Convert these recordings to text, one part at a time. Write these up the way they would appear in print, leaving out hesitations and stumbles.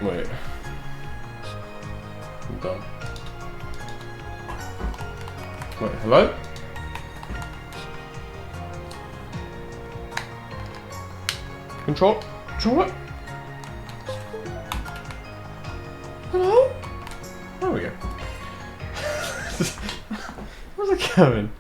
Wait. I'm done. Wait, hello? Control it? Hello? There we go. Where's it going?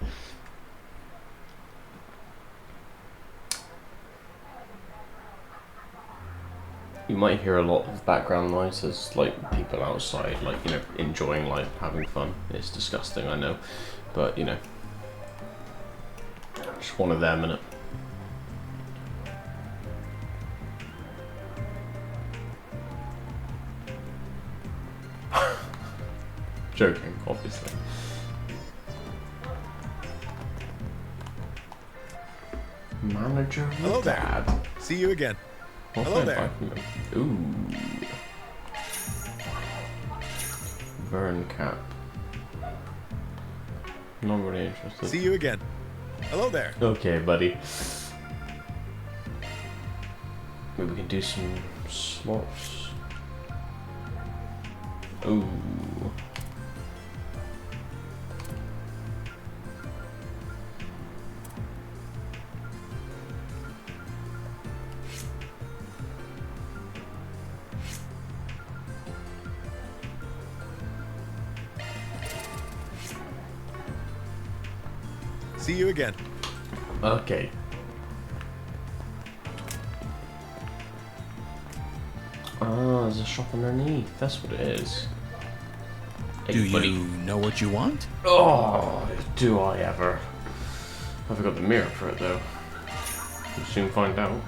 You might hear a lot of background noises, like people outside, like, you know, enjoying life, having fun. It's disgusting, I know, but, you know, just one of them, innit? Joking, obviously. Manager Hello there. Dad. See you again. Hello there. Ooh. Burn cap. Not really interested. See you again. Hello there. Okay, buddy. Maybe we can do some slots. Ooh. See you again. Okay. Ah, there's a shop underneath. That's what it is. Hey, Do buddy. you know what you want? Oh, do I ever? I've got the mirror for it though. We'll soon find out.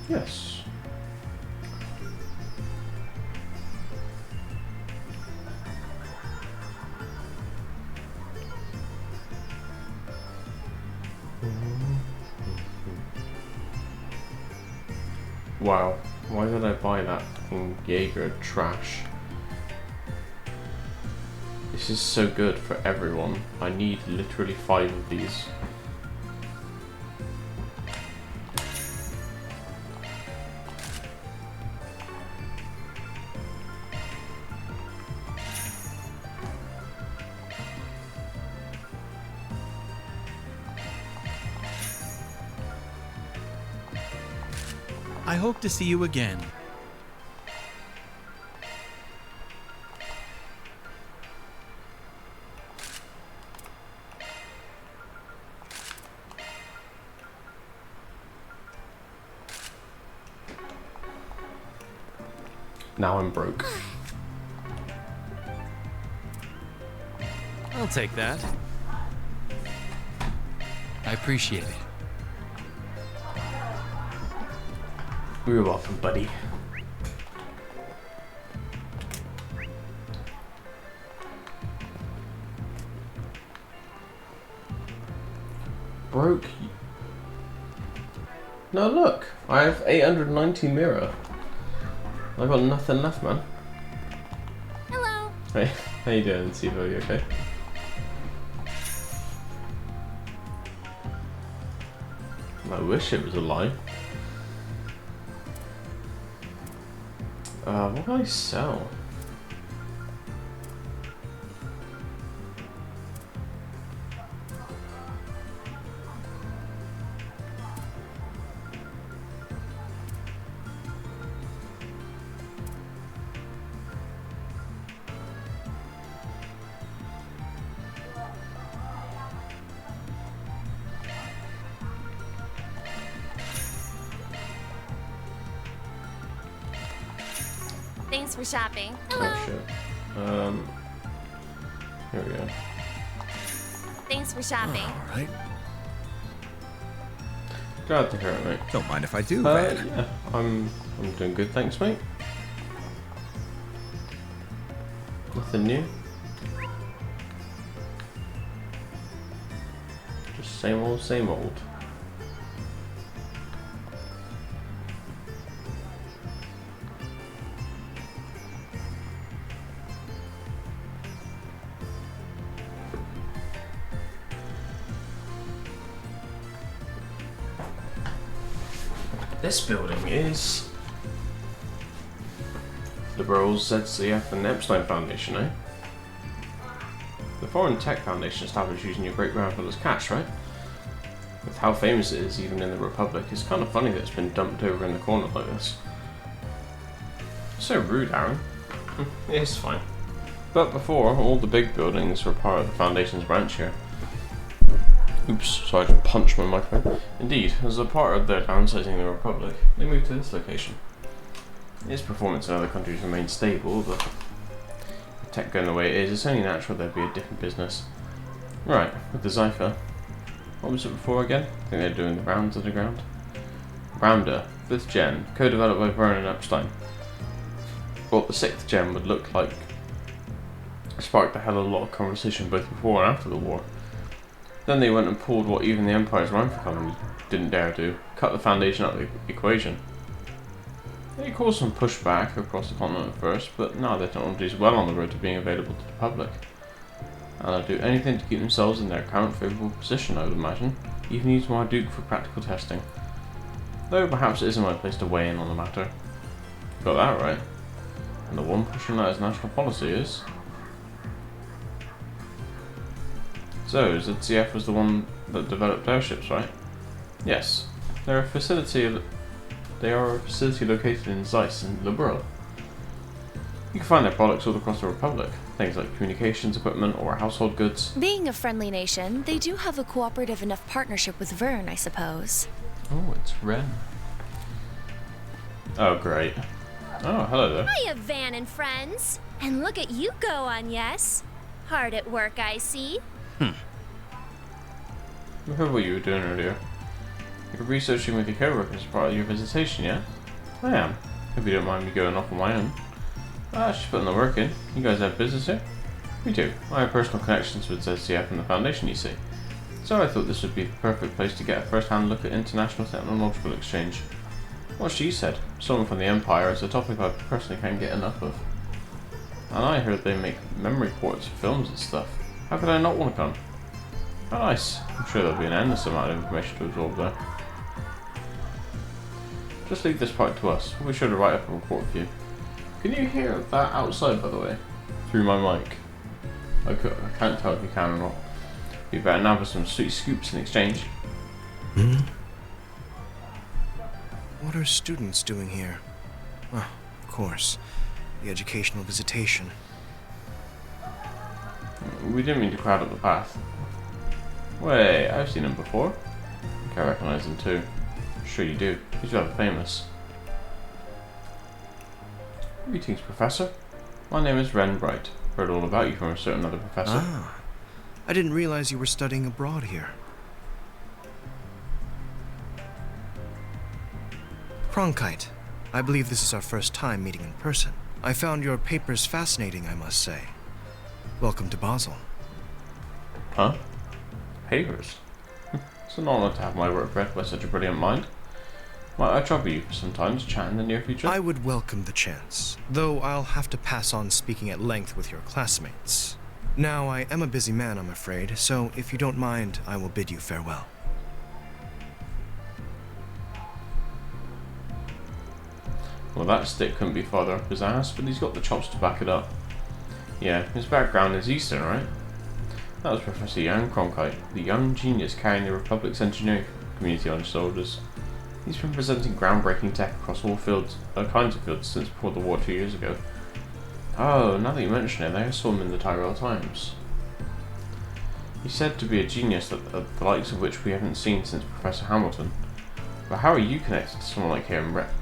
Yes. Wow, why did I buy that fucking Jaeger trash? This is so good for everyone. I need literally 5 of these. I hope to see you again. Now I'm broke. I'll take that. I appreciate it. You're welcome, buddy. Broke. No, look. I have 890 mirror. I got nothing left, man. Hello. Hey, how you doing, Sivo? You okay? I wish it was a lie. What can I sell? Thanks for shopping. Hello. Oh shit. Here we go. Thanks for shopping. All right. Glad to hear it, mate. Don't mind if I do, man. Yeah, I'm doing good, thanks, mate. Nothing new. Just same old, same old. this building is the Burroughs, ZCF and Epstein Foundation, eh? The Foreign Tech Foundation established using your great-grandfather's cash, right? With how famous it is even in the Republic, it's kind of funny that it's been dumped over in the corner like this. So rude, Aaron. It's fine. But before, all the big buildings were part of the Foundation's branch here. Oops, sorry, I just punched my microphone. Indeed, as a part of their downsizing the Republic, they moved to this location. Its performance in other countries remained stable, but with tech going the way it is, it's only natural there'd be a different business. Right, with the Zypher. What was it before again? I think they're doing the rounds underground. Rounder, 5th gen, co-developed by Vern and Epstein. What the 6th gen would look like sparked a hell of a lot of conversation both before and after the war. Then they went and pulled what even the Empire's rifle company didn't dare do, cut the Foundation out of the equation. It caused some pushback across the continent at first, but now their technology is well on the road to being available to the public. And they'll do anything to keep themselves in their current favourable position, I would imagine, even use Marduk for practical testing. Though perhaps it isn't my place to weigh in on the matter. Got that right. And the one pushing that as national policy is... So, ZCF was the one that developed airships, right? Yes. They are a facility located in Zeiss in Liberal. You can find their products all across the Republic. Things like communications equipment or household goods. Being a friendly nation, they do have a cooperative enough partnership with Vern, I suppose. Oh, it's Ren. Oh, great. Oh, hello there. Hiya, Van and friends. And look at you go on, yes? Hard at work, I see. We heard what you were doing earlier. You're researching with your co-workers as part of your visitation, yeah? I am. Hope you don't mind me going off on my own. She's putting the work in. You guys have business here? We do. I have personal connections with ZCF and the Foundation, you see. So I thought this would be the perfect place to get a first-hand look at international technological exchange. What she said, someone from the Empire, is a topic I personally can't get enough of. And I heard they make memory ports for films and stuff. How could I not want to come? Oh, nice. I'm sure there'll be an endless amount of information to absorb there. Just leave this part to us. We'll be sure to write up a report for you. Can you hear that outside, by the way? Through my mic. I can't tell if you can or not. We better now for some sweet scoops in exchange. What are students doing here? Oh, of course. The educational visitation. We didn't mean to crowd up the path. Wait, I've seen him before. I think I recognise him too. Sure you do. He's rather famous. Greetings, Professor. My name is Ren Bright. Heard all about you from a certain other professor. Ah, I didn't realize you were studying abroad here. Cronkite, I believe this is our first time meeting in person. I found your papers fascinating, I must say. Welcome to Basel. Huh? Papers? It's an honour to have my work read by such a brilliant mind. Might I trouble you for some time to chat in the near future? I would welcome the chance, though I'll have to pass on speaking at length with your classmates. Now, I am a busy man, I'm afraid, so if you don't mind, I will bid you farewell. Well, that stick couldn't be farther up his ass, but he's got the chops to back it up. Yeah, his background is Eastern, right? That was Professor Jan Cronkite, the young genius carrying the Republic's engineering community on his shoulders. He's been presenting groundbreaking tech across all kinds of fields since before the war 2 years ago. Oh, now that you mention it, I saw him in the Tyrrell Times. He's said to be a genius the likes of which we haven't seen since Professor Hamilton. But how are you connected to someone like him, Rep?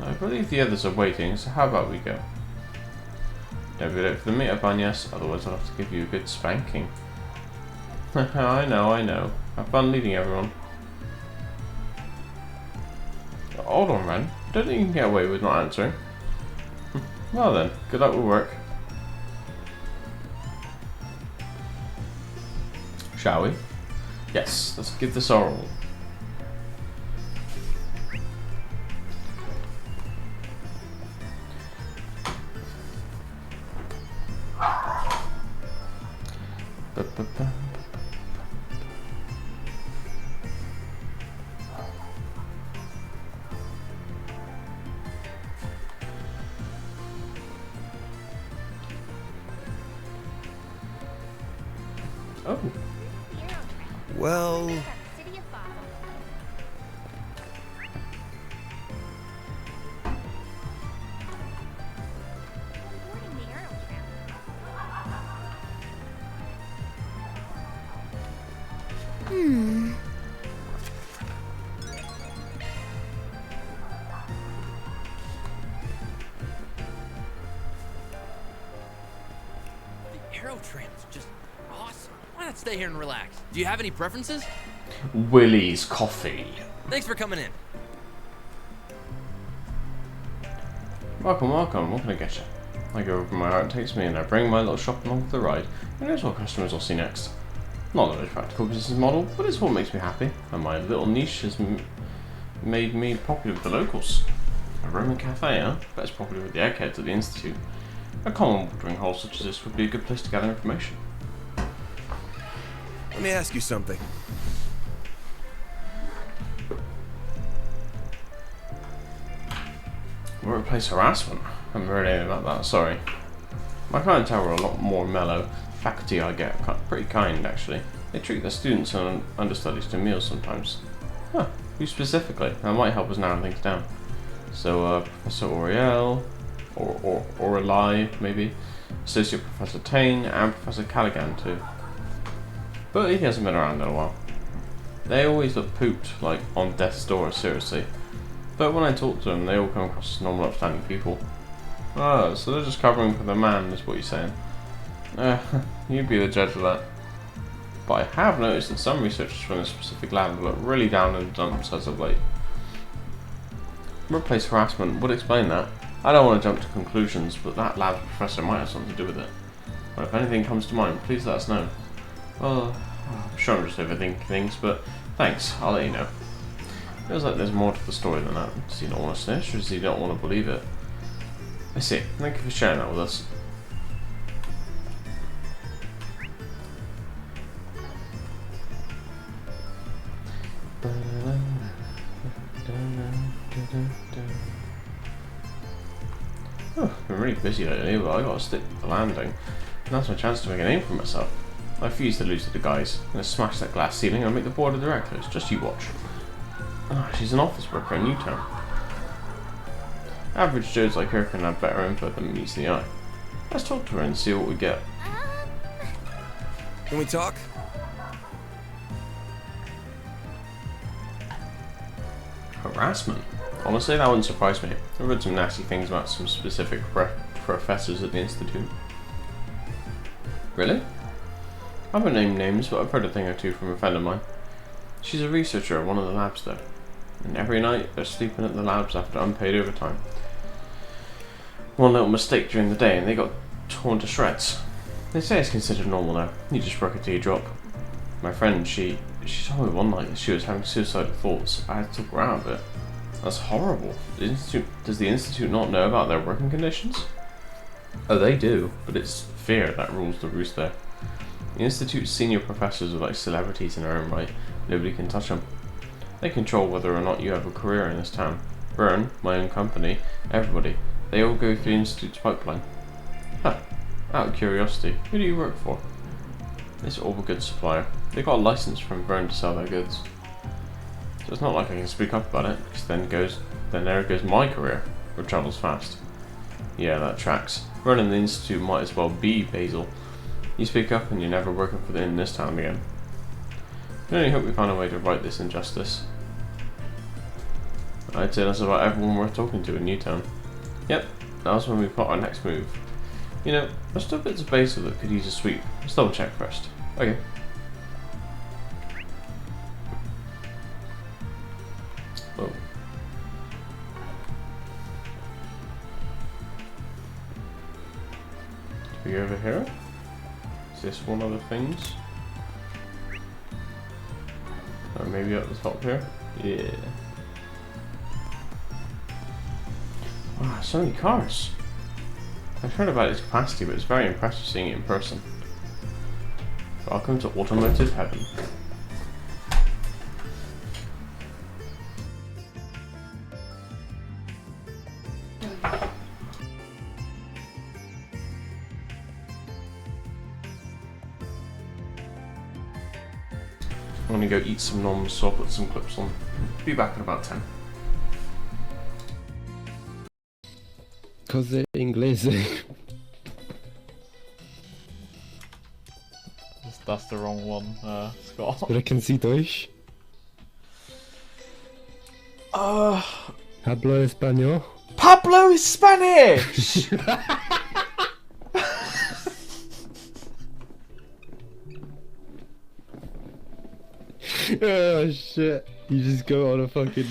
I believe the others are waiting, so how about we go? Don't be late for the meet-up, Agnes, otherwise I'll have to give you a good spanking. I know. Have fun leading everyone. Hold on, Ren. Don't think you can get away with not answering. Well then, good luck with work. Shall we? Yes, let's give this our all. Oh, Well, The Aero Tram's just awesome. Why not stay here and relax? Do you have any preferences? Willie's Coffee. Thanks for coming in. Welcome, welcome. What can I get you? I go over my heart takes me and I bring my little shop along for the ride. Who knows what customers I'll see next? Not the most practical business model, but it's what makes me happy. And my little niche has made me popular with the locals. A Roman cafe, huh? But it's popular with the eggheads at the Institute. A common watering hole such as this would be a good place to gather information. Let me ask you something. Workplace harassment? I haven't heard anything about that, sorry. My clientele are a lot more mellow. Faculty I get are pretty kind, actually. They treat their students and understudies to meals sometimes. Huh, who specifically? That might help us narrow things down. So, Professor Oriel, or Orelai, maybe, Associate Professor Tane, and Professor Callaghan, too. But he hasn't been around in a while. They always look pooped, like on death's door, seriously. But when I talk to them, they all come across as normal, upstanding people. Oh, so they're just covering for the man, is what you're saying. You'd be the judge of that. But I have noticed that some researchers from a specific lab have looked really down in the dumps as of late. Workplace harassment would explain that. I don't want to jump to conclusions, but that lab's professor might have something to do with it. But if anything comes to mind, please let us know. Well, I'm sure I'm just overthinking things, but thanks, I'll let you know. Feels like there's more to the story than that. Does he not want to snitch, or does he not want to believe it? I see. Thank you for sharing that with us. Oh, I've been really busy lately, but I gotta stick with the landing. Now's my chance to make a name for myself. I refuse to lose to the guys. I'm gonna smash that glass ceiling and make the board of directors. Just you watch. Ah, she's an office worker in Newtown. Average Joes like her can have better info than meets the eye. Let's talk to her and see what we get. Can we talk? Harassment? Honestly, that wouldn't surprise me. I've read some nasty things about some specific professors at the Institute. Really? I haven't named names, but I've heard a thing or two from a friend of mine. She's a researcher at one of the labs there. And every night they're sleeping at the labs after unpaid overtime. One little mistake during the day and they got torn to shreds. They say it's considered normal now. You just work it till you drop. My friend, she told me one night that she was having suicidal thoughts. I had to talk her out of it. That's horrible. Does the Institute not know about their working conditions? Oh, they do, but it's fear that rules the roost there. The Institute's senior professors are like celebrities in their own right. Nobody can touch them. They control whether or not you have a career in this town. Vern, my own company, everybody. They all go through the Institute's pipeline. Huh. Out of curiosity, who do you work for? This Orbital Goods supplier. They got a license from Vern to sell their goods. So it's not like I can speak up about it, because then there goes my career, which travels fast. Yeah, that tracks. Running the Institute might as well be Basil. You speak up and you're never working in this town again. I can only hope we find a way to right this injustice. I'd say that's about everyone worth talking to in Newtown. Yep, that was when we plot our next move. You know, there's still bits of Basil that could use a sweep. Let's double check first. Okay. Oh. Do we go over here? Is this one of the things? Or maybe up the top here? Yeah. Wow, so many cars. I've heard about its capacity, but it's very impressive seeing it in person. Welcome to automotive heaven. I'm gonna go eat some noms, so I'll put some clips on. Be back in about 10. Cos'è inglese? That's the wrong one, Scott. Sprechen Sie Deutsch? Hablo español? Pablo is Spanish! Oh shit. You just go on a fucking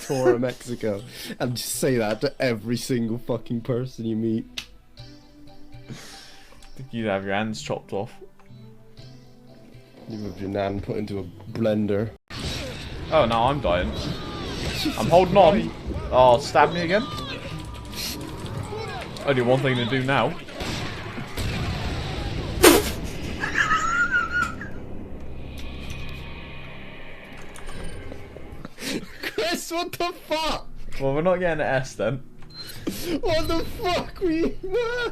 tour of Mexico and just say that to every single fucking person you meet. I think you'd have your hands chopped off. You have your nan put into a blender. Oh, now I'm dying. I'm holding on. Oh, stab me again? Only one thing to do now. Chris, what the fuck? Well, we're not getting an S then. What the fuck we were?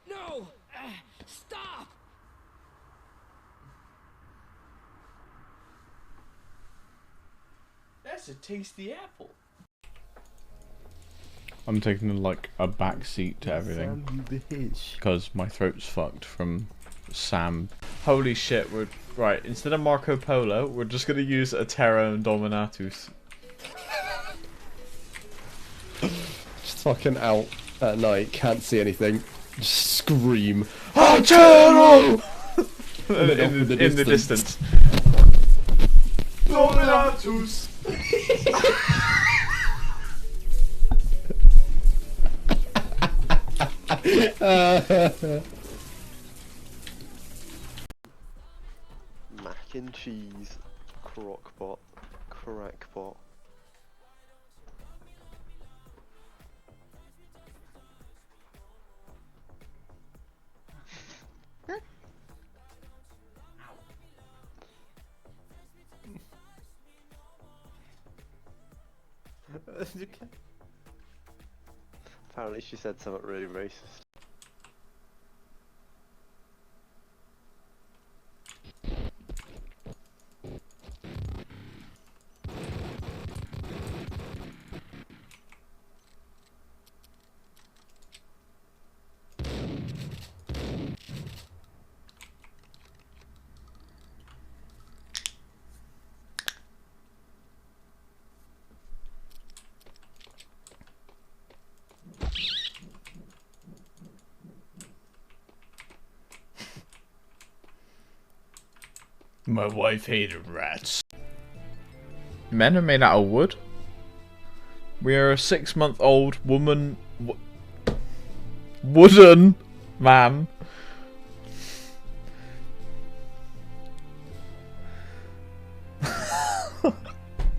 No! Stop! That's a tasty apple. I'm taking like a back seat to everything. Sam, you bitch. Because my throat's fucked from Sam. Holy shit, we're... Right, instead of Marco Polo, we're just gonna use a Terra Indominatus. Just fucking out at night, can't see anything. Just scream. Arturo! In the distance. Dominatus! Mac and cheese, crockpot, crackpot. Apparently she said something really racist. My wife hated rats. Men are made out of wood. We are a 6-month-old woman... wooden man.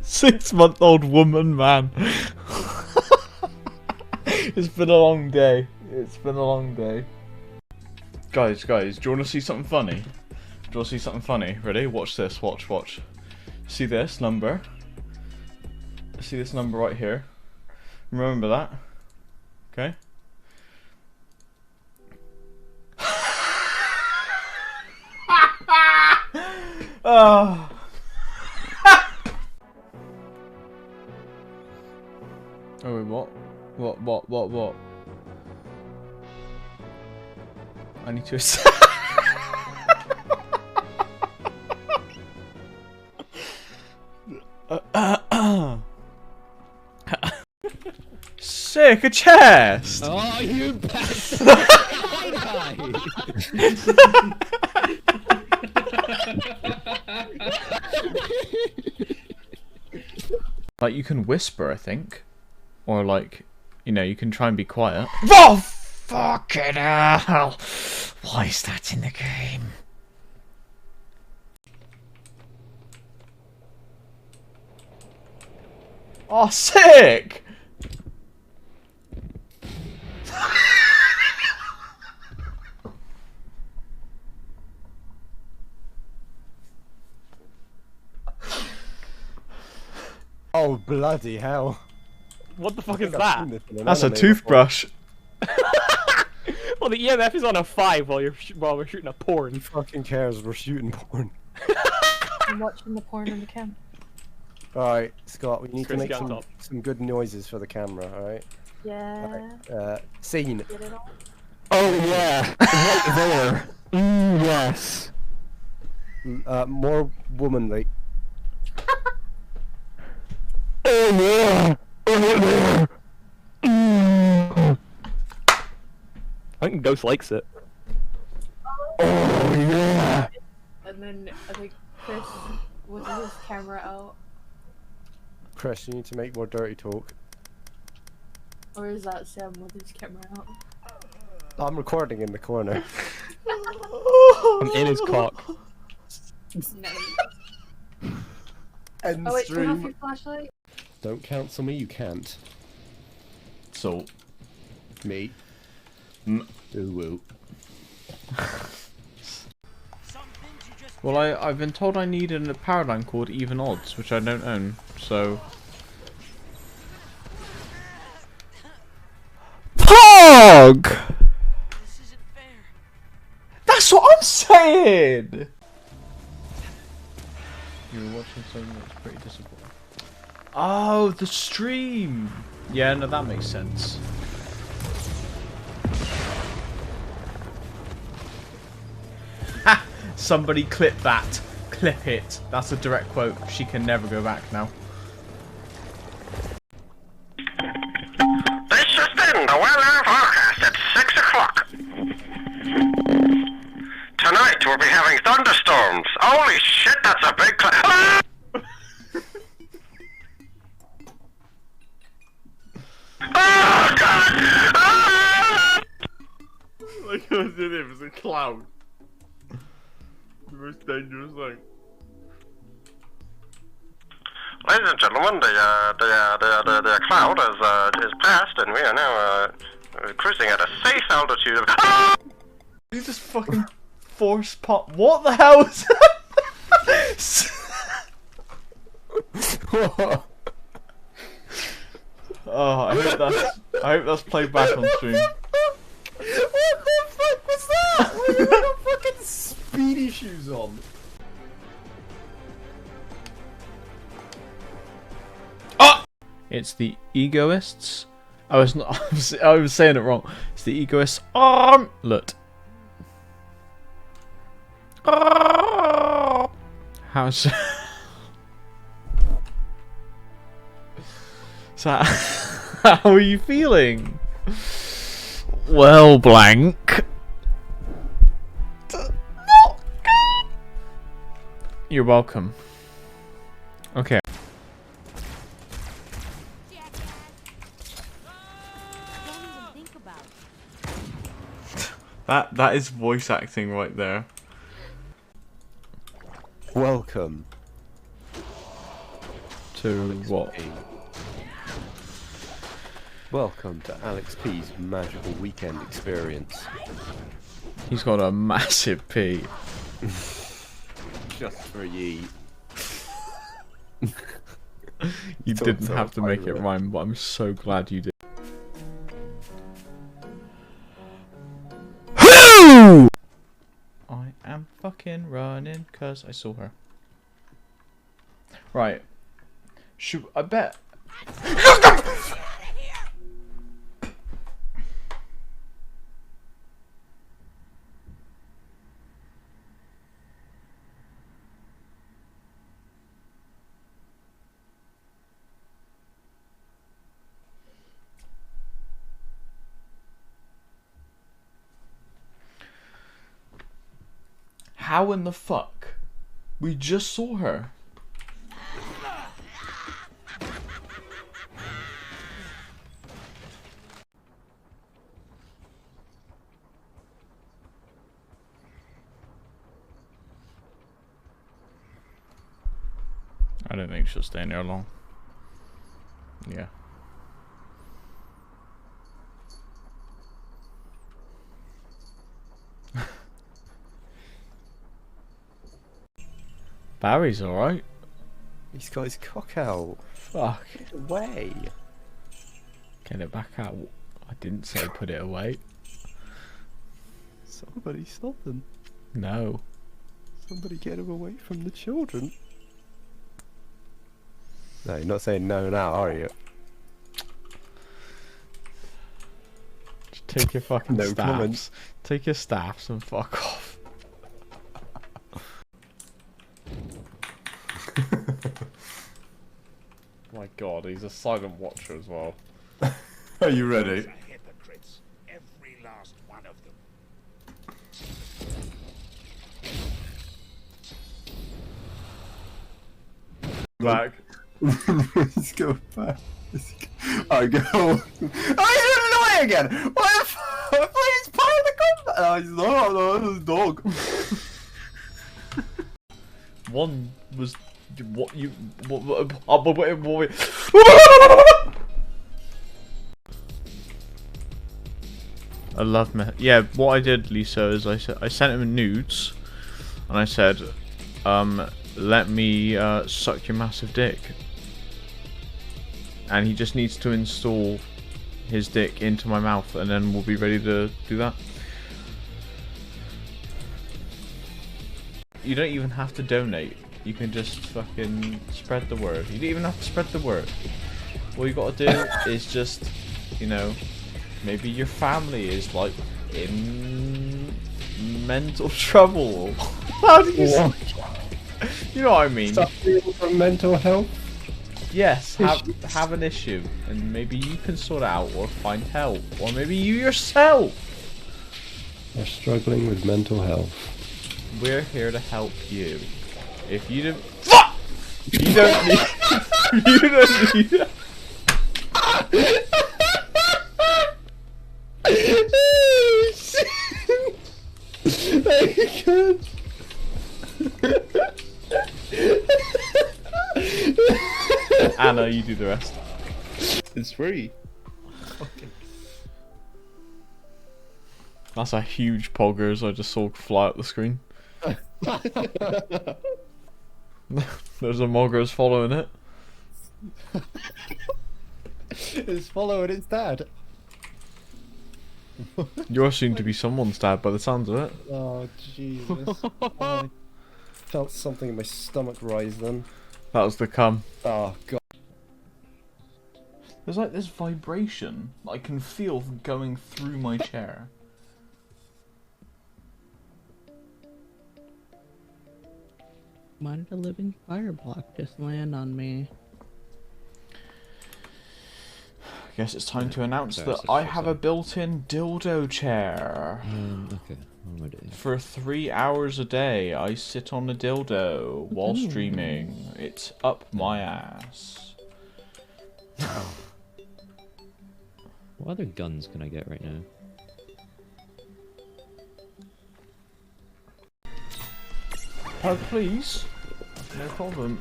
Six-month-old woman man. It's been a long day. It's been a long day. Guys, do you want to see something funny? Do you want to see something funny? Ready? Watch this. Watch. See this number? See this number right here? Remember that? Okay? Oh. Oh wait, what? What? I need to... Sick, a chest! Oh, you bastard! Like, you can whisper, I think. Or, like, you know, you can try and be quiet. Oh, fucking hell! Why is that in the game? Oh, sick! Oh, bloody hell. What the fuck is I've that? seen this in an That's a anime toothbrush. Well, the EMF is on a 5 while we're shooting a porn. Who fucking cares? We're shooting porn. I'm watching the porn on the cam. Alright, Scott, we need to Chris, make get on top. some good noises for the camera, alright? Yeah. Scene. Get it all? Oh yeah! Right there! Yes! More womanly. Oh yeah! Right there! I think Ghost likes it. Oh yeah! And then I think Chris with his camera out. Chris, you need to make more dirty talk. Or is that Sam with his camera out? I'm recording in the corner. I'm in his cock. Nice. End Oh wait, turn off stream. your flashlight. Don't counsel me, you can't. So, Me. Mm. Ooh woo. well, I've been told I need a paradigm called Even Odds, which I don't own, so... POG! This isn't fair. That's what I'm saying! You were watching something that's pretty disappointing. Oh, the stream! Yeah, no, that makes sense. Ha! Somebody clip that. Clip it. That's a direct quote. She can never go back now. This has been the weather forecast at 6 o'clock. Tonight we'll be having thunderstorms. Holy shit, that's a big cloud. Oh, God! Ah! Like I was in it, it was a cloud. The most dangerous thing. Ladies and gentlemen, the cloud is past, and we are now cruising at a safe altitude of. Ah! You just fucking force pop. What the hell is that? Oh, I hope that's played back on stream. What the fuck was that? What, you got fucking speedy shoes on? Oh! It's the egoists. I was not. I was saying it wrong. It's the egoists armlet. How's so? How are you feeling? Well, blank. You're welcome. Okay. That is voice acting right there. Welcome. To what? Welcome to Alex P's magical weekend experience. He's got a massive P. Just for ye. You didn't have to make it rhyme, but I'm so glad you did. I am fucking running because I saw her. Right. Should I bet? How in the fuck? We just saw her. I don't think she'll stay in there long. Yeah. Barry's alright. He's got his cock out. Fuck. Get it away. Get it back out. I didn't say put it away. Somebody stop them. No. Somebody get him away from the children. No, you're not saying no now, are you? Just take your fucking No staffs. comment. Take your staffs and fuck off. My god, he's a silent watcher as well. Are you ready? Hypocrites, every last one of them. Back. Let's go back. I go. Oh, he's annoying again! What the fuck? He's part of the combat! Oh, he's not, no, this is dog. One was. What you. Wait. I love me. Yeah, what I did, Lisa, is I sent him nudes, and I said, let me suck your massive dick, and he just needs to install his dick into my mouth, and then we'll be ready to do that. You don't even have to donate. You can just fucking spread the word. You don't even have to spread the word. All you gotta do is just, you know, maybe your family is like in mental trouble. How do you say? You know what I mean? Suffering from mental health? Yes, have an issue, and maybe you can sort it out or find help, or maybe you yourself. They're struggling with mental health. We're here to help you. If you don't, fuck! You don't need. You don't need. Anna, you do the rest. It's free. Okay. That's a huge poggers I just saw fly up the screen. There's a moggers following it. It's following its dad. You're soon to be someone's dad by the sounds of it. Oh Jesus! I felt something in my stomach rise then. That was the cum. Oh God! There's like this vibration that I can feel going through my chair. Why did a living fire block just land on me? I guess it's time to announce that I have a built-in dildo chair. Okay, what am I doing? For 3 hours a day, I sit on a dildo while streaming. It's up my ass. What other guns can I get right now? Oh, please. No problem.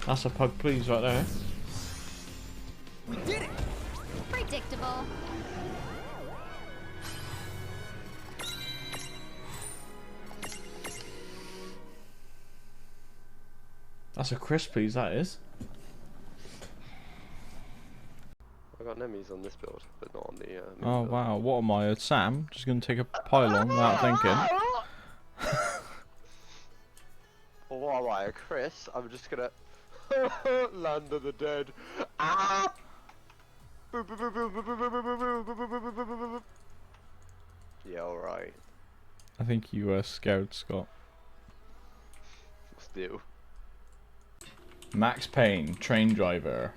That's a pug please right there. We did it! Predictable. That's a crisp please, that is. I got enemies on this build, but not on the Oh build. wow, what am I, Sam? Just gonna take a pylon without thinking. Or what am I, Chris? I'm just gonna land of the dead. Ah! Yeah, alright. I think you were scared, Scott. Let's do. Max Payne, train driver.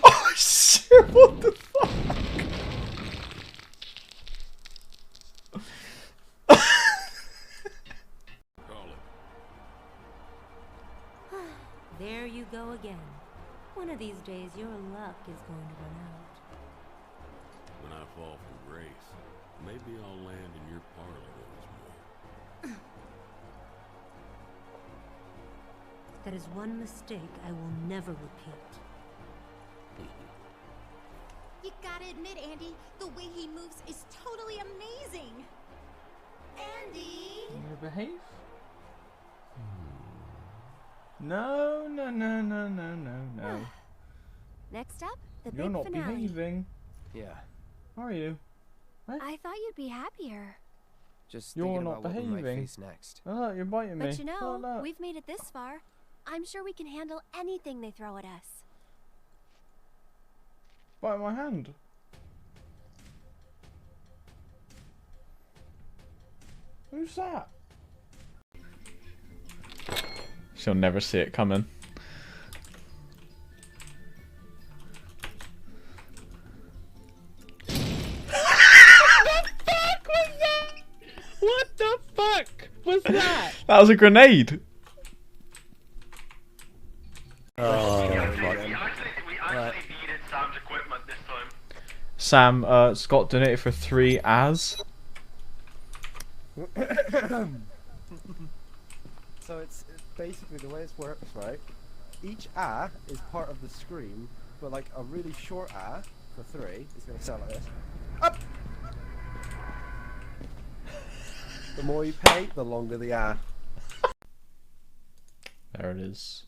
Oh shit, what the fuck? There you go again. One of these days your luck is going to run out. When I fall from grace, maybe I'll land in your parlor once more. That is one mistake I will never repeat. You gotta admit, Andy, the way he moves is totally amazing. Andy! You behave? No, no, no, no, no, no, no. Next up, the You're big not finale. behaving. Yeah. Are you? I thought you'd be happier. Just You're thinking not about what we might behaving. face next. Oh, look, you're biting me. But you know, Oh, look. we've made it this far. I'm sure we can handle anything they throw at us. Bite my hand. Who's that? She'll never see it coming. What the fuck was that? That was a grenade. Oh, We actually needed Sam's equipment this time. Sam, Scott donated for 3 as. So it's basically the way it works, right? Each ah is part of the scream, but like a really short ah for 3 is going to sound like this. Up! The more you pay, the longer the ah. There it is.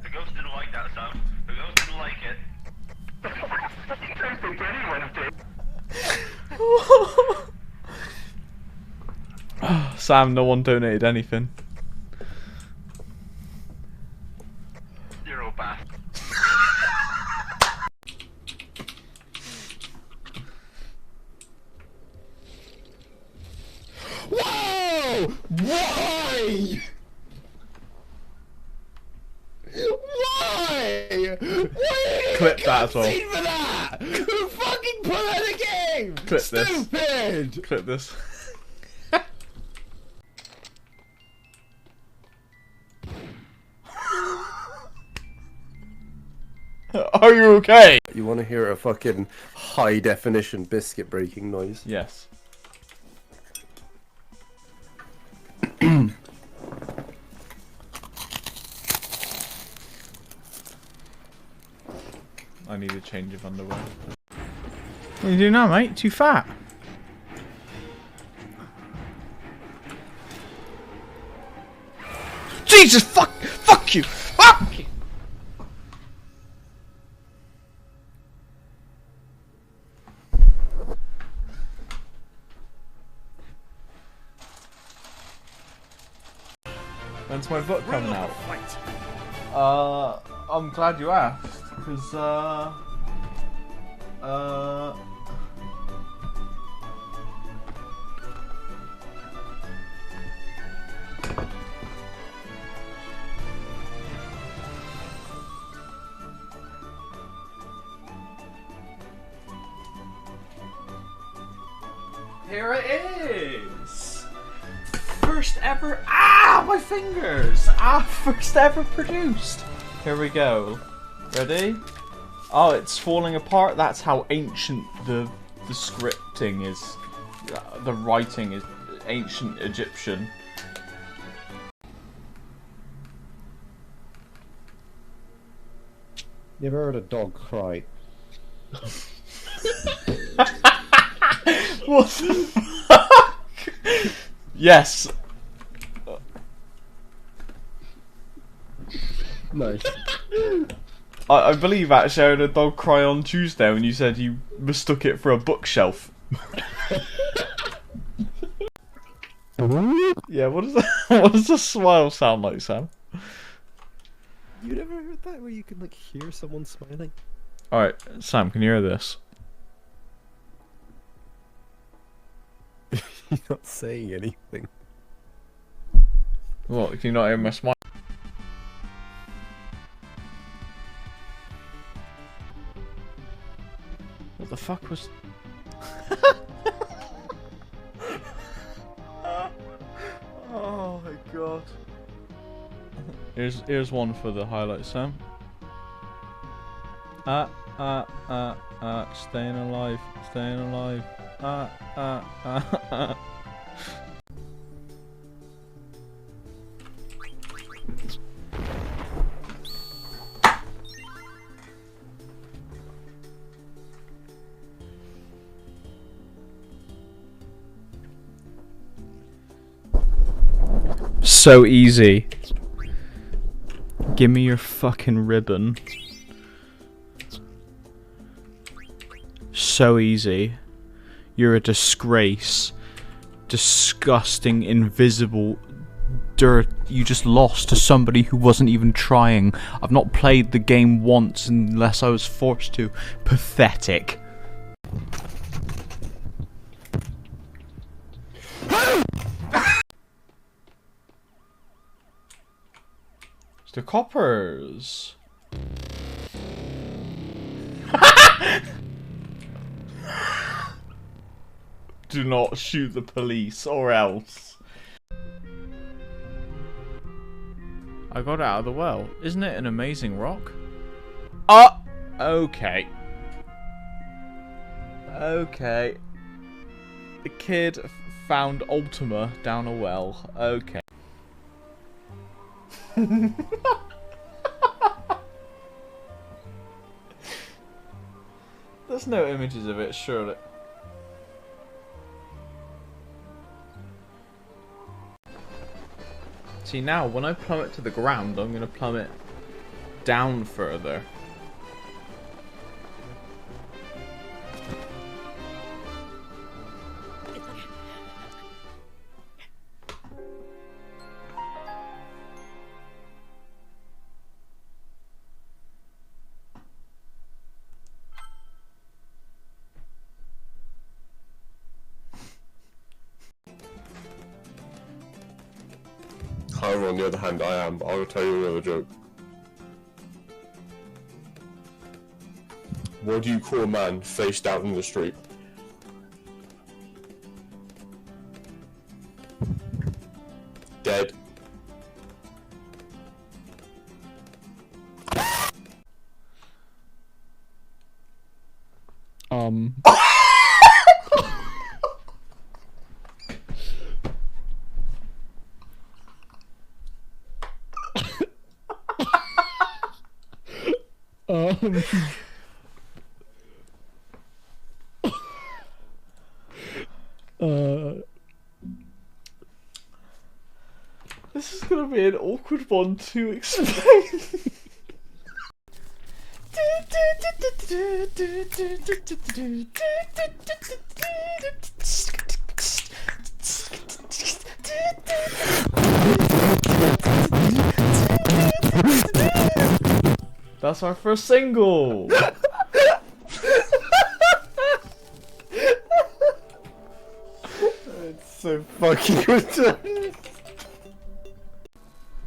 The ghost didn't like that, Sam. The ghost didn't like it. I don't think anyone did. Sam, no one donated anything. Zero bath. Whoa! Why? Why? Why Clip that as well. for that? Who fucking put that in the game? Clip this. Stupid! Clip this. Are you okay? You want to hear a fucking high definition biscuit breaking noise? Yes. I need a change of underwear. What are you doing now, mate? Too fat. Jesus, fuck you! Fuck you! When's my book coming out? I'm glad you asked, because, here it is! First ever. Ah, my fingers! First ever produced! Here we go. Ready? Oh, it's falling apart. That's how ancient the scripting is. The writing is ancient Egyptian. You ever heard a dog cry? What the fuck? Yes. Nice. I believe actually I heard a dog cry on Tuesday when you said you mistook it for a bookshelf. Yeah, what does the smile sound like, Sam? You never heard that where you can like hear someone smiling? Alright, Sam, can you hear this? You're not saying anything. What, can you not hear my smile? fuck was... Oh my god. Here's one for the highlight, Sam. Staying alive, staying alive. So easy. Give me your fucking ribbon. So easy. You're a disgrace. Disgusting, invisible dirt. You just lost to somebody who wasn't even trying. I've not played the game once unless I was forced to. Pathetic. It's the coppers. Do not shoot the police or else. I got it out of the well. Isn't it an amazing rock? Okay. Okay. The kid found Ultima down a well. Okay. There's no images of it, surely. See, now when I plummet to the ground, I'm going to plummet down further. However, on the other hand, I am. I will tell you another joke. What do you call a man face down in the street? Dead. This is gonna be an awkward one to explain. That's our first single. It's so fucking good.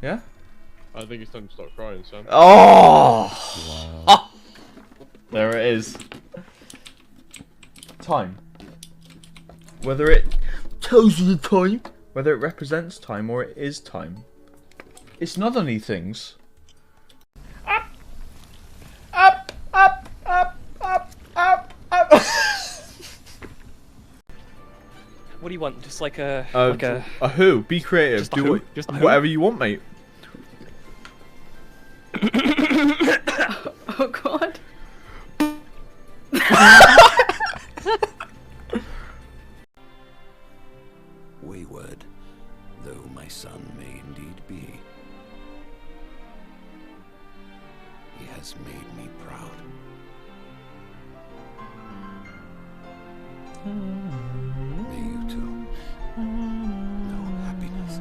Yeah? I think it's time to start crying, Sam. Oh! Wow. There it is. Time. Whether it tells you the time, whether it represents time or it is time. It's not only things. Up! Up! Up! Up! Up! Up! Up! What do you want? Just like a a who? Be creative. Do whatever you want, mate. Oh god. Wayward, though my son may indeed be, he has made me proud. May you too know happiness.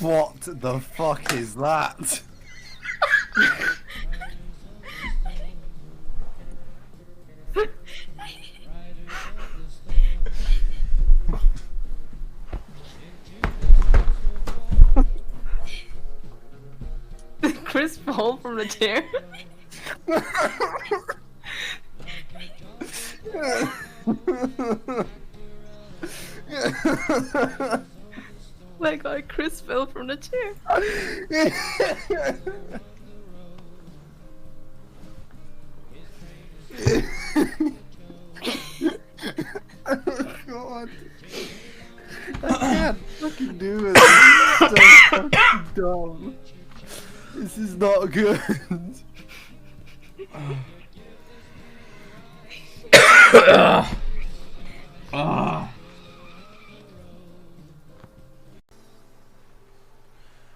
What the fuck is that? Did Chris fall from the chair? My god, Chris fell from the chair. Oh god. I can't fucking do it. This is so fucking dumb. This is not good.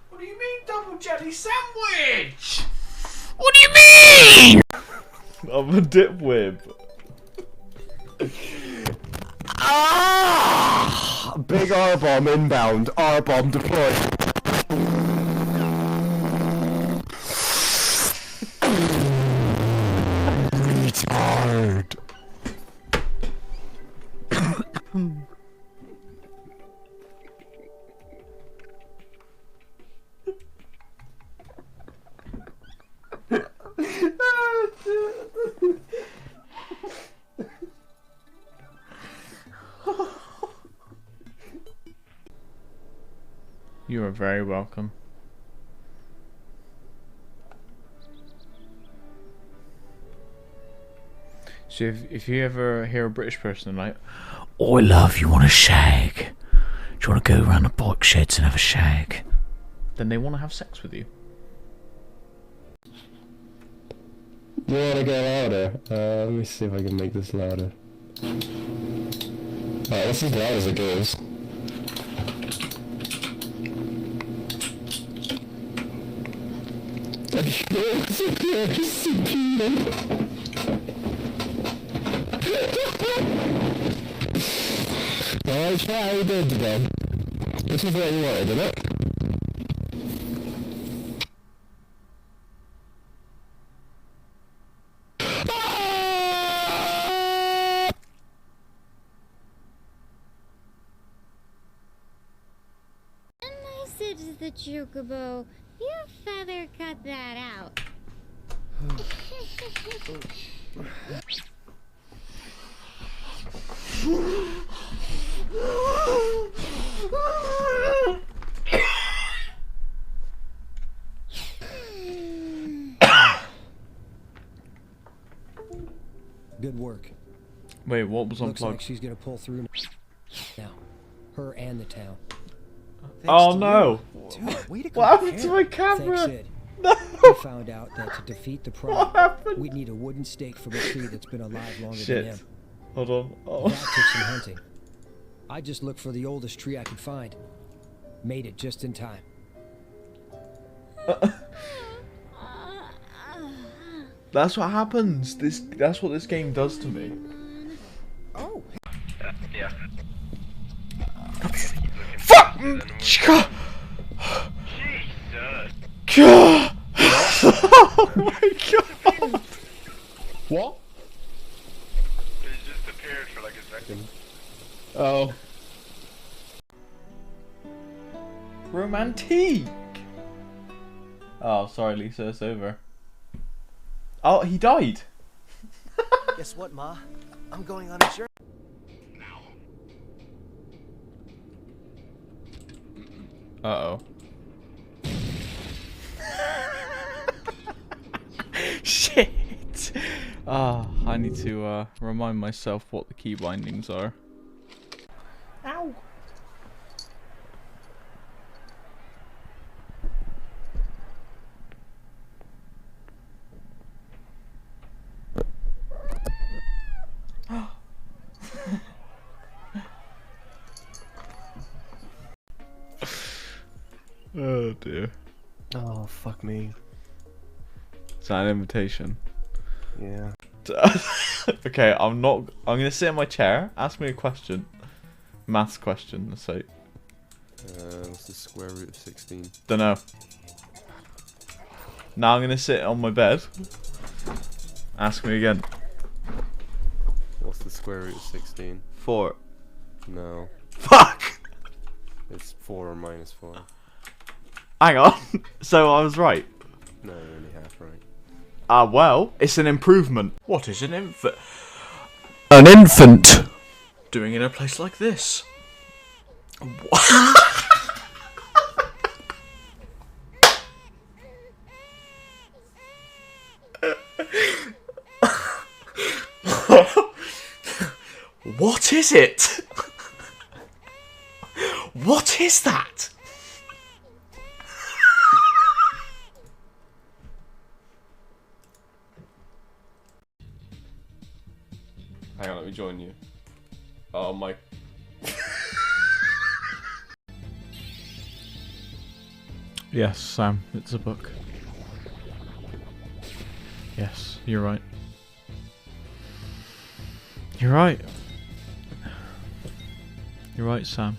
What do you mean double jelly sandwich? What do you mean? I'm a dipwib. Big R-bomb inbound. R-bomb deployed. Retard. You are very welcome. So if you ever hear a British person like, "Oi love, you want a shag? Do you want to go around the bike sheds and have a shag?" then they want to have sex with you. You want to go louder? Let me see if I can make this louder. Alright, this is as loud as it goes. Alright, try how you did today. This is what you wanted, isn't it? Message the Chocobo. You feather cut that out. Good work. Wait, what was Looks unplugged? like she's gonna pull through now. Her and the town. Oh no! Dude, way to What happened to my camera? Thanks, Sid. No! We found out that to defeat the problem, we'd need a wooden stake from a tree that's been alive longer Shit. than him. Hold on. Oh. That took some hunting. I just looked for the oldest tree I could find. Made it just in time. That's what happens. That's what this game does to me. Oh. Yeah. Fuck! God! Oh my god! What? It just appeared for like a second. Oh. Romantique! Oh, sorry, Lisa, it's over. Oh, he died! Guess what, Ma? I'm going on a journey. Uh-oh. Shit! Ah, I need to remind myself what the key bindings are. Ow! Oh dear. Oh, fuck me. Is that an invitation? Yeah. Okay, I'm gonna sit in my chair. Ask me a question. Maths question, let's say. What's the square root of 16? Dunno. Now I'm gonna sit on my bed. Ask me again. What's the square root of 16? 4. No. Fuck! It's 4 or minus 4. Hang on. So I was right. No, you're only half right. Well, it's an improvement. What is an infant? An infant! Doing in a place like this? What is it? What is that? Hang on, let me join you. Oh my. Yes, Sam, it's a book. Yes, you're right. You're right. You're right, Sam.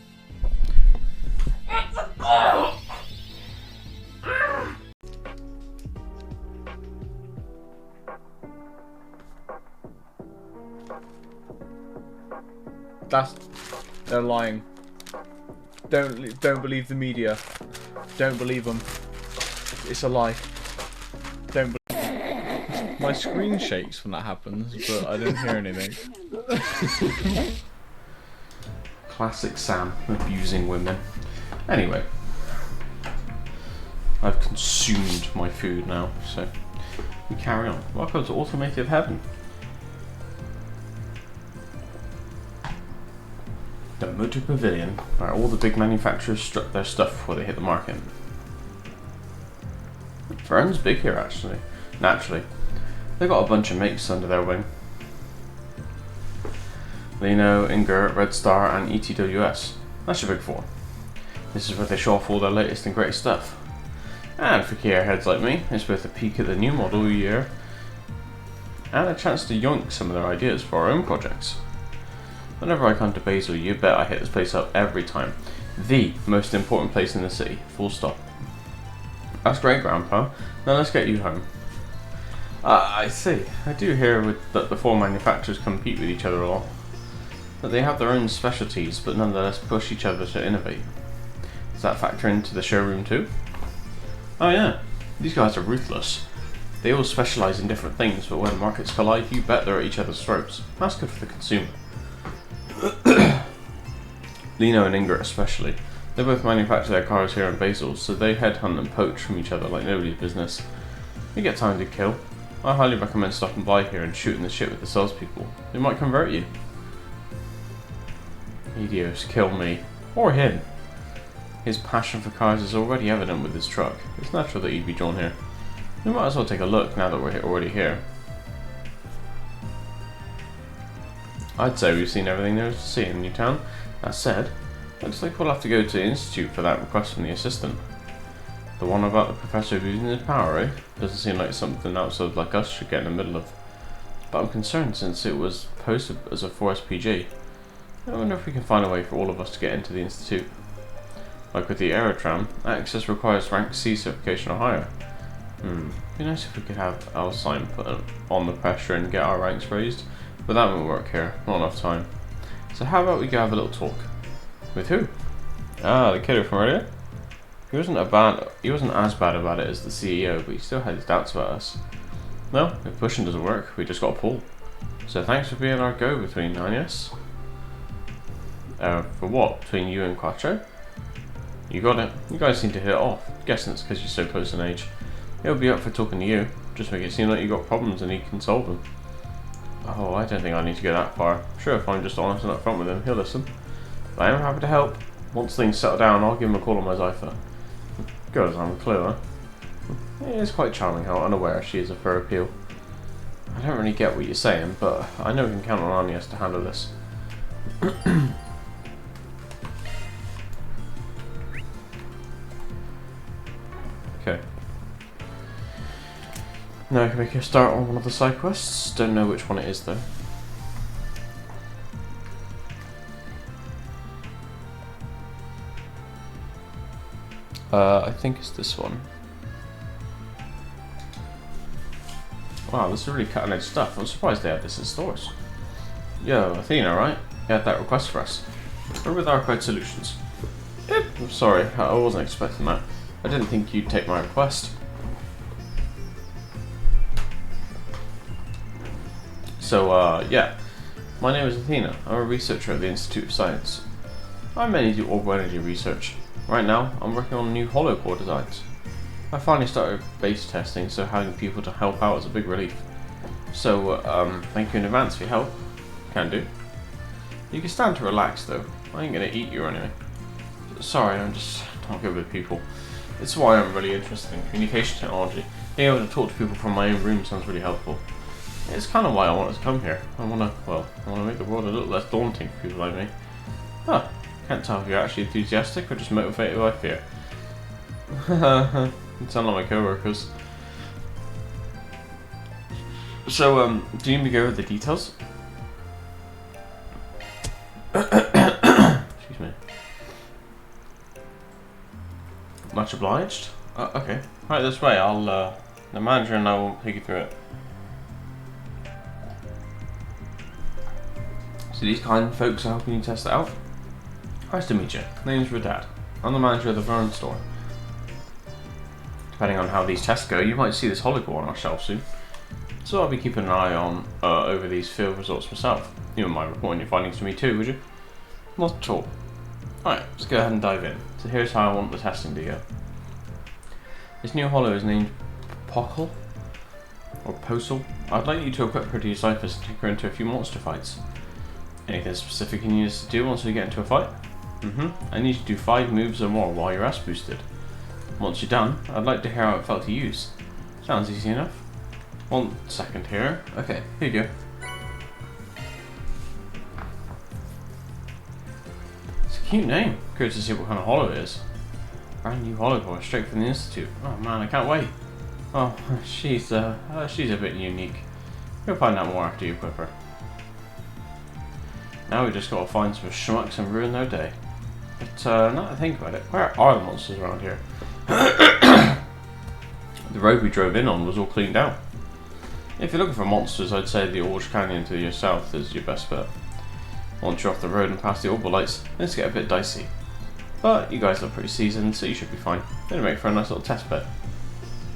They're lying. Don't believe the media. Don't believe them. It's a lie. Don't believe. My screen shakes when that happens, but I don't hear anything. Classic Sam, abusing women. Anyway. I've consumed my food now, so we carry on. Welcome to Automotive Heaven. The Motor Pavilion, where all the big manufacturers strut their stuff before they hit the market. Vern's big here, actually. Naturally. They've got a bunch of makes under their wing. Lino, Inger, Red Star, and ETWS. That's your big four. This is where they show off all their latest and greatest stuff. And for gearheads like me, it's both a peek at the new model year and a chance to yoink some of their ideas for our own projects. Whenever I come to Basel, you bet I hit this place up every time. The most important place in the city, full stop. That's great, Grandpa. Now let's get you home. I see. I do hear that the four manufacturers compete with each other a lot. But they have their own specialties, but nonetheless push each other to innovate. Does that factor into the showroom too? Oh yeah, these guys are ruthless. They all specialise in different things, but when markets collide, you bet they're at each other's throats. That's good for the consumer. Lino and Inger especially. They both manufacture their cars here in Basel, so they headhunt and poach from each other like nobody's business. You get time to kill. I highly recommend stopping by here and shooting the shit with the salespeople. They might convert you. Idios, kill me. Or him. His passion for cars is already evident with his truck. It's natural that he'd be drawn here. We might as well take a look now that we're already here. I'd say we've seen everything there is to see in Newtown. That said, looks like we'll have to go to the Institute for that request from the assistant. The one about the professor abusing his power, eh? Doesn't seem like something outside like us should get in the middle of. But I'm concerned since it was posted as a 4SPG. I wonder if we can find a way for all of us to get into the Institute. Like with the Aerotram, access requires rank C certification or higher. Be nice if we could have Alsign put on the pressure and get our ranks raised, but that won't work here, not enough time. So how about we go have a little talk? With who? Ah, the kiddo from earlier? He wasn't as bad about it as the CEO, but he still had his doubts about us. Well, if pushing doesn't work, we just got to pull. So thanks for being our go-between, Agnes. For what? Between you and Quattro? You got it. You guys seem to hit it off. Guessing it's because you're so close in age. He'll be up for talking to you. Just make it seem like you got problems and he can solve them. Oh, I don't think I need to go that far. Sure, if I'm just honest and upfront with him, he'll listen. But I am happy to help. Once things settle down, I'll give him a call on my Zypher. Girls, I'm clear, huh? It is quite charming how unaware she is of her appeal. I don't really get what you're saying, but I know we can count on Agnes to handle this. Okay. Now I can make a start on one of the side quests. Don't know which one it is though. I think it's this one. Wow, this is really cutting edge stuff. I'm surprised they had this in stores. Yo, Athena, right? You had that request for us. We're with Archive Solutions. Yep, I'm sorry, I wasn't expecting that. I didn't think you'd take my request. So, yeah. My name is Athena. I'm a researcher at the Institute of Science. I mainly do orbital energy research. Right now, I'm working on new hollow core designs. I finally started beta testing, so having people to help out is a big relief. So, thank you in advance for your help. Can do. You can stand to relax though. I ain't gonna eat you or anything. Sorry, I'm just not good with people. It's why I'm really interested in communication technology. Being able to talk to people from my own room sounds really helpful. It's kind of why I wanted to come here. I wanna make the world a little less daunting for people like me. Huh. Can't tell if you're actually enthusiastic or just motivated by fear. You sound like my co-workers. So, do you need me to go over the details? Excuse me. Much obliged. Okay. Right this way. I'll, the manager and I will take you through it. So these kind folks are helping you test it out. Nice to meet you. My name's Radad. I'm the manager of the Vern store. Depending on how these tests go, you might see this holocore on our shelf soon. So I'll be keeping an eye on over these field results myself. You wouldn't mind reporting your findings to me too, would you? Not at all. Alright, let's go ahead and dive in. So here's how I want the testing to go. This new holo is named Pockle, or Posel. I'd like you to equip her to your ciphers and take her into a few monster fights. Anything specific you need us to do once we get into a fight? I need you to do 5 moves or more while you're S boosted. Once you're done, I'd like to hear how it felt to use. Sounds easy enough. 1 second here. Okay, here you go. It's a cute name. Curious to see what kind of holo it is. Brand new holocore straight from the Institute. Oh man, I can't wait. Oh, she's a bit unique. You'll find out more after you equip her. Now we just gotta find some schmucks and ruin their day. But now that I think about it, where are the monsters around here? The road we drove in on was all cleaned out. If you're looking for monsters, I'd say the Orge Canyon to your south is your best bet. Once you're off the road and past the orbital lights, things get a bit dicey. But you guys look pretty seasoned, so you should be fine. It'll make for a nice little test bed.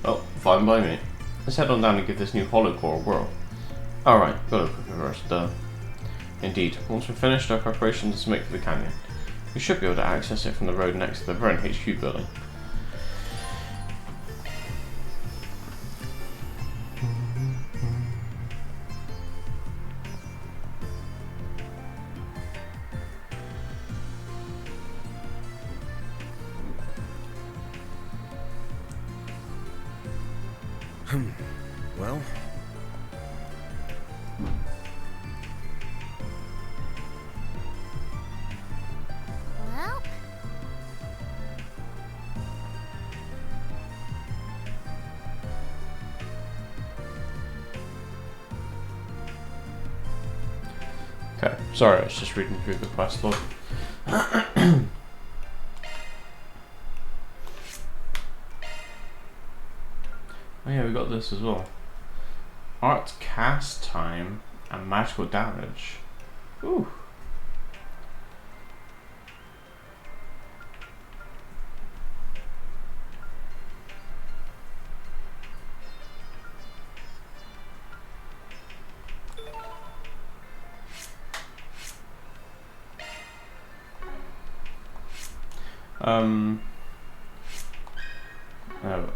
Well, fine by me. Let's head on down and give this new holocore a whirl. Alright, gotta equip it first, duh. Indeed, once we're finished our preparations to make for the canyon, we should be able to access it from the road next to the Vern HQ building. Well. Well? Okay, sorry, I was just reading through the quest log. Oh yeah, we got this as well. Art cast time and magical damage. Ooh. No,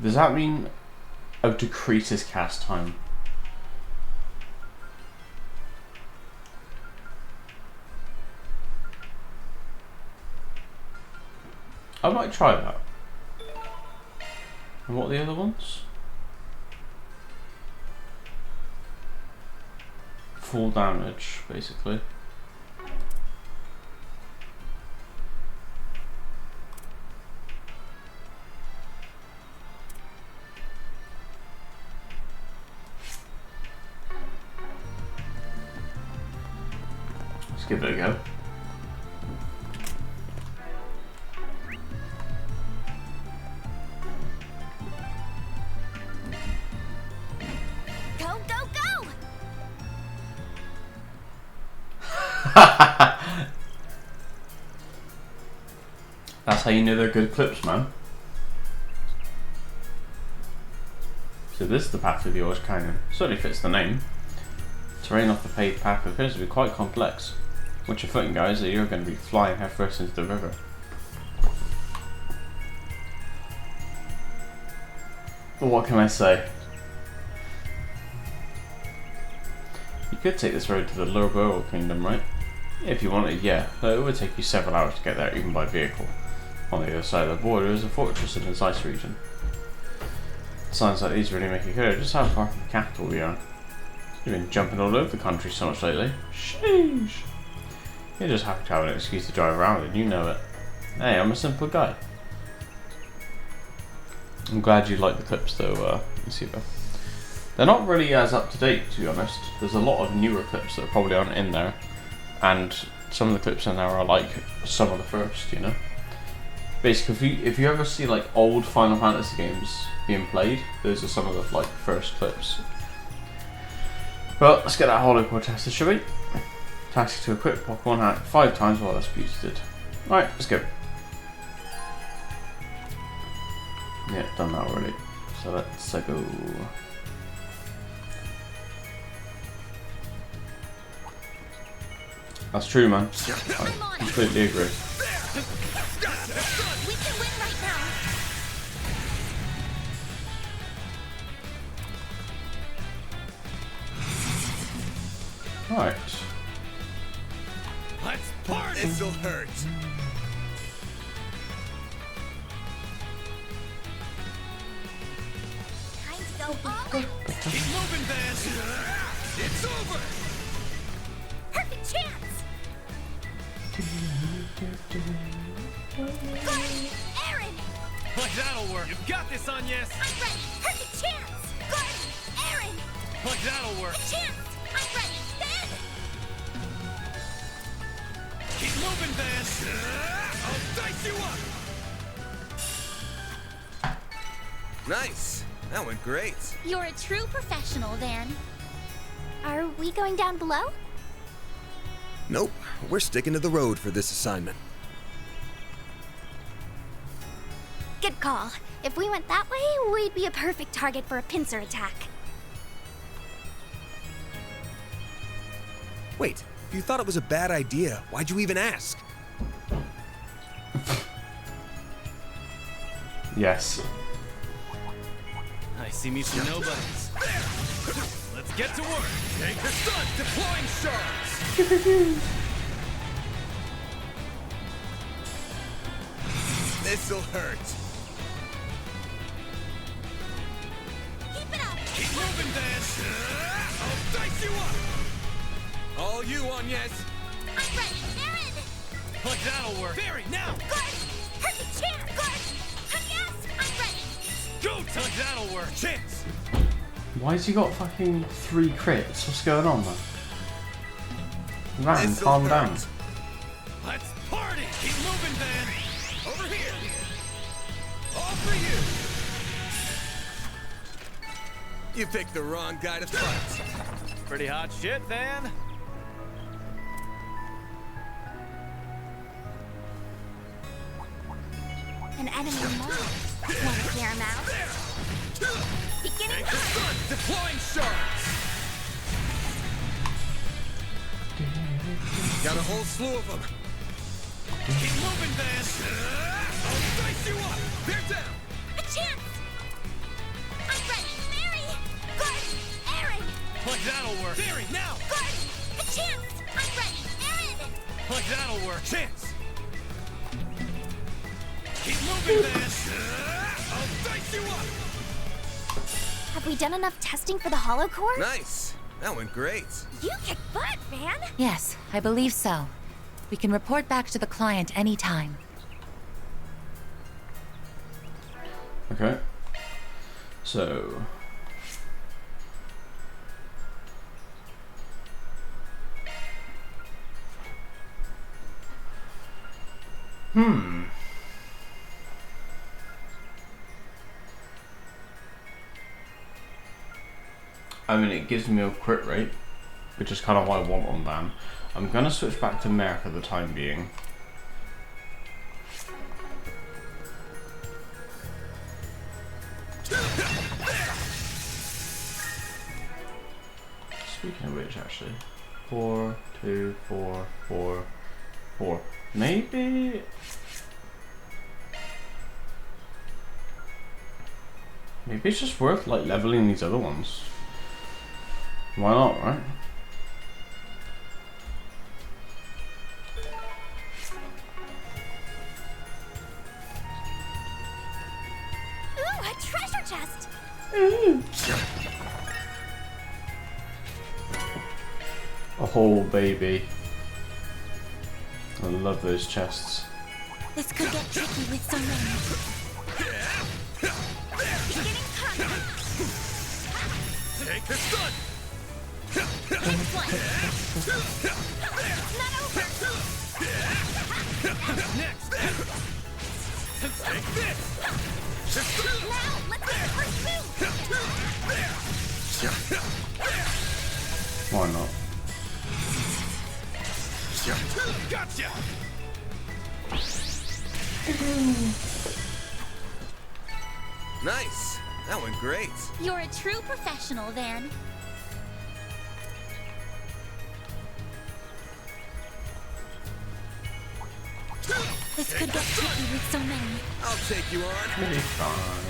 does that mean decrease his cast time? I might try that. And what are the other ones? full damage, basically. Let's give it a go. Go, go, go! That's how you know they're good clips, man. So this is the path through the Orange Canyon. Certainly fits the name. Terrain off the paved path appears to be quite complex. Watch your footing, guys, or you're going to be flying headfirst into the river. Well, what can I say? You could take this road to the Lurburl Kingdom, right? If you wanted, yeah, but it would take you several hours to get there, even by vehicle. On the other side of the border is a fortress in this ice region. Signs like these really make it clear just how far from the capital we are. You've been jumping all over the country so much lately. Sheesh! You're just happy to have an excuse to drive around and you know it. Hey, I'm a simple guy. I'm glad you like the clips though, Yusufa. They're not really as up to date, to be honest. There's a lot of newer clips that probably aren't in there. And some of the clips in there are like some of the first, you know? Basically, if you ever see like old Final Fantasy games being played, those are some of the like first clips. Well, let's get that holocore tested, shall we? Task to equip Pokemon hat 5 times while that's boosted. Alright, let's go. Yeah, done that already. So let's go. That's true, man. I completely agree. We can win right now. Alright. Let's party! This'll hurt. Time to go all out. Keep moving, Van. It's over. Perfect chance. Good, Aaron. Like that'll work. You've got this, Agnes. I'm ready. Perfect chance. Good, Aaron. Like that'll work. A chance. I'm ready. Then. Keep moving, Van. I'll dice you up. Nice. That went great. You're a true professional, Van. Are we going down below? Nope. We're sticking to the road for this assignment. Good call. If we went that way, we'd be a perfect target for a pincer attack. Wait, if you thought it was a bad idea, why'd you even ask? Yes. I see me some nobodies. Let's get to work. Take the sun, deploying shards. This'll hurt. Keep it up. Keep moving, Van. I'll dice you up. All you, Agnes. I'm ready. Aaron. Like that'll work. Barry, now. Good. Perfect chance. Good. Yes, I'm ready. Go, like that'll work. Chance. Why has he got fucking 3 crits? What's going on, man? Ran, calm down. Let's party. Keep moving, Van. Over here. All for you. You picked the wrong guy to fight. Pretty hot shit, Van. An enemy mob. Want to clear him out? Beginning sun, deploying shards. Got a whole slew of them. Keep moving, Van. I'll dice you up. They're down. A chance. I'm ready. Barry. Good. Aaron. Like that'll work. Barry, now. Good. A chance. I'm ready. Aaron. Like that'll work. Chance. Keep moving, Van. I'll dice you up. Have we done enough testing for the holo core? Nice. That went great. You kick butt, Van. Yes, I believe so. We can report back to the client anytime. Okay. So. I mean, it gives me a crit rate, which is kind of what I want on Van. I'm gonna switch back to Merc for the time being. Speaking of which, actually, 4, 2, 4, 4, 4. Maybe. Maybe it's just worth like leveling these other ones. Why not, right? Ooh, a treasure chest. Oh, baby. I love those chests. This could get tricky with so many. Beginning combat. Take the stun. Next one. Not over. Next. Take this. Now, let's get the first move. Why not? Gotcha. Nice. That went great. You're a true professional, Van. This could get tricky with so many. I'll take you on. It'll be fine.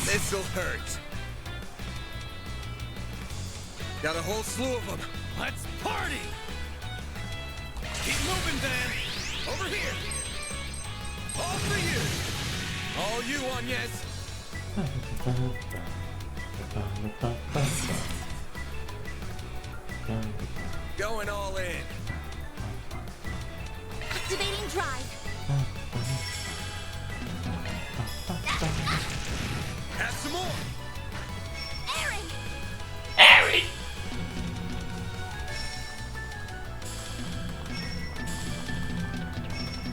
This'll hurt. Got a whole slew of them. Let's party. Keep moving, Van. Over here. All for you. All you, Agnes. Going all in. Activating drive. Have some more. Aaron!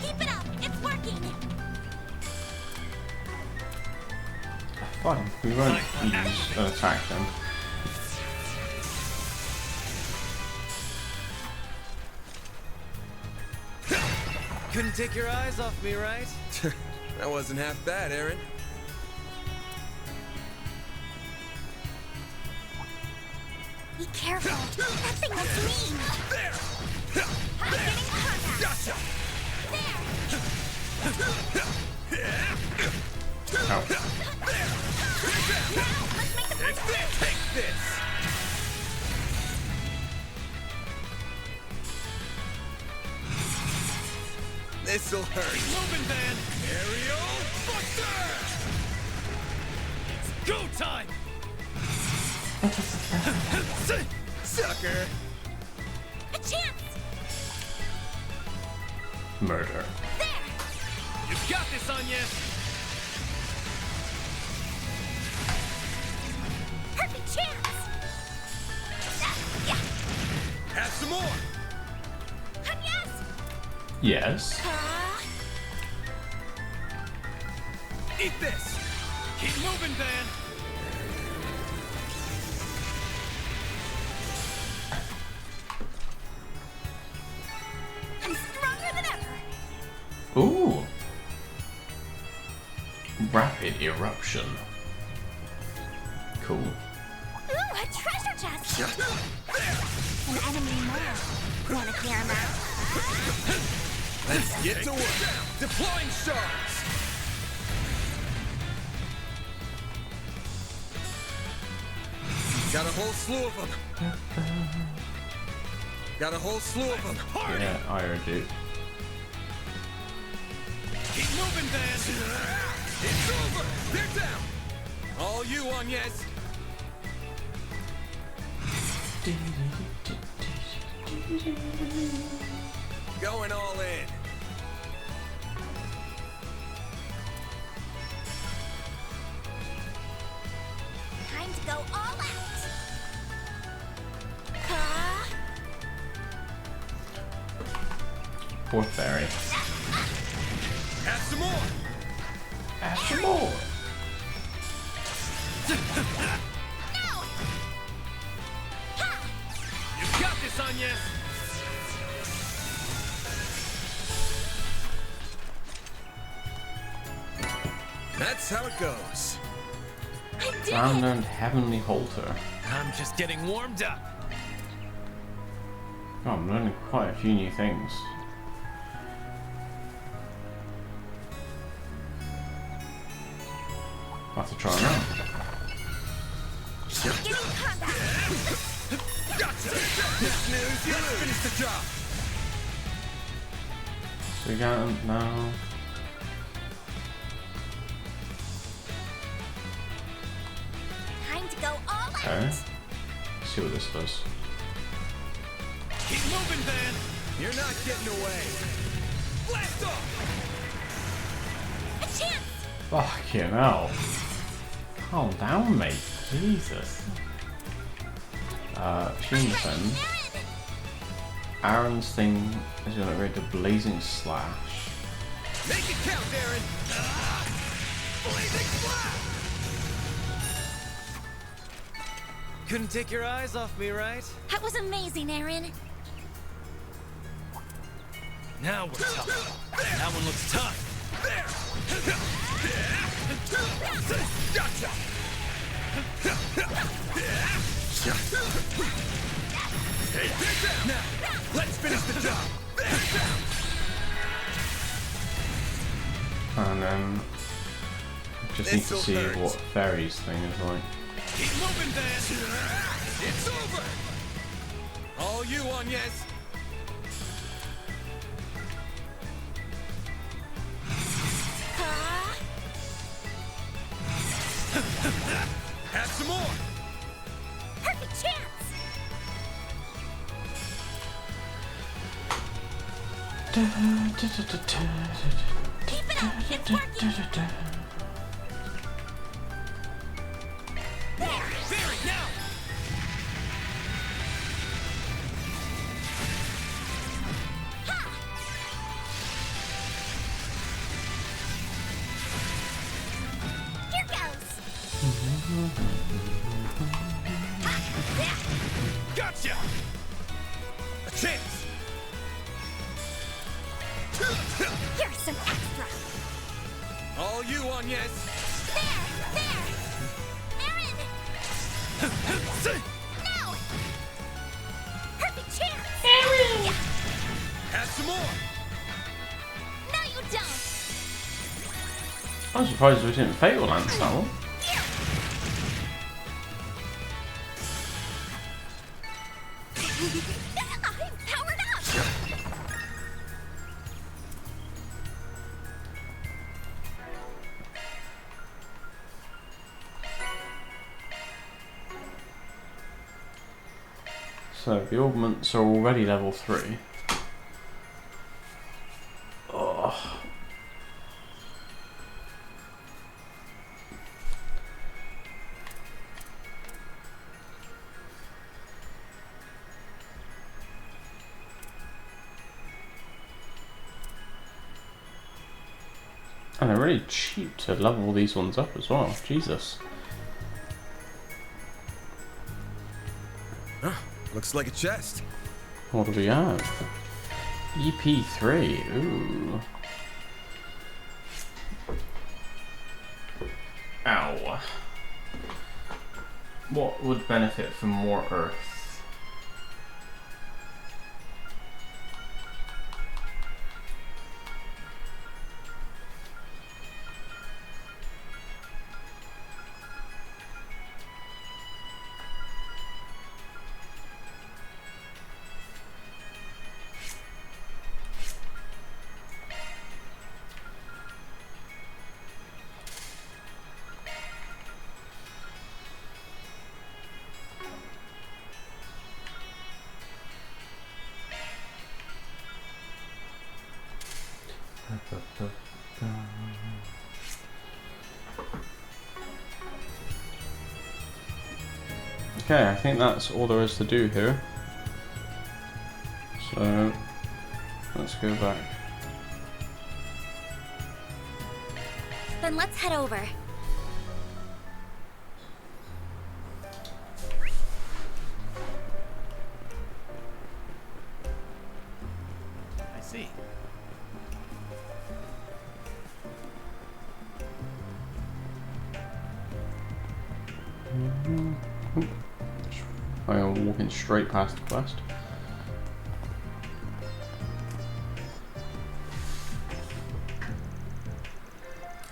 Keep it up. It's working. Fine, we won't use an attack then. Couldn't take your eyes off me, right? That wasn't half bad, Aaron. Be careful. That thing looks mean. I'm getting contact. Gotcha. Ow. Now, let's make the first move. Take this. This'll hurt. Moving, Van. Aerial Buster. It's go time. Sucker. A chance. Murder. There. You've got this, Anya. Perfect chance. Yeah. Have some more. Yes. Yes. Eat this. Keep moving, Van. I'm stronger than ever. Ooh. Rapid eruption. Cool. Ooh, a treasure chest. An enemy more. Wanna clear him out? Let's get to work. Deploying shards. Got a whole slew of them. Got a whole slew of them. Yeah, I heard it. Keep moving, Van. It's over. They're down. All you, Agnes. Going all in. Time to go all out. Fourth fairy. Add some more. Add some more. You got this, Agnes. That's how it goes. Round and heavenly halter. I'm just getting warmed up. Oh, I'm learning quite a few new things. I'll have to try them out. Gotcha. Snooze, you finish the job. So we got him now. Time to go all out. Okay. Let's see what this does. Keep moving, Van. You're not getting away. Blast off. A chance. Fucking hell. Calm down, mate. Jesus. Machine defense. Aaron's thing is going to upgrade to Blazing Slash. Make it count, Aaron. Blazing Slash. Couldn't take your eyes off me, right? That was amazing, Aaron. Now we're tough. That one looks tough. Gotcha. Now, let's finish the job. And then just need to see what Fairy's thing is like. Keep moving, Van. It's over. All you, Agnes. Have some more. Perfect chance. Keep it up. It's working. Very now. Here goes. Gotcha. A chance. Here's some extra. All you, Agnes. There. Aaron. No. Perfect chance. Aaron. Have some more. No, you don't. I'm surprised we didn't fatal lance that one. I'm powered up. So the augments are already level 3. Oh. And they're really cheap to level these ones up as well. Jesus. Looks like a chest. What do we have? EP3. Ooh. Ow. What would benefit from more earth? Okay, I think that's all there is to do here. So, let's go back. Then let's head over. I see. I am walking straight past the quest.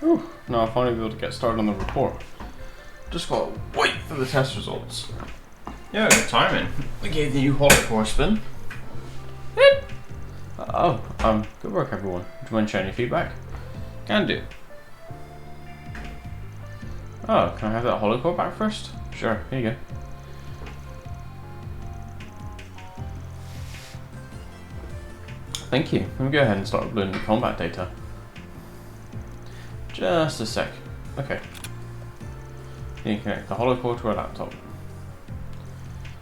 Whew, now I'll finally be able to get started on the report. Just gotta wait for the test results. Yeah, good timing. We gave the new holocore a spin. Good work everyone. Do you mind sharing your feedback? Can do. Oh, can I have that holocore back first? Sure, here you go. Thank you. Let me go ahead and start uploading the combat data. Just a sec. Okay. Need to connect the holocore to our laptop.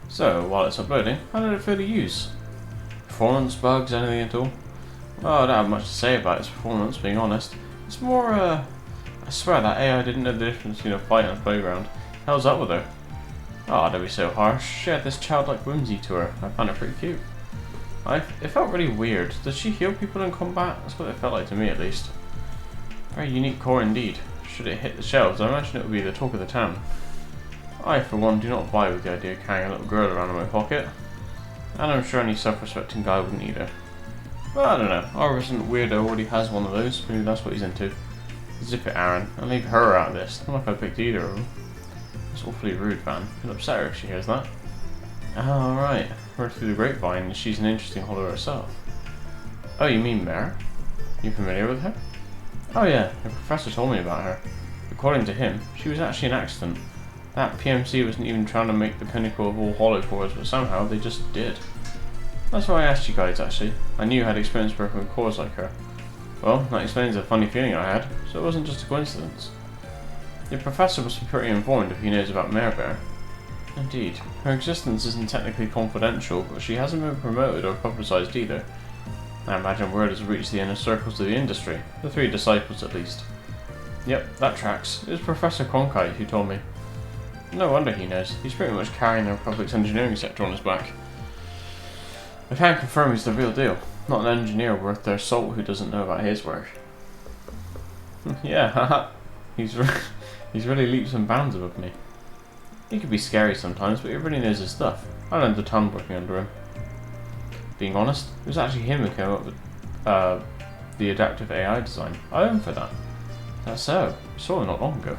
So, while it's uploading, how did it feel to use? Performance, bugs, anything at all? Well, I don't have much to say about its performance, being honest. It's more, I swear that AI didn't know the difference between a fight and a playground. Hell's up with her? Oh, don't be so harsh. She had this childlike whimsy to her. I found it pretty cute. It felt really weird. Does she heal people in combat? That's what it felt like to me, at least. Very unique core indeed. Should it hit the shelves, I imagine it would be the talk of the town. I, for one, do not buy with the idea of carrying a little girl around in my pocket. And I'm sure any self-respecting guy wouldn't either. But I don't know, our resident weirdo already has one of those, maybe that's what he's into. Zip it, Aaron, and leave her out of this. Not like I picked either of them. That's awfully rude, man. It'll upset her if she hears that. Oh, right. Heard through the grapevine that she's an interesting holo herself. Oh, you mean Mare? You familiar with her? Oh yeah, the professor told me about her. According to him, she was actually an accident. That PMC wasn't even trying to make the pinnacle of all holocores, but somehow they just did. That's why I asked you guys, actually. I knew you had experience working with cores like her. Well, that explains the funny feeling I had, so it wasn't just a coincidence. The professor must be pretty informed if he knows about Mare Bear. Indeed. Her existence isn't technically confidential, but she hasn't been promoted or publicised either. I imagine word has reached the inner circles of the industry, the 3 disciples at least. Yep, that tracks. It was Professor Cronkite who told me. No wonder he knows. He's pretty much carrying the Republic's engineering sector on his back. I can confirm he's the real deal. Not an engineer worth their salt who doesn't know about his work. Yeah, haha. He's really leaps and bounds above me. He could be scary sometimes, but he really knows his stuff. I learned a ton working under him. Being honest, it was actually him who came up with the adaptive AI design. I owe him for that. That's so. I saw him not long ago.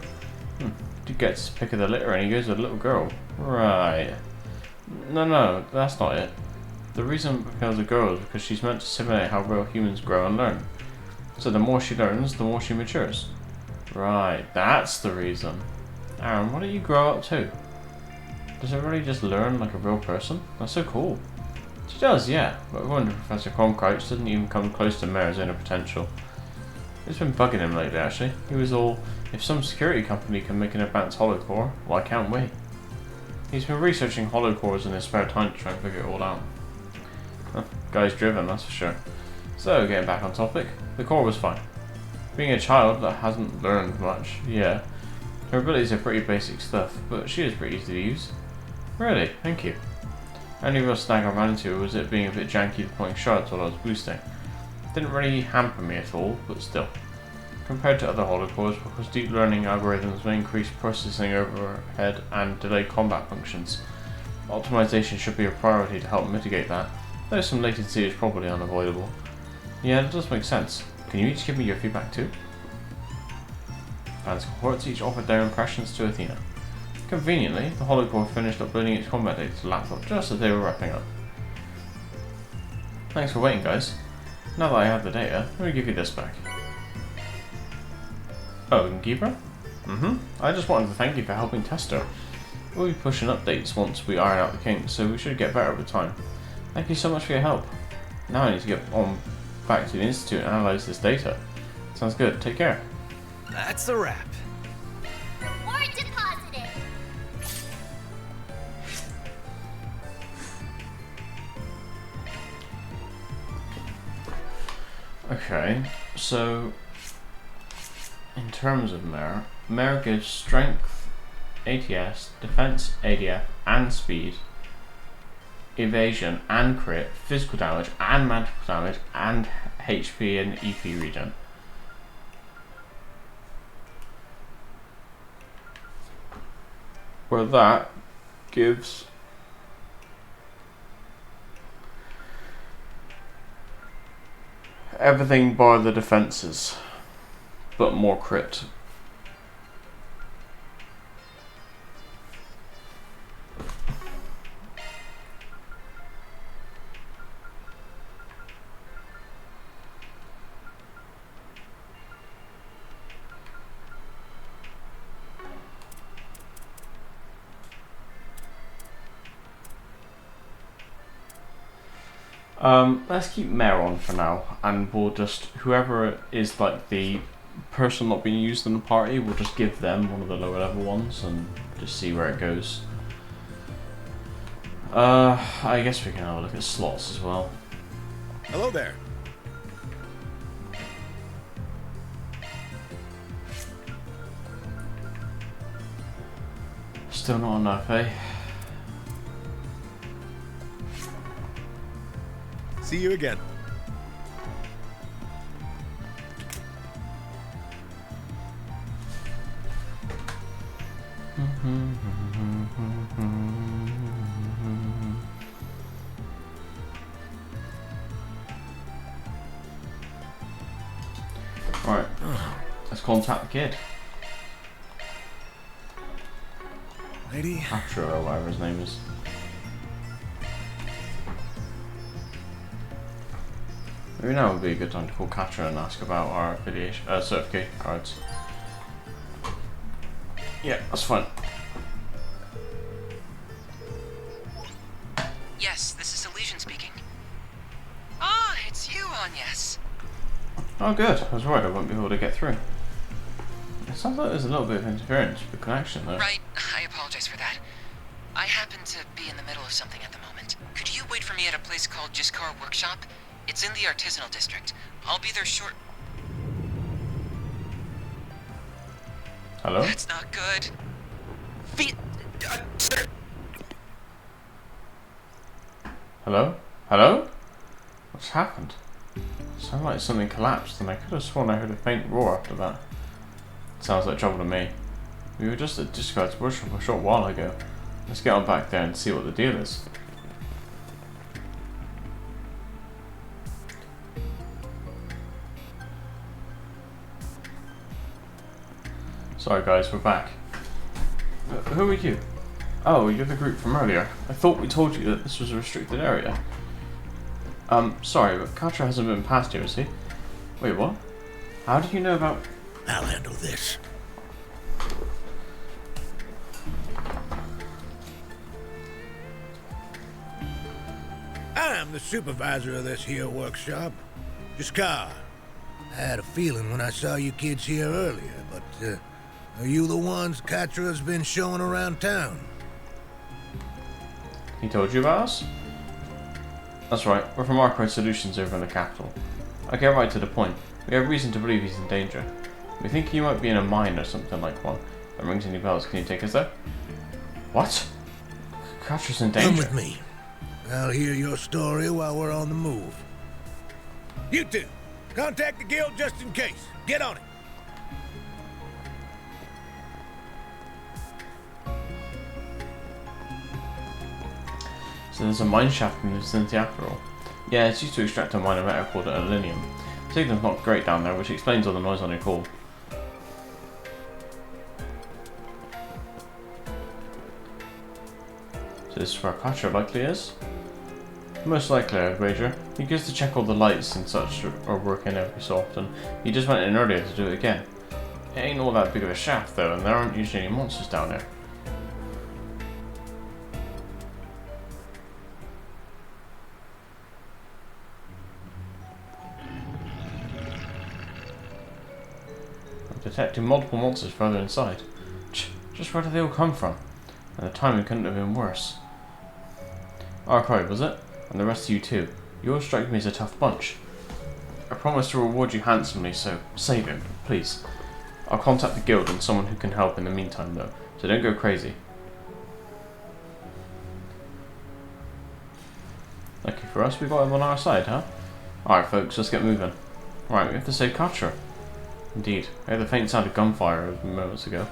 He gets his pick of the litter and he goes with a little girl. Right. No, that's not it. The reason it becomes a girl is because she's meant to simulate how real humans grow and learn. So the more she learns, the more she matures. Right, that's the reason. Aaron, what do you grow up to? Does it really just learn like a real person? That's so cool. She does, yeah, but according to Professor Cronkite, she doesn't even come close to Mare's inner potential. It's been bugging him lately, actually. He was all, if some security company can make an advanced holocore, why can't we? He's been researching holocores in his spare time to try and figure it all out. Guy's driven, that's for sure. So, getting back on topic, the core was fine. Being a child that hasn't learned much, yeah. Her abilities are pretty basic stuff, but she is pretty easy to use. Really, thank you. Only real snag I ran into was it being a bit janky deploying shards while I was boosting. Didn't really hamper me at all, but still. Compared to other holocores, because deep learning algorithms may increase processing overhead and delay combat functions, optimization should be a priority to help mitigate that, though some latency is probably unavoidable. Yeah, that does make sense. Can you each give me your feedback too? Fans cohorts each offered their impressions to Athena. Conveniently, the holocore finished uploading its combat data to the laptop just as they were wrapping up. Thanks for waiting, guys. Now that I have the data, let me give you this back. Oh, we can keep her? I just wanted to thank you for helping test her. We'll be pushing updates once we iron out the kinks, so we should get better with time. Thank you so much for your help. Now I need to get on back to the Institute and analyze this data. Sounds good. Take care. That's a wrap. Reward deposited. Okay, so in terms of Mare gives strength, ATS, defense, ADF, and speed, evasion and crit, physical damage and magical damage, and HP and EP regen. Where that gives everything bar the defenses, but more crit. Let's keep Mare on for now, and we'll just, whoever is like the person not being used in the party, we'll just give them one of the lower level ones and just see where it goes. I guess we can have a look at slots as well. Hello there. Still not enough, eh? See you again. Right, let's contact the kid. Lady? After or whatever his name is. Maybe now would be a good time to call Katra and ask about our certification cards. Yeah, that's fine. Yes, this is Elysian speaking. Ah, it's you, Agnes. Oh good, I was worried I wouldn't be able to get through. It sounds like there's a little bit of interference with the connection though. Right, I apologize for that. I happen to be in the middle of something at the moment. Could you wait for me at a place called Jiskar Workshop? It's in the artisanal district. I'll be there short. Hello? That's not good. Sir. Hello? Hello? What's happened? Sounded like something collapsed and I could have sworn I heard a faint roar after that. Sounds like trouble to me. We were just at Discard's workshop a short while ago. Let's get on back there and see what the deal is. Sorry guys, we're back. Who are you? Oh, you're the group from earlier. I thought we told you that this was a restricted area. Sorry, but Katra hasn't been past here, has he? Wait, what? How do you know about... I'll handle this. I'm the supervisor of this here workshop. Jiskar. I had a feeling when I saw you kids here earlier, but, are you the ones Katra's been showing around town? He told you about us? That's right, we're from Arcade Solutions over in the capital. I'll get right to the point. We have reason to believe he's in danger. We think he might be in a mine or something like one. That rings any bells. Can you take us there? What? Katra's in danger? Come with me. I'll hear your story while we're on the move. You two, contact the guild just in case. Get on it. So there's a mine shaft in the vicinity after all. Yeah, it's used to extract a minor metal called aluminium. Signal's not great down there, which explains all the noise on your call. So this is where Katra likely is? Most likely, I'd wager. He goes to check all the lights and such are working every so often. He just went in earlier to do it again. It ain't all that big of a shaft though, and there aren't usually any monsters down there. detecting multiple monsters further inside. Just where did they all come from? And the timing couldn't have been worse. Archive, was it? And the rest of you too. You all strike me as a tough bunch. I promise to reward you handsomely, so save him, please. I'll contact the guild and someone who can help in the meantime though, so don't go crazy. Lucky for us, we got him on our side, huh? Alright folks, let's get moving. Right, we have to save Katra. Indeed, I heard the faint sound of gunfire moments ago.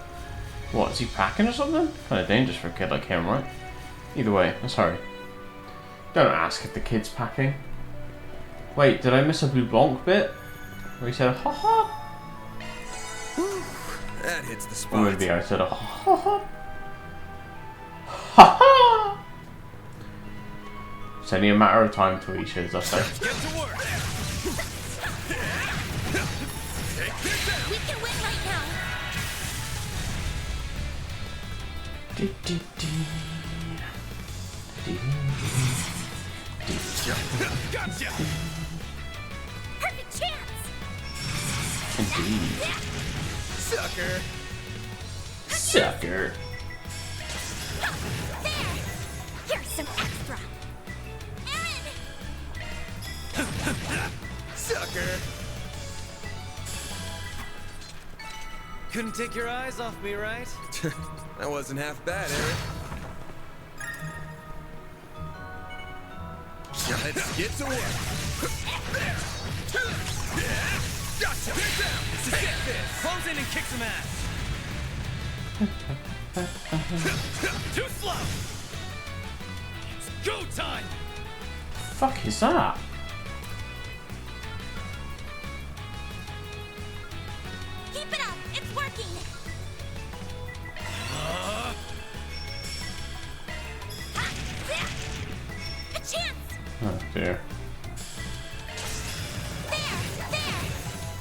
What, is he packing or something? Kinda dangerous for a kid like him, right? Either way, let's hurry. Don't ask if the kid's packing. Wait, did I miss a Blue Blanc bit? Where he said, ha ha? That hits the spot. Or maybe I said, ha ha. Ha ha! It's only a matter of time till he shows up there. Get to work. We can win right now. Gotcha. Perfect chance. Indeed. Sucker. Sucker. There. Here's some extra. Sucker. Couldn't take your eyes off me, right? That wasn't half bad, Eric. Let's get to work. Gotcha. Get down. Take this. Close in and kick some ass. Too slow. It's go time. Fuck is that? Keep it up. It's working. A chance. Oh dear.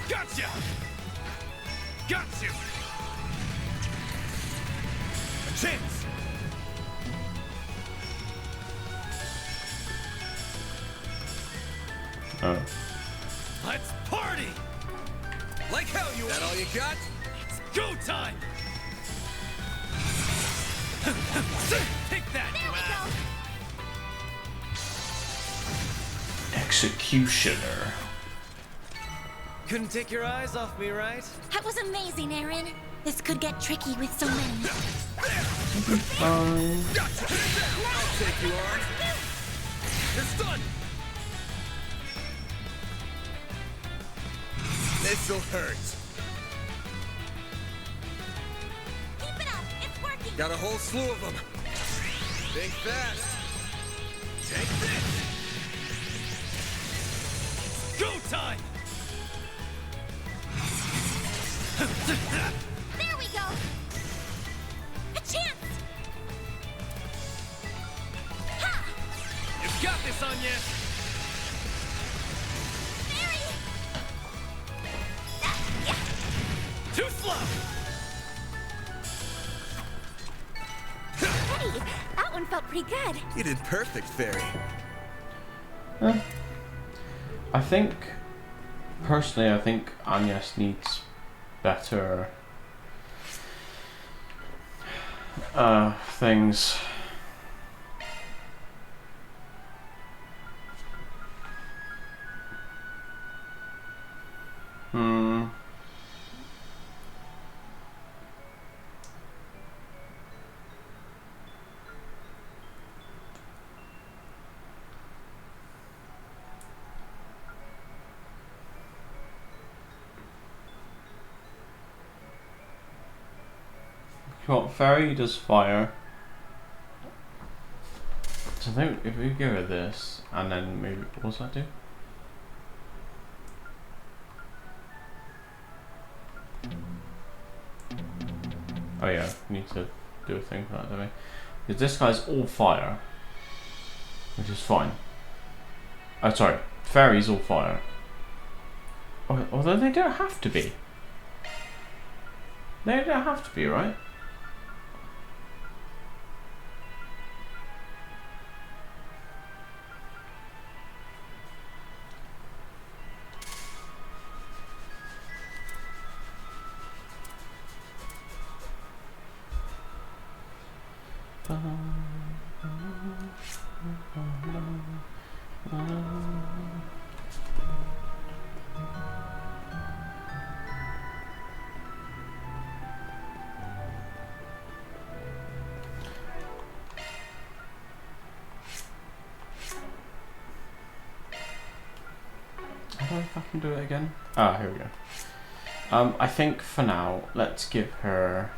Gotcha. Got you. A chance. Oh. Let's party. Like hell, you. That all you got? It's go time. Take that. There we go. Executioner. Couldn't take your eyes off me, right? That was amazing, Aaron. This could get tricky with so many. Gotcha. I'll take you on. It's done. This'll hurt. Keep it up. It's working. Got a whole slew of them. Think fast. Take this. Go time. There we go. A chance. Ha! You've got this on you. Too slow. Hey, that one felt pretty good. You did perfect, Fairy. I think, personally, I think Agnes needs better things. What, Fairy does fire. So I think if we give her this, and then maybe, what does that do? Oh yeah, need to do a thing for that, don't we? Because this guy's all fire, which is fine. Oh sorry, Fairy's all fire. Although they don't have to be. They don't have to be, right? I don't know if I can do it again. Ah, here we go. I think for now, let's give her...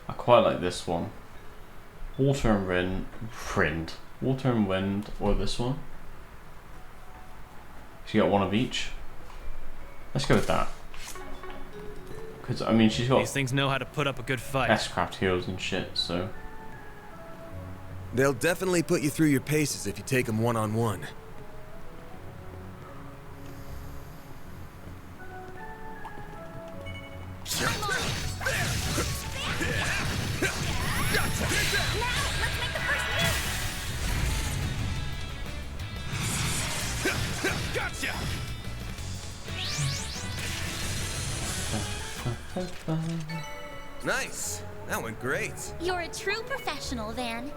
I quite like this one. Water and wind. Water and wind, or this one. She got one of each. Let's go with that. Because, I mean, she's got... These things know how to put up a good fight. S-craft heals and shit, so... They'll definitely put you through your paces if you take them one-on-one. Gotcha! Nice! That went great. You're a true professional, Van.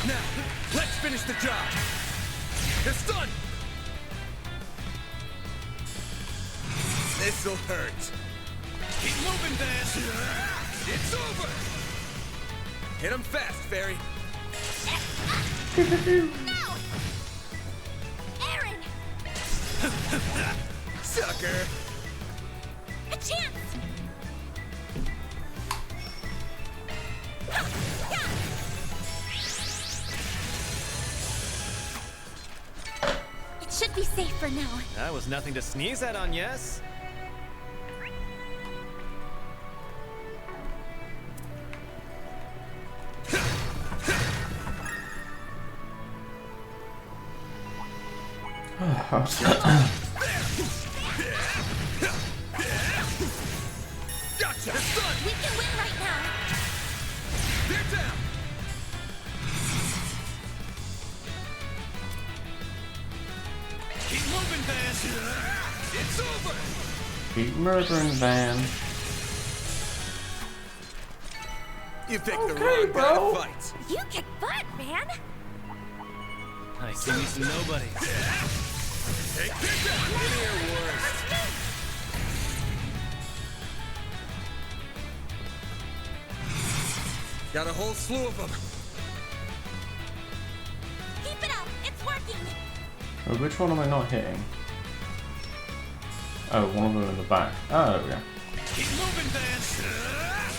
Now, let's finish the job. It's done. This'll hurt. Keep moving, Van. It's over. Hit him fast, Fairy. No! Aaron! Sucker! A chance! It should be safe for now. That was nothing to sneeze at on, yes? Gotcha! It's done! We can win right now! They're down! Keep moving, Van! It's over! Keep murdering, Van. You picked the wrong guy to fight. You kick butt, Van! I see me some nobodies. Take this down! Give me your worst. Got a whole slew of them. Keep it up! It's working! Oh, which one am I not hitting? Oh, one of them in the back. Oh, there we go. Keep moving, Van!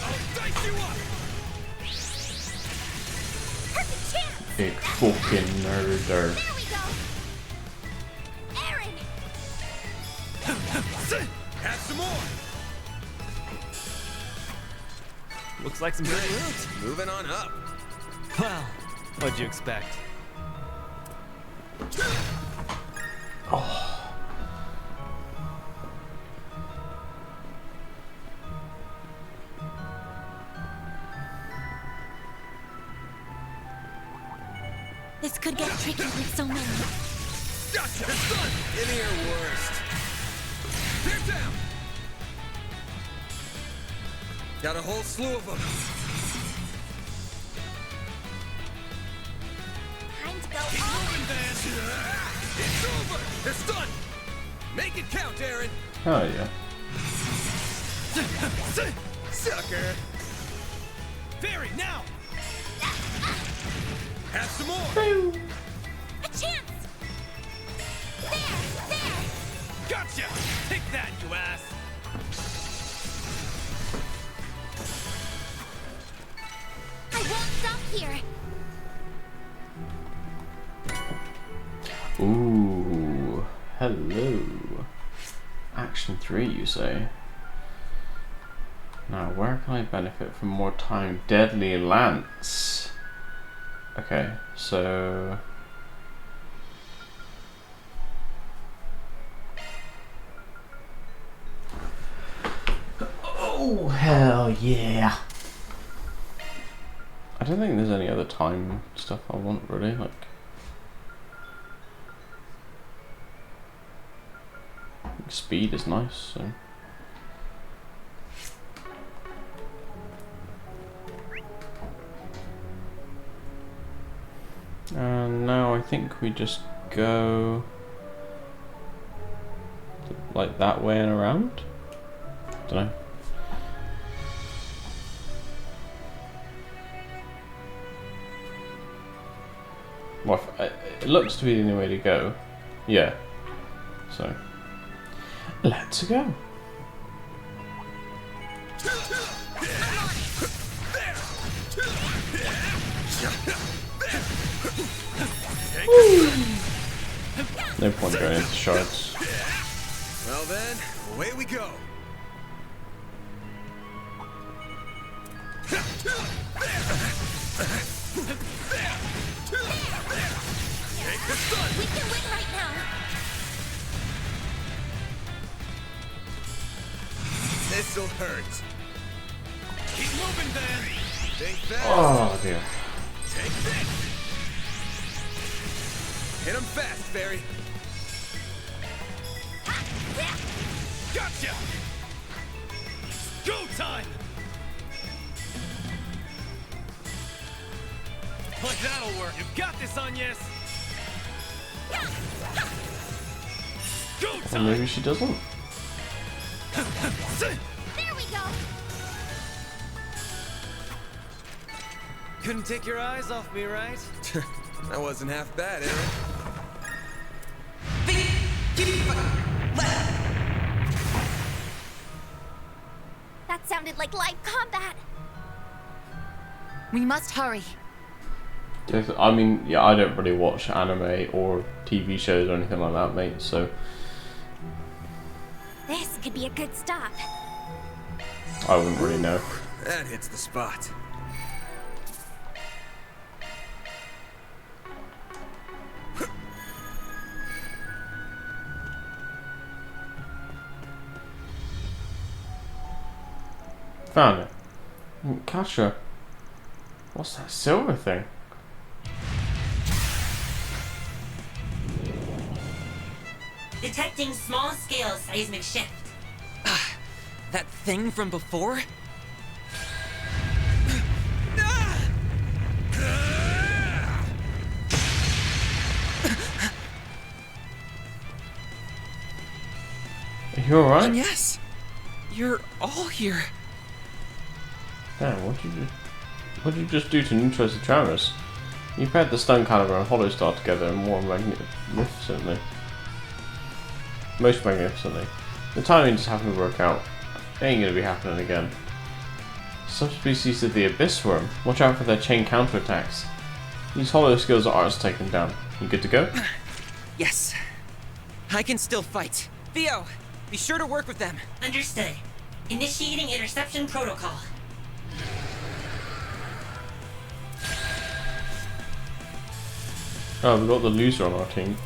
I'll dice you up! Perfect chance! Big fucking nerder. There we go! Aaron! Have some more! Looks like some good moves. Moving on up. Well, what'd you expect? Oh. This could get tricky with so many. Gotcha! It's done! Give me your worst. They're down! Got a whole slew of them. Time to go Keep all moving, Van! It's over! It's done! Make it count, Aaron. Oh, yeah. Sucker. Barry, now! Have some more! A chance! There! Gotcha! Take that, you ass! I won't stop here! Ooh. Hello. Action 3, you say? Now, where can I benefit from more time? Deadly Lance. Okay, so... Oh, hell yeah! I don't think there's any other time stuff stuff I want really, like speed is nice, so and now I think we just go like that way and around. Don't know. Well, it looks to be the only way to go. Yeah. So let's go. No point going into shards. Well then, away we go. We can win right now. This'll hurt. Keep moving, Van. Think fast. Oh dear. Take this. Hit him fast, Barry. Gotcha. Go time. Like that'll work. You've got this, Agnes. Go Or time. maybe she doesn't. There we go. Couldn't take your eyes off me, right? That wasn't half bad, Aaron. That sounded like live combat. We must hurry. I mean, yeah, I don't really watch anime or TV shows or anything like that, mate, so This could be a good stop. I wouldn't really know. That hits the spot. Found it. Kasha. What's that silver thing? Detecting small-scale seismic shift. That thing from before? Are you alright? Yes. You're all here. Damn, what did you just do to neutralize the tremors? You paired the stun caliber and hollow star together more magnificently. Most magnificently. The timing just happened to work out. It ain't gonna be happening again. Subspecies of the Abyss Worm. Watch out for their chain counterattacks. These hollow skills are ours to take them down. You good to go? Yes. I can still fight. Theo, be sure to work with them. Understood. Initiating interception protocol. Oh, we've got the loser on our team.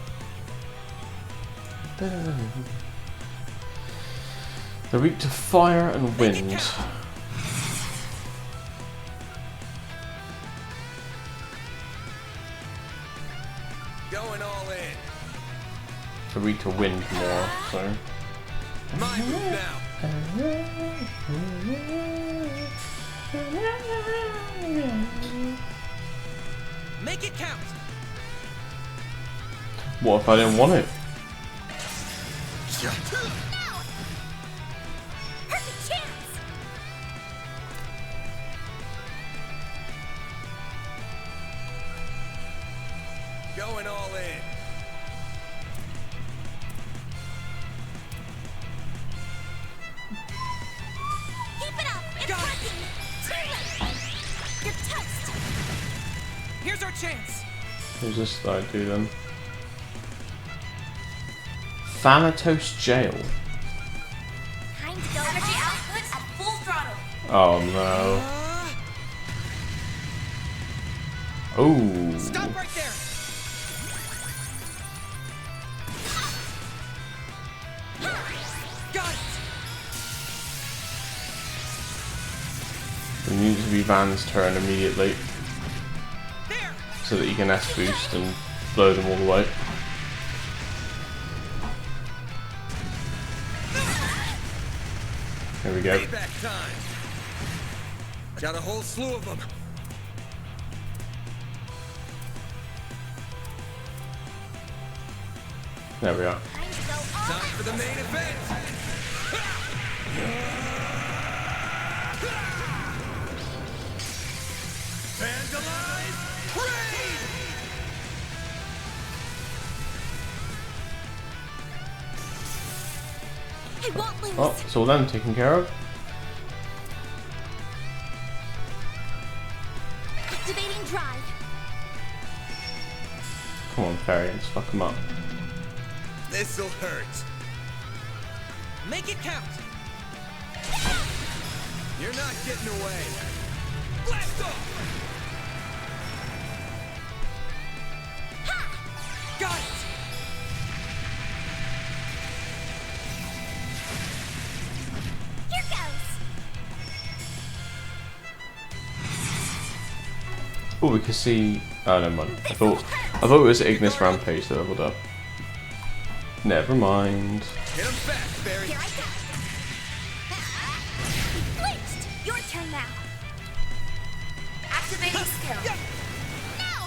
They're weak to fire and wind. Going all in. They're weak to wind more, so. My move now. Make it count. What if I didn't want it? Perfect chance. Going all in. Keep it up. It's working. Too late. You're toast. Here's our chance. Who's this that I do then? Thanatos Jail. Time to go. Energy output at full throttle. Oh no. Oh. Stop right there. Got it. It needs to be Van's turn immediately. There. It's so that you can S boost and blow them all away. Here we go. Payback time. Got a whole slew of them. There we are. Time for the main event. Vandalize! Raid! I won't lose. Oh, it's all them taken care of. Activating drive. Come on, Fairy, let's fuck them up. This'll hurt. Make it count. You're not getting away. Blast off! Got it. Here goes. Oh, we can see. Oh, never mind. I thought it was Ignis Rampage that leveled up. Never mind. Get him back, Barry. Here I go. Blitzed. Your turn now. Activating skill. Now.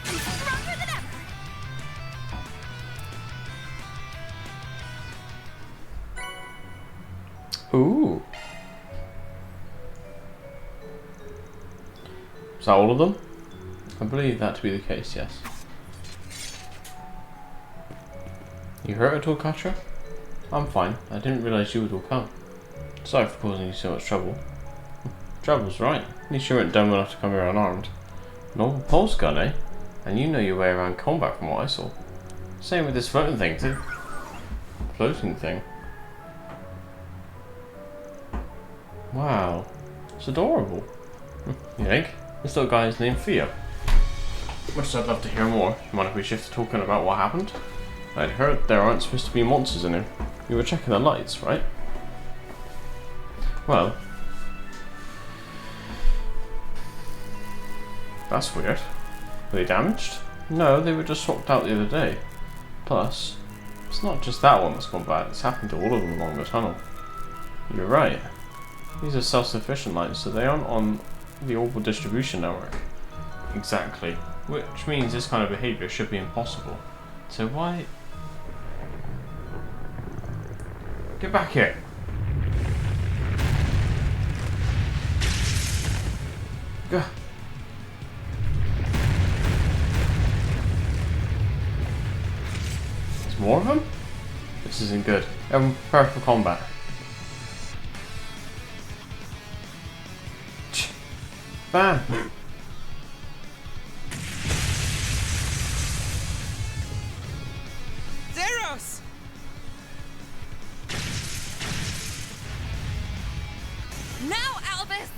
I'm stronger than ever. Ooh. Is that all of them? I believe that to be the case, yes. You hurt at all, Katra? I'm fine. I didn't realise you would all come. Sorry for causing you so much trouble. Trouble's right. At least you weren't dumb enough to come here unarmed. An old pulse gun, eh? And you know your way around combat from what I saw. Same with this floating thing, too. Floating thing? Wow. It's adorable. You think? This little guy is named Theo. Much I'd love to hear more. Mind if we shift to talking about what happened? I'd heard there aren't supposed to be monsters in here. You were checking the lights, right? Well... that's weird. Were they damaged? No, they were just swapped out the other day. Plus, it's not just that one that's gone bad, it's happened to all of them along the tunnel. You're right. These are self-sufficient lights, so they aren't on the orbital distribution network. Exactly. Which means this kind of behaviour should be impossible. So why... get back here! Go. There's more of them? This isn't good. Everyone prepare for combat. Bam! Zeros! Now, Albus!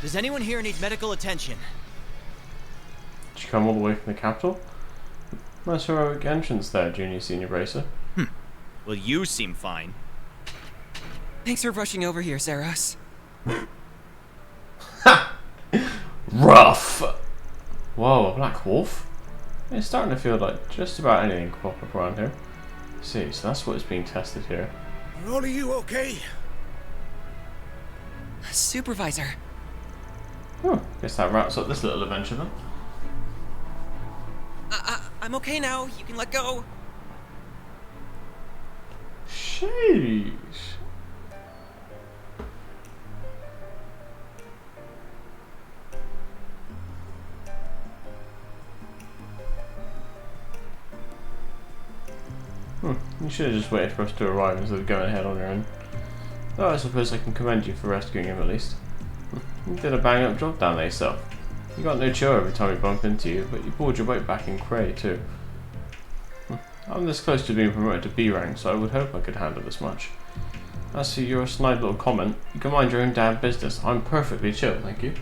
Does anyone here need medical attention? Did you come all the way from the capital? Nice heroic entrance there, Junior Senior Bracer. Well, you seem fine. Thanks for rushing over here, Zeros. Rough! Whoa, a black wolf? It's starting to feel like just about anything can pop up around here. See, so that's what is being tested here. Are all of you okay? Supervisor. Oh, guess that wraps up this little adventure then. I'm okay now. You can let go. Sheesh. You should have just waited for us to arrive instead of going ahead on your own. Though I suppose I can commend you for rescuing him at least. You did a bang up job down there yourself. You got no chill every time we bump into you, but you pulled your weight back in Cray too. I'm this close to being promoted to B rank, so I would hope I could handle this much. As for your snide little comment, you can mind your own damn business. I'm perfectly chill, thank you.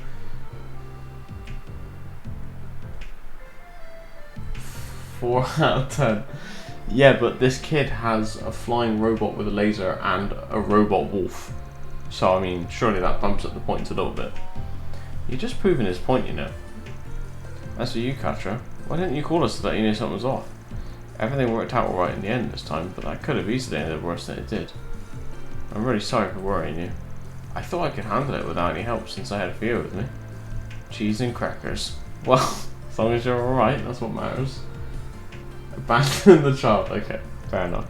4 out of 10. Yeah, but this kid has a flying robot with a laser and a robot wolf. So, I mean, surely that bumps up the points a little bit. You're just proving his point, you know. As for you, Katra, why didn't you call us so that you knew something was off? Everything worked out alright in the end this time, but that could have easily ended worse than it did. I'm really sorry for worrying you. I thought I could handle it without any help since I had Theo with me. Cheese and crackers. Well, as long as you're alright, that's what matters. Abandon the child. Okay, fair enough.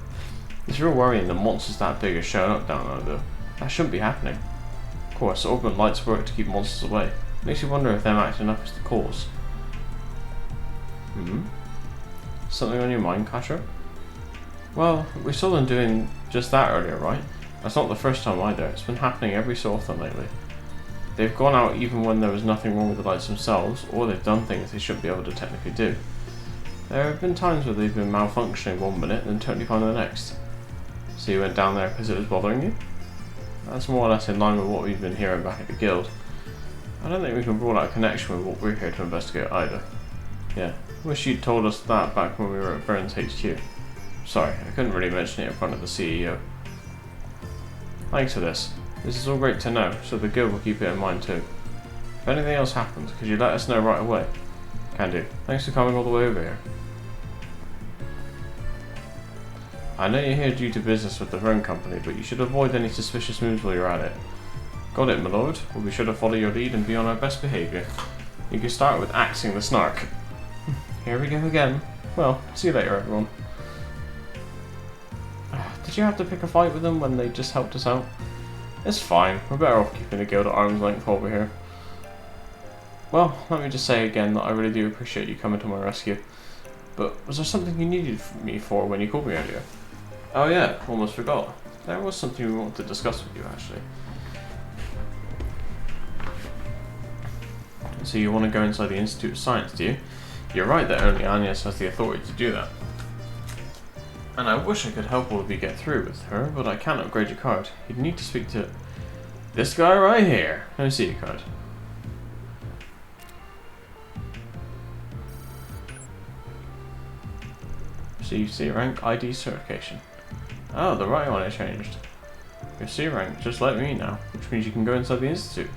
It's real worrying that monsters that big are showing up down there though. That shouldn't be happening. Of course, organ lights work to keep monsters away. Makes you wonder if them acting up is the cause. Something on your mind, Katra? Well, we saw them doing just that earlier, right? That's not the first time either. It's been happening every so often lately. They've gone out even when there was nothing wrong with the lights themselves, or they've done things they shouldn't be able to technically do. There have been times where they've been malfunctioning one minute and totally fine the next. So you went down there because it was bothering you? That's more or less in line with what we've been hearing back at the guild. I don't think we can rule out a connection with what we're here to investigate either. Yeah, wish you'd told us that back when we were at Vern's HQ. Sorry, I couldn't really mention it in front of the CEO. Thanks for this. This is all great to know, so the guild will keep it in mind too. If anything else happens, could you let us know right away? Can do. Thanks for coming all the way over here. I know you're here due to business with the Vern Company, but you should avoid any suspicious moves while you're at it. Got it, my lord. We'll be sure to follow your lead and be on our best behaviour. You can start with axing the snark. Here we go again. Well, see you later, everyone. Did you have to pick a fight with them when they just helped us out? It's fine. We're better off keeping the guild at arm's length over here. Well, let me just say again that I really do appreciate you coming to my rescue. But was there something you needed me for when you called me earlier? Oh yeah, almost forgot. There was something we wanted to discuss with you actually. So you want to go inside the Institute of Science, do you? You're right that only Agnes has the authority to do that. And I wish I could help all of you get through with her, but I can't upgrade your card. You'd need to speak to this guy right here. Let me see your card. So C rank ID certification. Oh, the right one I changed. Your C rank, just like me now, which means you can go inside the Institute.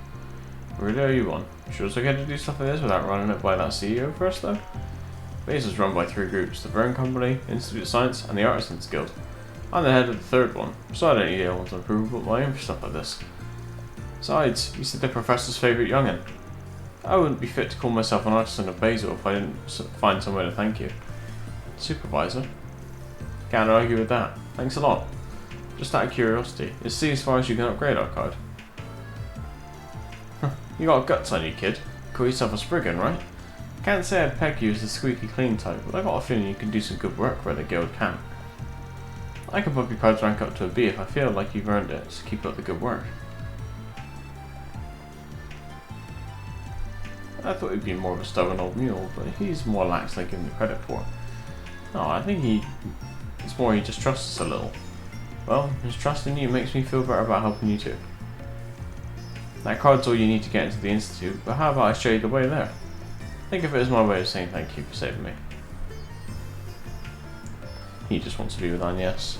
Really are you one? Sure it's okay to do stuff like this without running it by that CEO first though? Base is run by 3 groups, the Vern Company, Institute of Science, and the Artisans Guild. I'm the head of the 3rd one, so I don't need anyone to approve but my own for stuff like this. Besides, you said the professor's favourite young'un. I wouldn't be fit to call myself an artisan of Basil if I didn't find some way to thank you. Supervisor? Can't argue with that. Thanks a lot. Just out of curiosity, is C as far as you can upgrade our card? You got guts on you, kid. Call yourself a Spriggan, right? Can't say I'd peg you as the squeaky clean type, but I got a feeling you can do some good work where the guild can't. I can bump your card's rank up to a B if I feel like you've earned it, so keep up the good work. I thought he'd be more of a stubborn old mule, but he's more lax than I give him the credit for. No, I think it's more he just trusts us a little. Well, his trust in you makes me feel better about helping you too. That card's all you need to get into the Institute, but how about I show you the way there? Think of it as my way of saying thank you for saving me. He just wants to be with Agnes.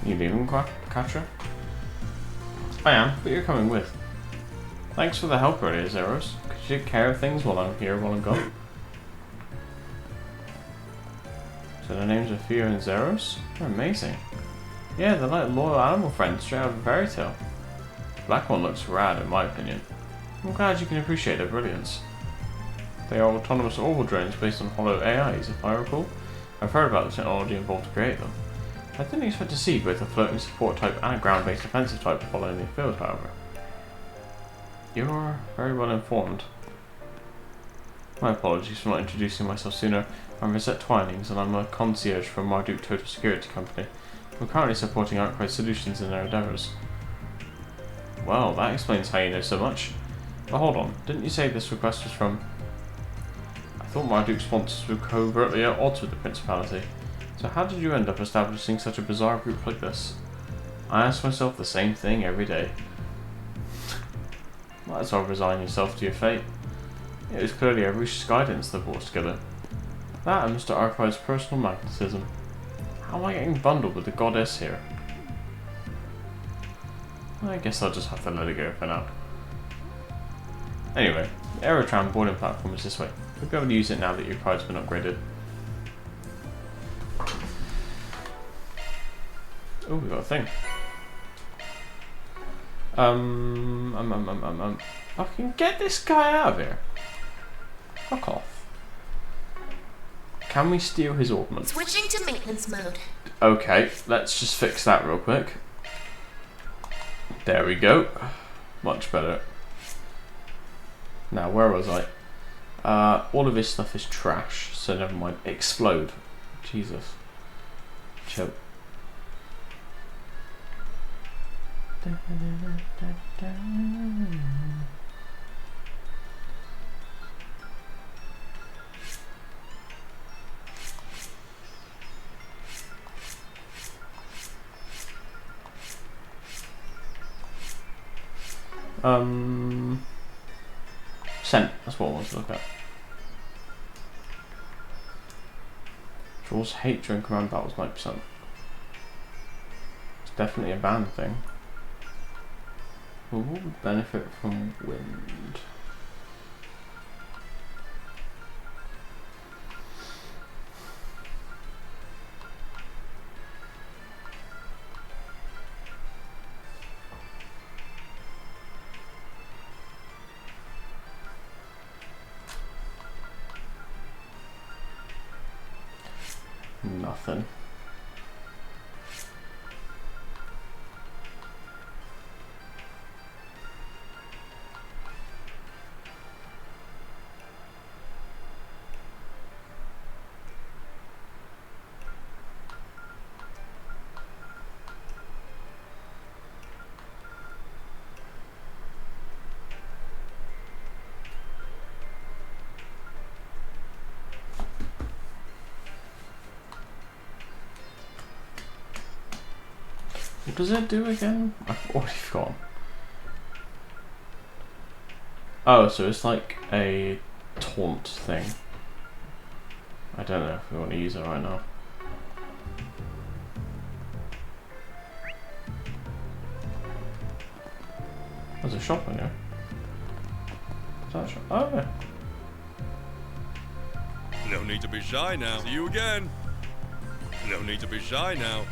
You leaving, Katra? I am, but you're coming with. Thanks for the help earlier, Zeros. Could you take care of things while I'm here while I'm gone? So the names are Fear and Zeros? They're amazing. Yeah, they're like loyal animal friends straight out of a fairy tale. The black one looks rad in my opinion. I'm glad you can appreciate their brilliance. They are autonomous orbital drones based on hollow AIs, if I recall. I've heard about the technology involved to create them. I didn't expect to see both a floating support type and a ground-based offensive type following the field, however. You're very well informed. My apologies for not introducing myself sooner. I'm Rosette Twinings and I'm a concierge for Marduk Total Security Company. I'm currently supporting Arkwright Solutions in their endeavours. Well, that explains how you know so much. But hold on, didn't you say this request was from... I thought Marduk's sponsors were covertly at odds with the Principality. So how did you end up establishing such a bizarre group like this? I ask myself the same thing every day. Might as well resign yourself to your fate. It was clearly Arusha's guidance that brought us together. That and Mr. Archive's personal magnetism. How am I getting bundled with the goddess here? I guess I'll just have to let it go for now. Anyway, the Aerotram boarding platform is this way. We'll be able to use it now that your car's been upgraded. Oh, we got a thing. I can get this guy out of here. Fuck off. Can we steal his ornament? Switching to maintenance mode. Okay, let's just fix that real quick. There we go. Much better. Now, where was I? All of his stuff is trash, so never mind. Explode. Jesus. Chill. Scent, that's what I want to look at. Draws hate during command battles 9%. It's definitely a ban thing. Who would benefit from wind? Nothing. What does it do again? I've already forgotten. Oh, so it's like a taunt thing. I don't know if we want to use it right now. There's a shop in here. Is that a shop? Oh, yeah. No need to be shy now. See you again. No need to be shy now.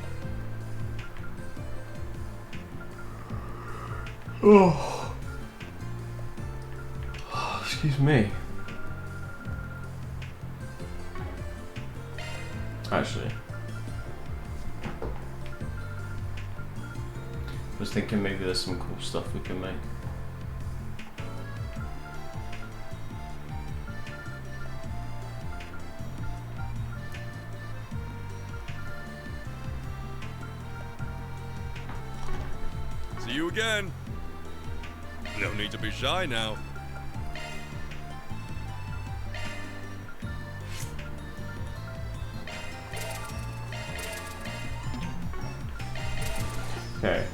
Oh. Excuse me. Actually, I was thinking maybe there's some cool stuff we can make. See you again. No need to be shy now. Okay.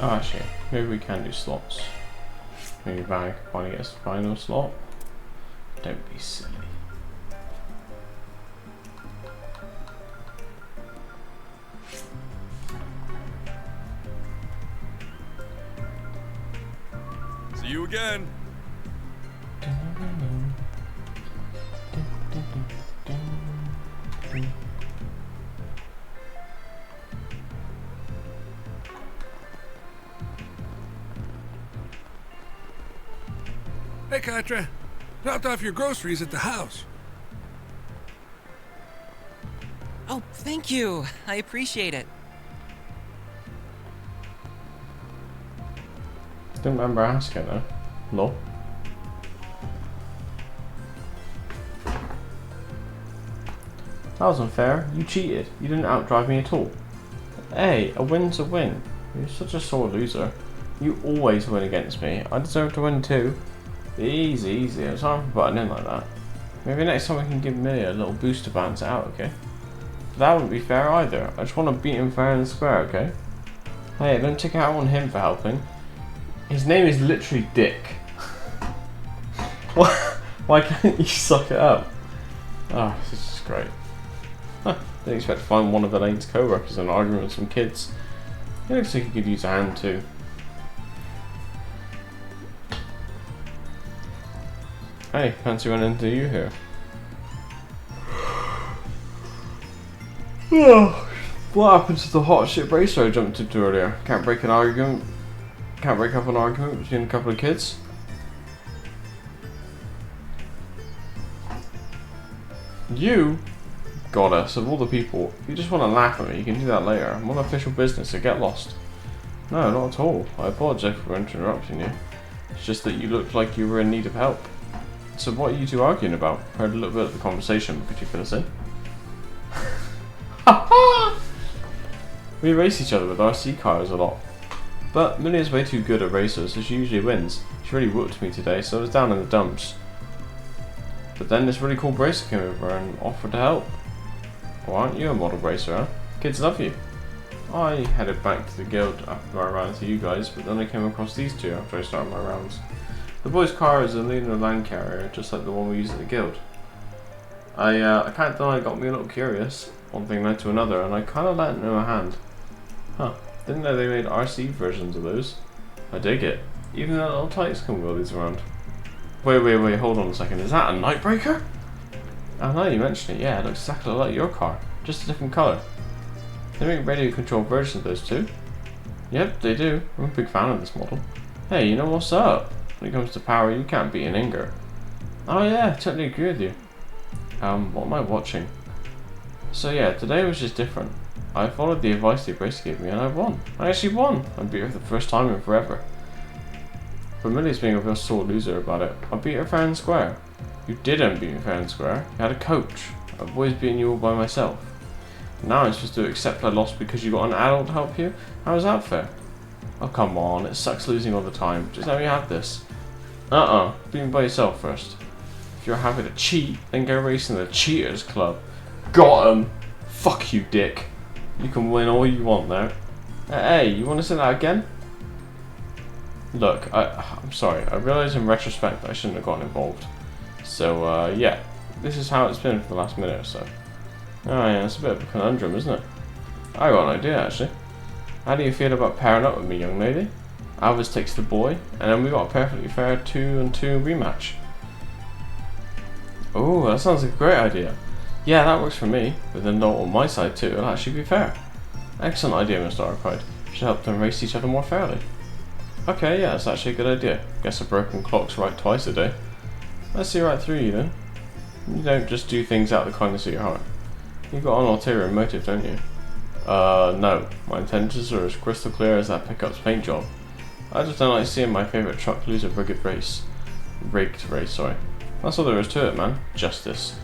Oh, actually, maybe we can do slots. Maybe Van finally gets the final slot. Don't be silly. See you again. Hey, Katra. Dropped off your groceries at the house. Oh, thank you. I appreciate it. Didn't remember asking though. No. That was unfair. You cheated. You didn't outdrive me at all. Hey, a win's a win. You're such a sore loser. You always win against me. I deserve to win too. Easy, easy. I'm sorry for butting in like that. Maybe next time we can give Millie a little boost to balance it out, okay? But that wouldn't be fair either. I just want to beat him fair and square, okay? Hey, don't take it out on him for helping. His name is literally Dick. Why can't you suck it up? Oh, this is great. Huh, didn't expect to find one of Elaine's co-workers in an argument with some kids. He looks like he could use a hand too. Hey, fancy running into you here. What happened to the hot shit racer I jumped into earlier? Can't break up an argument between a couple of kids? You? Goddess, of all the people, if you just want to laugh at me, you can do that later. I'm on official business, so get lost. No, not at all. I apologize for interrupting you. It's just that you looked like you were in need of help. So what are you two arguing about? Heard a little bit of the conversation, could you fill us in? We race each other with RC cars a lot. But Millie is way too good at racers, so she usually wins. She really whooped me today, so I was down in the dumps. But then this really cool racer came over and offered to help. Well, aren't you a model racer, huh? Kids love you. I headed back to the guild after my round to you guys, but then I came across these two after I started my rounds. The boy's car is a Lunar Land Carrier, just like the one we use at the guild. I can't deny it got me a little curious. One thing led to another, and I kind of lent him a hand. Huh, didn't know they made RC versions of those. I dig it. Even the little tykes can wheel these around. Wait, hold on a second. Is that a Nightbreaker? Oh, now you mention it, yeah, it looks exactly like your car, just a different colour. They make radio controlled versions of those too? Yep, they do. I'm a big fan of this model. Hey, you know what's up? When it comes to power, you can't beat an Inger. Oh yeah, totally agree with you. What am I watching? So yeah, today was just different. I followed the advice the Brace gave me and I won. I actually won! I beat her for the first time in forever. But Millie's being a real sore loser about it. I beat her fair and square. You didn't beat me fair and square. You had a coach. I've always beaten you all by myself. Now I'm supposed to accept I lost because you got an adult to help you? How is that fair? Oh come on, it sucks losing all the time. Just let me have this. Beat me by yourself first. If you're happy to cheat, then go racing the Cheaters Club. Got him! Fuck you, Dick. You can win all you want now. Hey, you want to say that again? Look, I'm sorry. I realise in retrospect that I shouldn't have gotten involved. So, yeah. This is how it's been for the last minute or so. Oh yeah, it's a bit of a conundrum, isn't it? I got an idea, actually. How do you feel about pairing up with me, young lady? Alvis takes the boy, and then we got a perfectly fair 2-on-2 rematch. Oh, that sounds like a great idea. Yeah, that works for me, but then not on my side too, it'll actually be fair. Excellent idea, Mr. Arcade. Should help them race each other more fairly. Okay, yeah, that's actually a good idea. Guess a broken clock's right twice a day. Let's see right through you then. You don't just do things out of the kindness of your heart. You got an ulterior motive, don't you? No. My intentions are as crystal clear as that pickup's paint job. I just don't like seeing my favourite truck lose a rigged race, sorry. That's all there is to it, man. Justice.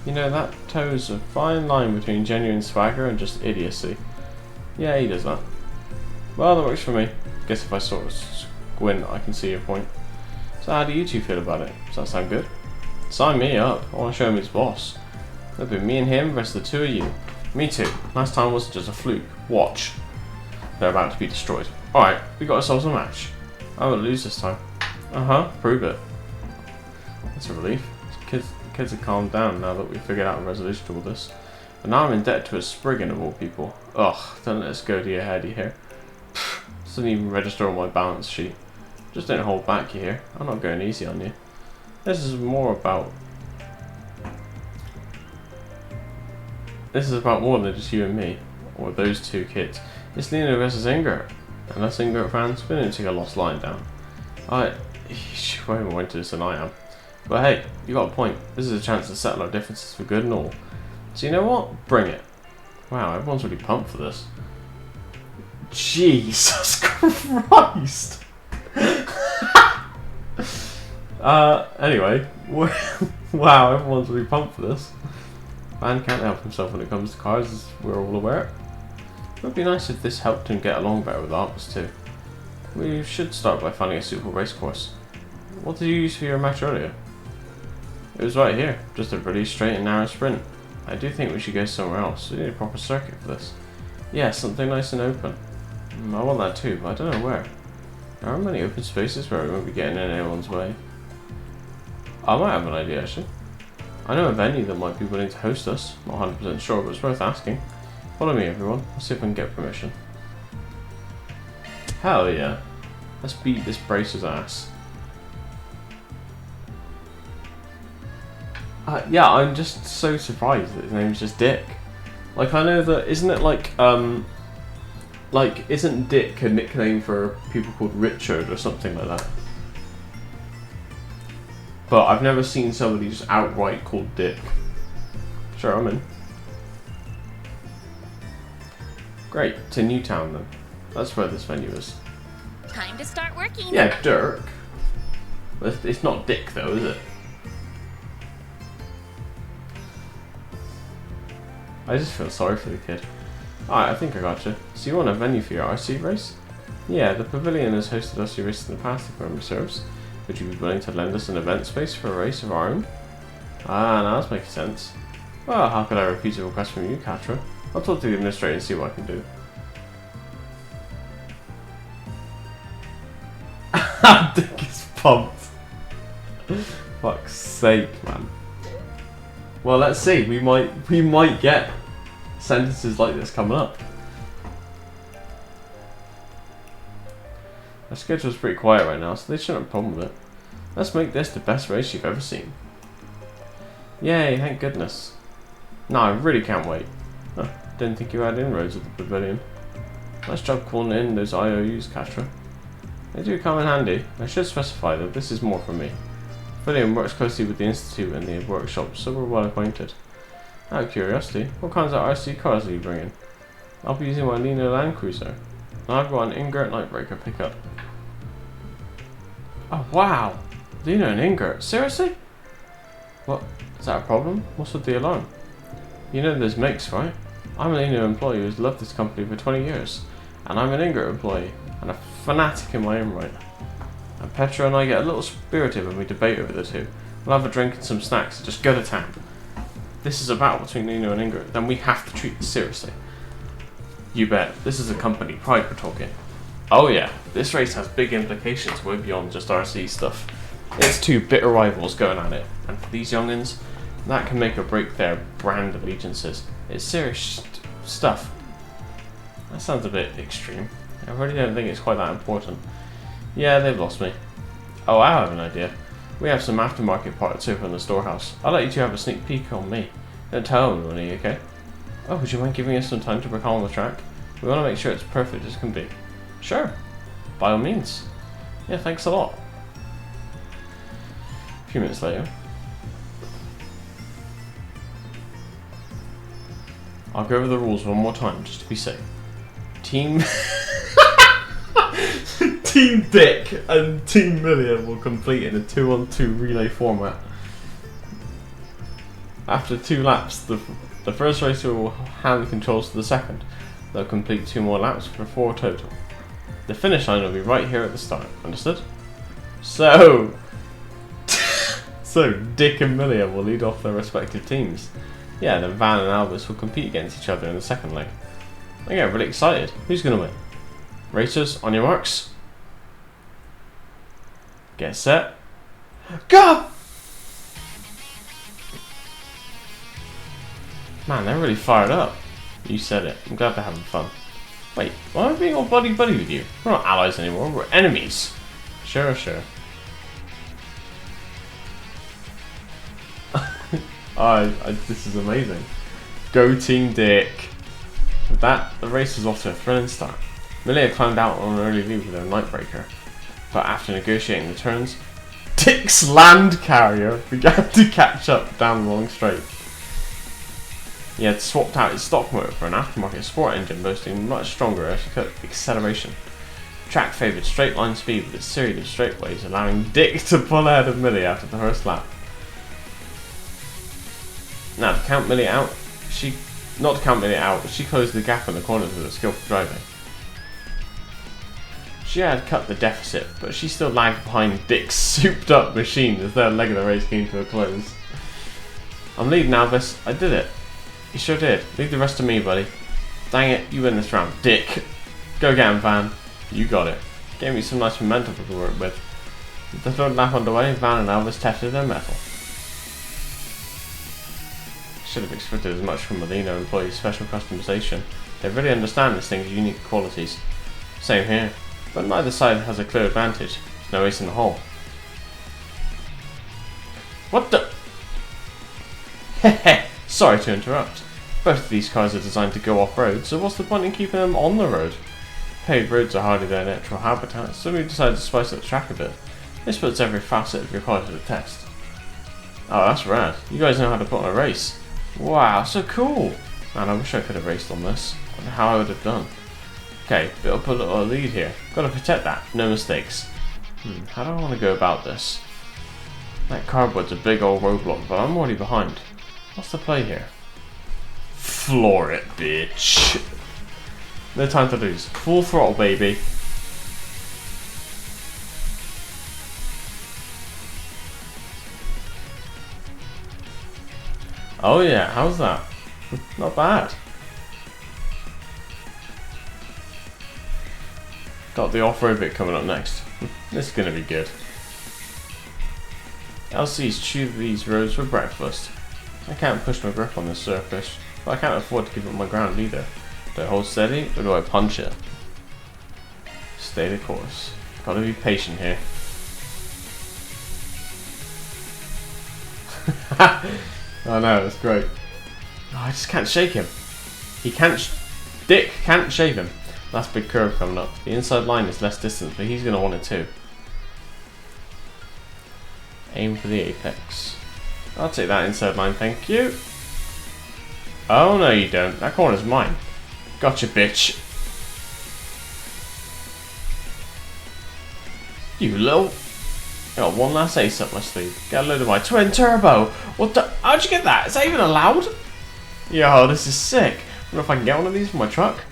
You know, that toes a fine line between genuine swagger and just idiocy. Yeah, he does that. Well, that works for me. Guess if I sort of squint, I can see your point. So how do you two feel about it? Does that sound good? Sign me up. I want to show him his boss. It'll be me and him versus the two of you. Me too. Last time wasn't just a fluke. Watch. They're about to be destroyed. Alright, we got ourselves a match. I won't lose this time. Prove it. That's a relief. The kids have calmed down now that we've figured out a resolution to all this. But now I'm in debt to a Spriggan of all people. Ugh, don't let us go to your head, you hear? Doesn't even register on my balance sheet. Just don't hold back, you hear? I'm not going easy on you. This is about more than just you and me, or those two kids. It's Lena versus Inger. And us Inger fans, we don't take a lost line down. You're way more into this than I am. But hey, you got a point. This is a chance to settle our differences for good and all. So you know what? Bring it. Wow, everyone's really pumped for this. Jesus Christ! Anyway, wow, everyone's really pumped for this. Man can't help himself when it comes to cars, as we're all aware. It would be nice if this helped him get along better with Albus too. We should start by finding a suitable race course. What did you use for your match earlier? It was right here, just a really straight and narrow sprint. I do think we should go somewhere else. We need a proper circuit for this. Yeah, something nice and open. I want that too, but I don't know where. There aren't many open spaces where we won't be getting in anyone's way. I might have an idea actually. I know a venue that might be willing to host us. Not 100% sure, but it's worth asking. Follow me everyone, let's see if I can get permission. Hell yeah. Let's beat this Bracer's ass. Yeah, I'm just so surprised that his name's just Dick. Like, I know that, isn't it like, isn't Dick a nickname for people called Richard or something like that? But I've never seen somebody just outright called Dick. Sure, I'm in. Great, to Newtown then. That's where this venue is. Time to start working. Yeah, Dirk. It's not Dick though, is it? I just feel sorry for the kid. Alright, I think I got you. So you want a venue for your RC race? Yeah, the Pavilion has hosted RC races in the past if memory serves. Would you be willing to lend us an event space for a race of our own? Ah, now that's making sense. Well, how could I refuse a request from you, Catra? I'll talk to the administrator and see what I can do. Dick is pumped. Fuck's sake, man. Well, let's see. We might get sentences like this coming up. Our schedule's pretty quiet right now, so they shouldn't have a problem with it. Let's make this the best race you've ever seen. Yay, thank goodness. No, I really can't wait. Oh, didn't think you had inroads at the Pavilion. Nice job calling in those IOUs, Catra. They do come in handy. I should specify that this is more for me. Pavilion works closely with the Institute and the workshop, so we're well acquainted. Out of curiosity, what kinds of RC cars are you bringing? I'll be using my Lino Land Cruiser. And I've got an Ingert Nightbreaker pickup. Oh wow! Lino and Ingert? Seriously? What? Is that a problem? What's with the alarm? You know there's makes, right? I'm a Lino employee who's loved this company for 20 years. And I'm an Ingert employee, and a fanatic in my own right. And Petra and I get a little spirited when we debate over the two. We'll have a drink and some snacks and just go to town. This is a battle between Lino and Ingert, then we have to treat this seriously. You bet. This is a company pride we're talking. Oh yeah, this race has big implications way beyond just RC stuff. It's two bitter rivals going at it, and for these youngins, that can make or break their brand allegiances. It's serious stuff. That sounds a bit extreme. I really don't think it's quite that important. Yeah, they've lost me. Oh, I have an idea. We have some aftermarket parts over in the storehouse. I'll let you two have a sneak peek on me. Don't tell anyone, okay? Oh, would you mind giving us some time to recall the track? We want to make sure it's perfect as can be. Sure. By all means. Yeah, thanks a lot. A few minutes later. I'll go over the rules one more time, just to be safe. Team Dick and Team Million will complete in a 2-on-2 relay format. After 2 laps, the first racer will hand the controls to the second. They'll complete 2 more laps for 4 total. The finish line will be right here at the start. Understood? So Dick and Million will lead off their respective teams. Yeah, then Van and Albus will compete against each other in the second leg. I get really excited. Who's gonna win? Racers, on your marks. Get set. Go! Man, they're really fired up. You said it. I'm glad they're having fun. Wait, why am I being all buddy-buddy with you? We're not allies anymore, we're enemies. Sure. This is amazing. Go Team Dick. With that, the race was off to a thrilling start. Melia climbed out on an early lead with her Nightbreaker. But after negotiating the terms, Dick's land carrier began to catch up down the long straight. He had swapped out his stock motor for an aftermarket sport engine boasting much stronger acceleration. The track favoured straight line speed with its series of straightaways, allowing Dick to pull ahead of Millie after the first lap. Now, to count Millie out, she closed the gap in the corners with her skillful driving. She had cut the deficit, but she still lagged behind Dick's souped up machine as their leg of the race came to a close. I'm leading, Alvis. I did it. You sure did. Leave the rest to me, buddy. Dang it, you win this round. Dick. Go get him, Van. You got it. Gave me some nice momentum to work with. With the third lap underway, Van and Alvis tested their mettle. Should have expected as much from Molina employees' special customization. They really understand this thing's unique qualities. Same here. But neither side has a clear advantage. There's no ace in the hole. What the? Heh. Sorry to interrupt. Both of these cars are designed to go off-road, so what's the point in keeping them on the road? Paved roads are hardly their natural habitat, so we decided to spice up the track a bit. This puts every facet of your car to the test. Oh, that's rad. You guys know how to put on a race. Wow, so cool! Man, I wish I could have raced on this. I wonder how I would have done. Okay, build up a little lead here. Gotta protect that, no mistakes. How do I want to go about this? That cardboard's a big old roadblock, but I'm already behind. What's the play here? Floor it, bitch! No time to lose. Full throttle, baby. Oh yeah, how's that? Not bad. Got the off-road bit coming up next. This is gonna be good. LC's chew these roads for breakfast. I can't push my grip on this surface, but I can't afford to give up my ground either. Do I hold steady, or do I punch it? Stay the course. Gotta be patient here. Oh no, that's great. Oh, I just can't shake him. Dick can't shake him. Last big curve coming up. The inside line is less distance, but he's going to want it too. Aim for the apex. I'll take that inside line, thank you. Oh no you don't. That corner's mine. Gotcha, bitch. You little... Got one last ace up my sleeve. Get a load of my twin turbo. What the? How'd you get that? Is that even allowed? Yo, this is sick. Wonder if I can get one of these for my truck.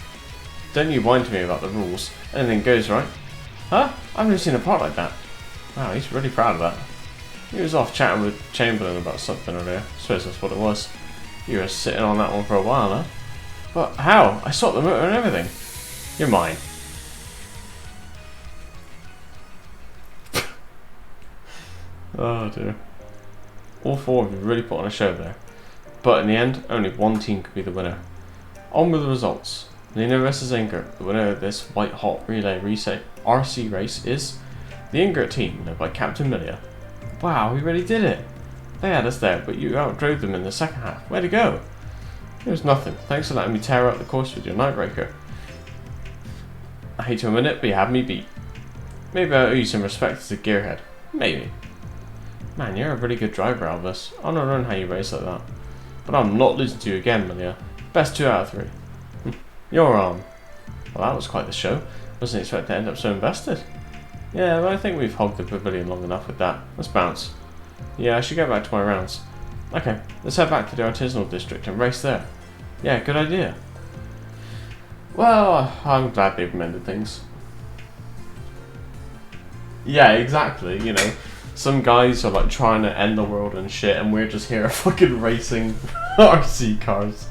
Don't you whine to me about the rules. Anything goes, right? Huh? I've never seen a part like that. Wow, he's really proud of that. He was off chatting with Chamberlain about something earlier. I suppose that's what it was. You were sitting on that one for a while, huh? But how? I swapped the motor and everything. You're mine. Oh dear. All four of you really put on a show there. But in the end, only one team could be the winner. On with the results. Lena vs Ingert. The winner of this white hot relay RC race is the Ingert team, led by Captain Milia. Wow, we really did it. They had us there, but you outdrove them in the second half. Way to go. It was nothing. Thanks for letting me tear up the course with your Nightbreaker. I hate to admit it, but you had me beat. Maybe I owe you some respect as a gearhead. Maybe. Man, you're a really good driver, Alvis. I don't know how you race like that. But I'm not losing to you again, Milia. Best 2 out of 3. You're on. Well, that was quite the show. Wasn't expecting to end up so invested. Yeah, but I think we've hogged the pavilion long enough with that. Let's bounce. Yeah, I should get back to my rounds. Okay, let's head back to the artisanal district and race there. Yeah, good idea. Well, I'm glad they've amended things. Yeah, exactly, you know. Some guys are like trying to end the world and shit, and we're just here fucking racing RC cars.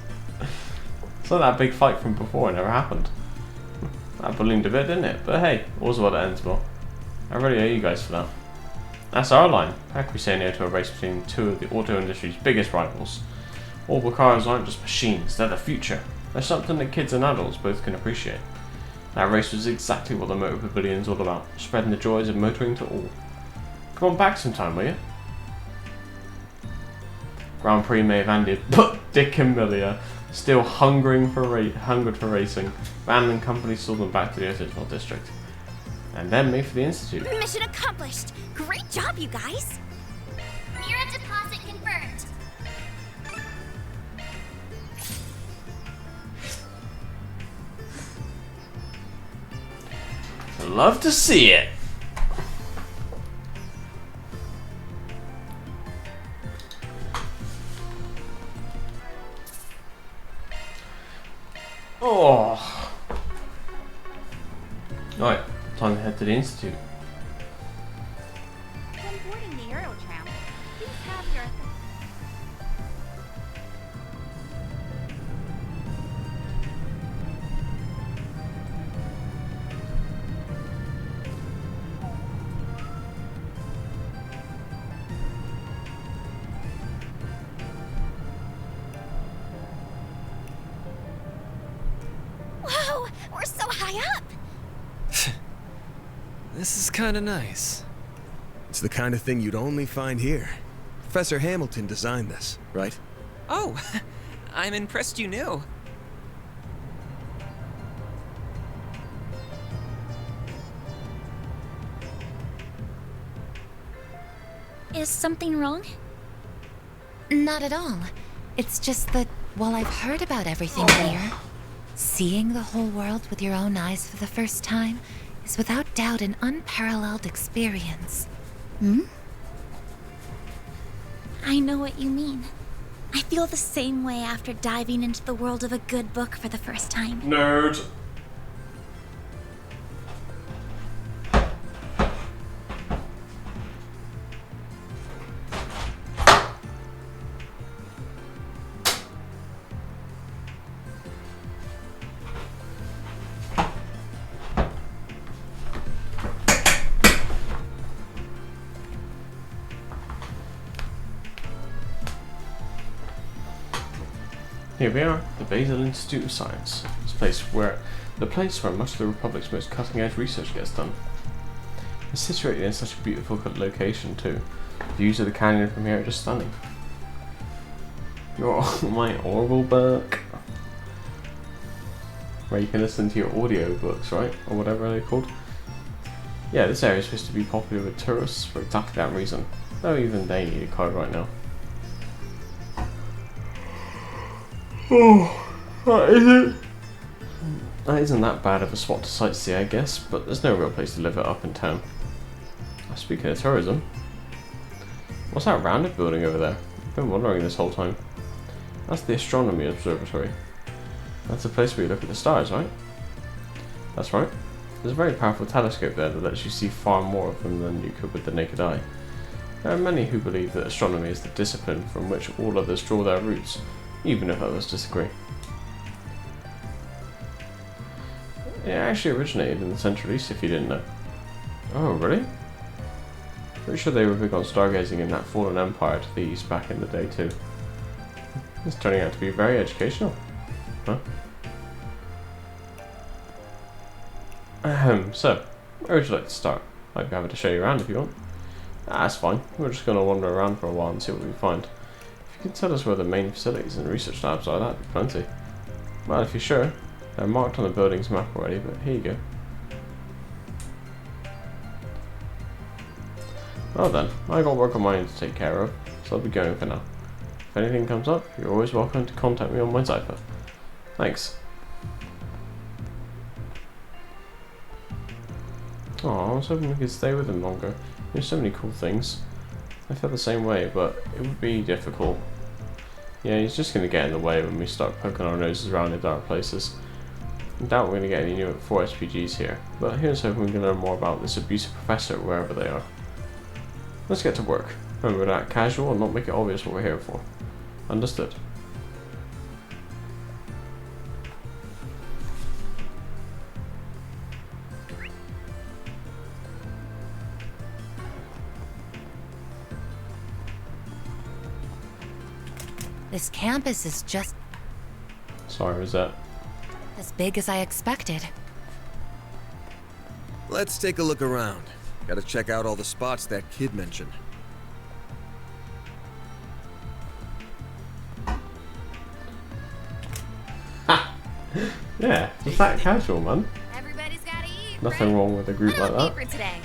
It's like that big fight from before, it never happened. That ballooned a bit, didn't it? But hey, all's what it ends well. I really owe you guys for that. That's our line. How can we say no to a race between two of the auto industry's biggest rivals? All the cars aren't just machines, they're the future. They're something that kids and adults both can appreciate. That race was exactly what the Motor Pavilion's all about, spreading the joys of motoring to all. Come on back sometime, will you? Grand Prix may have ended, but Dick and Milia, still hungered for racing, Van and company saw them back to the artisanal district. and then made for the Institute. Mission accomplished. Great job, you guys. Mira deposit confirmed. Love to see it. Oh. Alright, time to head to the Institute. When boarding the Eurotram, please have your... Whoa! We're so high up! This is kinda nice. It's the kind of thing you'd only find here. Professor Hamilton designed this, right? Oh, I'm impressed you knew. Is something wrong? Not at all. It's just that while I've heard about everything here, seeing the whole world with your own eyes for the first time is without doubt an unparalleled experience. Hmm? I know what you mean. I feel the same way after diving into the world of a good book for the first time. Nerd. Here we are, the Basel Institute of Science. The place where much of the Republic's most cutting-edge research gets done. It's situated in such a beautiful location too. Views of the canyon from here are just stunning. You're my Orville book, where you can listen to your audio books, right, or whatever they're called. Yeah, this area is supposed to be popular with tourists for exactly that reason. Though even they need a card right now. Oh, that isn't that bad of a spot to sightsee, I guess, but there's no real place to live it up in town. Speaking of tourism, what's that rounded building over there? I've been wondering this whole time. That's the Astronomy Observatory. That's the place where you look at the stars, right? That's right. There's a very powerful telescope there that lets you see far more of them than you could with the naked eye. There are many who believe that astronomy is the discipline from which all others draw their roots, even if others disagree. It actually originated in the Central East, if you didn't know. Oh, really? Pretty sure they were big on stargazing in that fallen empire to the east back in the day too. It's turning out to be very educational. Huh? So, where would you like to start? I'd be happy to show you around if you want. That's fine. We're just going to wander around for a while and see what we find. If you can tell us where the main facilities and research labs are, that'd be plenty. Well, if you're sure. They're marked on the building's map already, but here you go. Well then, I got work on my own to take care of, so I'll be going for now. If anything comes up, you're always welcome to contact me on my Zypher. Thanks. Oh, I was hoping we could stay with him longer. There's so many cool things. I felt the same way, but it would be difficult. Yeah, he's just going to get in the way when we start poking our noses around in dark places. I doubt we're going to get any new 4 SPGs here, but here's hoping we can learn more about this abusive professor wherever they are. Let's get to work. Remember to act casual and not make it obvious what we're here for. Understood. This campus is just Sorry, was that? as big as I expected. Let's take a look around. Gotta check out all the spots that kid mentioned. Yeah, it's that casual, man. Everybody's gotta eat, Nothing wrong with a group like that. For today.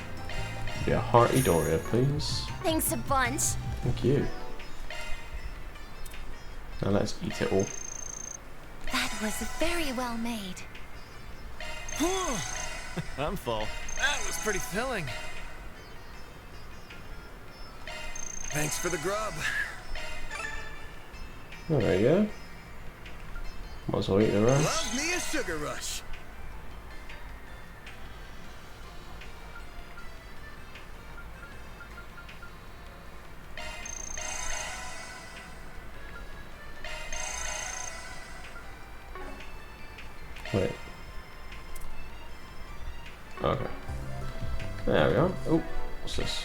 Be a hearty Doria, please. Thanks a bunch. Thank you. Now let's eat it all. That was very well made. I'm full. That was pretty filling. Thanks for the grub. Oh, there you go. Might as well eat the rest. Love me a sugar rush. Wait. Okay. There we are. Oh, what's this?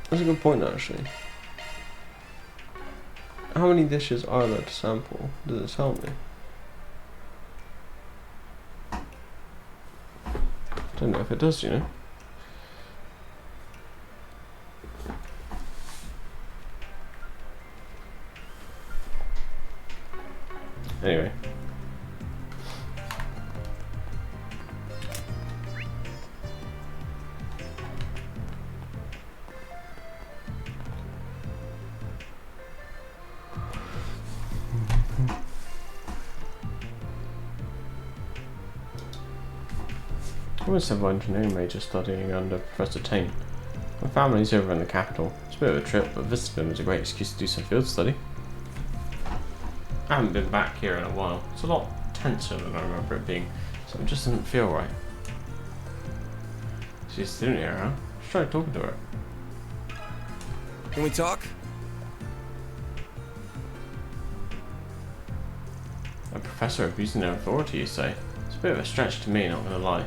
That's a good point, actually. How many dishes are there to sample? Does it tell me? Don't know if it does, you know. Anyway. I'm a civil engineering major studying under Professor Tane. My family's over in the capital. It's a bit of a trip, but visiting them is a great excuse to do some field study. I haven't been back here in a while. It's a lot tenser than I remember it being, so it just doesn't feel right. She's a student here, huh? Let's try talking to her. Can we talk? A professor abusing their authority, you say? It's a bit of a stretch to me, not gonna lie.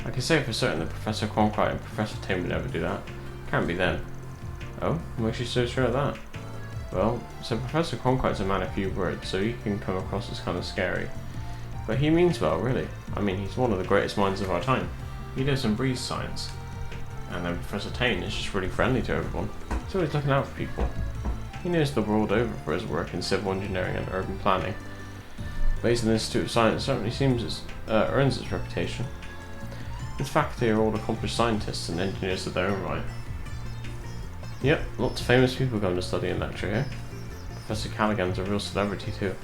I can say for certain that Professor Cronkite and Professor Tim would never do that. Can't be them. Oh, what makes you so sure of that? Well, so Professor Cronkite's a man of few words, so he can come across as kind of scary. But he means well, really. I mean, he's one of the greatest minds of our time. He lives and breathes science. And then Professor Tane is just really friendly to everyone. He's always looking out for people. He knows the world over for his work in civil engineering and urban planning. Based on the Institute of Science, certainly seems earns its reputation. Its faculty are all accomplished scientists and engineers of their own right. Yep, lots of famous people come to study and lecture here. Professor Callaghan's a real celebrity too.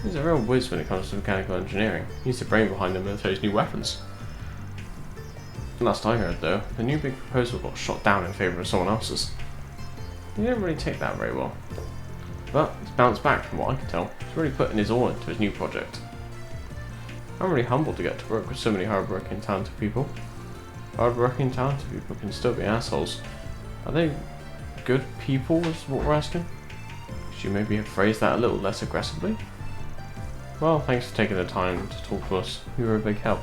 He's a real whiz when it comes to mechanical engineering. He's the brain behind the military's new weapons. Last I heard though, the new big proposal got shot down in favour of someone else's. He didn't really take that very well. But he's bounced back from what I can tell. He's really putting his all into his new project. I'm really humbled to get to work with so many hard-working, talented people. Hard-working, talented people can still be assholes. Are they good people, is what we're asking? Should you maybe have phrased that a little less aggressively? Well, thanks for taking the time to talk to us. You were a big help.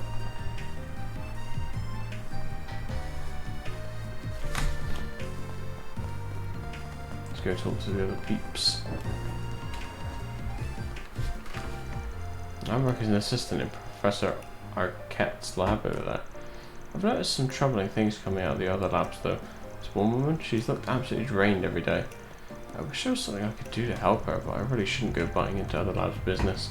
Let's go talk to the other peeps. I work as an assistant in Professor Arquette's lab over there. I've noticed some troubling things coming out of the other labs though. This one woman, she's looked absolutely drained every day. I wish there was something I could do to help her, but I really shouldn't go butting into other labs' business.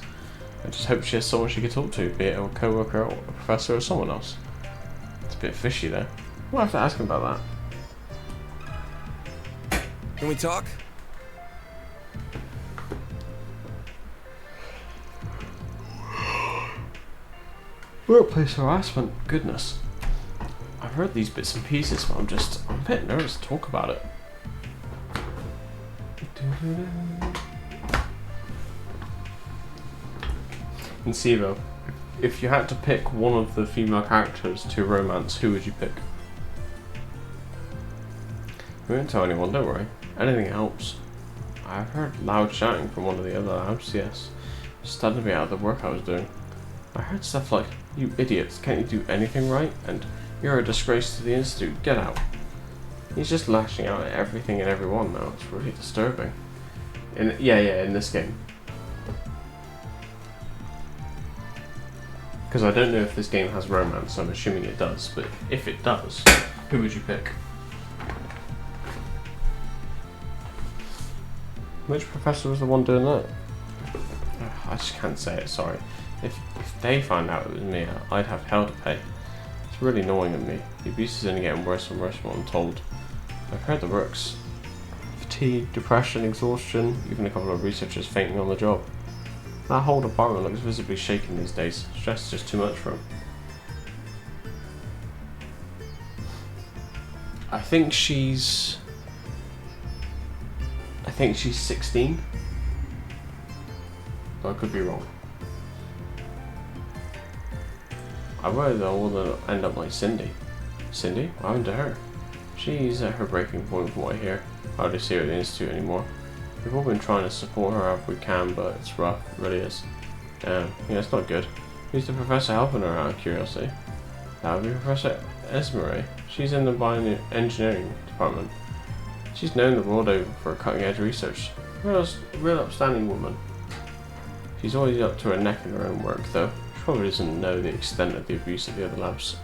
I just hope she has someone she can talk to, be it a co-worker or a professor or someone else. It's a bit fishy there. We'll have to ask him about that. Can we talk? Workplace harassment, goodness. I've heard these bits and pieces, but I'm a bit nervous to talk about it. In Sivo, if you had to pick one of the female characters to romance, who would you pick? We won't tell anyone, don't worry. Anything helps. I've heard loud shouting from one of the other labs, yes. Started me out of the work I was doing. I heard stuff like, "You idiots, can't you do anything right?" and "You're a disgrace to the Institute, get out." He's just lashing out at everything and everyone now. It's really disturbing. In this game. Because I don't know if this game has romance, so I'm assuming it does, but if it does, who would you pick? Which professor was the one doing that? I just can't say it, sorry. If they found out it was me, I'd have hell to pay. It's really annoying at me. The abuse is only getting worse and worse from what I'm told. I've heard the works. Fatigue, depression, exhaustion, even a couple of researchers fainting on the job. That whole department looks visibly shaken these days. Stress is just too much for him. I think she's 16. But I could be wrong. I worry that I will end up like Cindy. Cindy? What happened to her? She's at her breaking point from what I hear. I hardly see her at the institute anymore. We've all been trying to support her however we can, but it's rough, it really is. Yeah, it's not good. Who's the professor helping her out of curiosity? That would be Professor Esmeralda. She's in the bioengineering department. She's known the world over for cutting edge research. Real upstanding woman. She's always up to her neck in her own work though. She probably doesn't know the extent of the abuse at the other labs.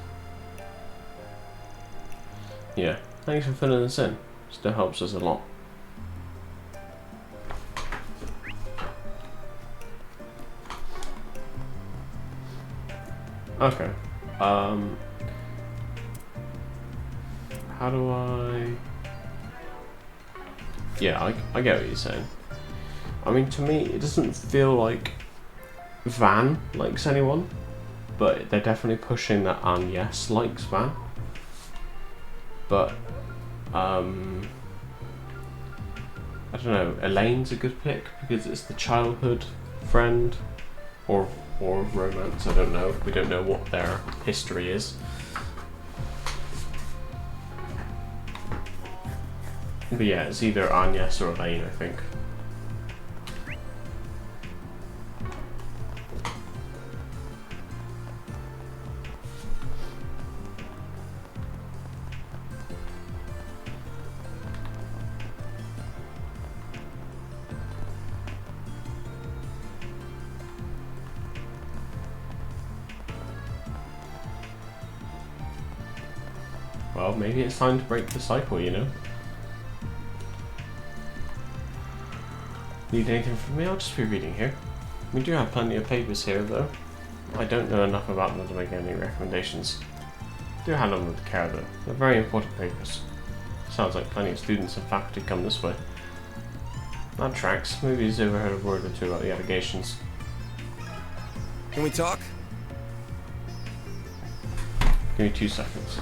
Yeah, thanks for filling this in. Still helps us a lot. Okay. How do I... Yeah, I get what you're saying. I mean, to me, it doesn't feel like Van likes anyone, but they're definitely pushing that Agnes likes Van. But, I don't know, Elaine's a good pick because it's the childhood friend, or romance, I don't know. We don't know what their history is. But yeah, it's either Agnes or Elaine, I think. Well, maybe it's time to break the cycle, you know? Need anything from me? I'll just be reading here. We do have plenty of papers here, though. I don't know enough about them to make any recommendations. Do handle them with care, though. They're very important papers. Sounds like plenty of students and faculty come this way. That tracks. Maybe he's overheard a word or two about the allegations. Can we talk? Give me 2 seconds.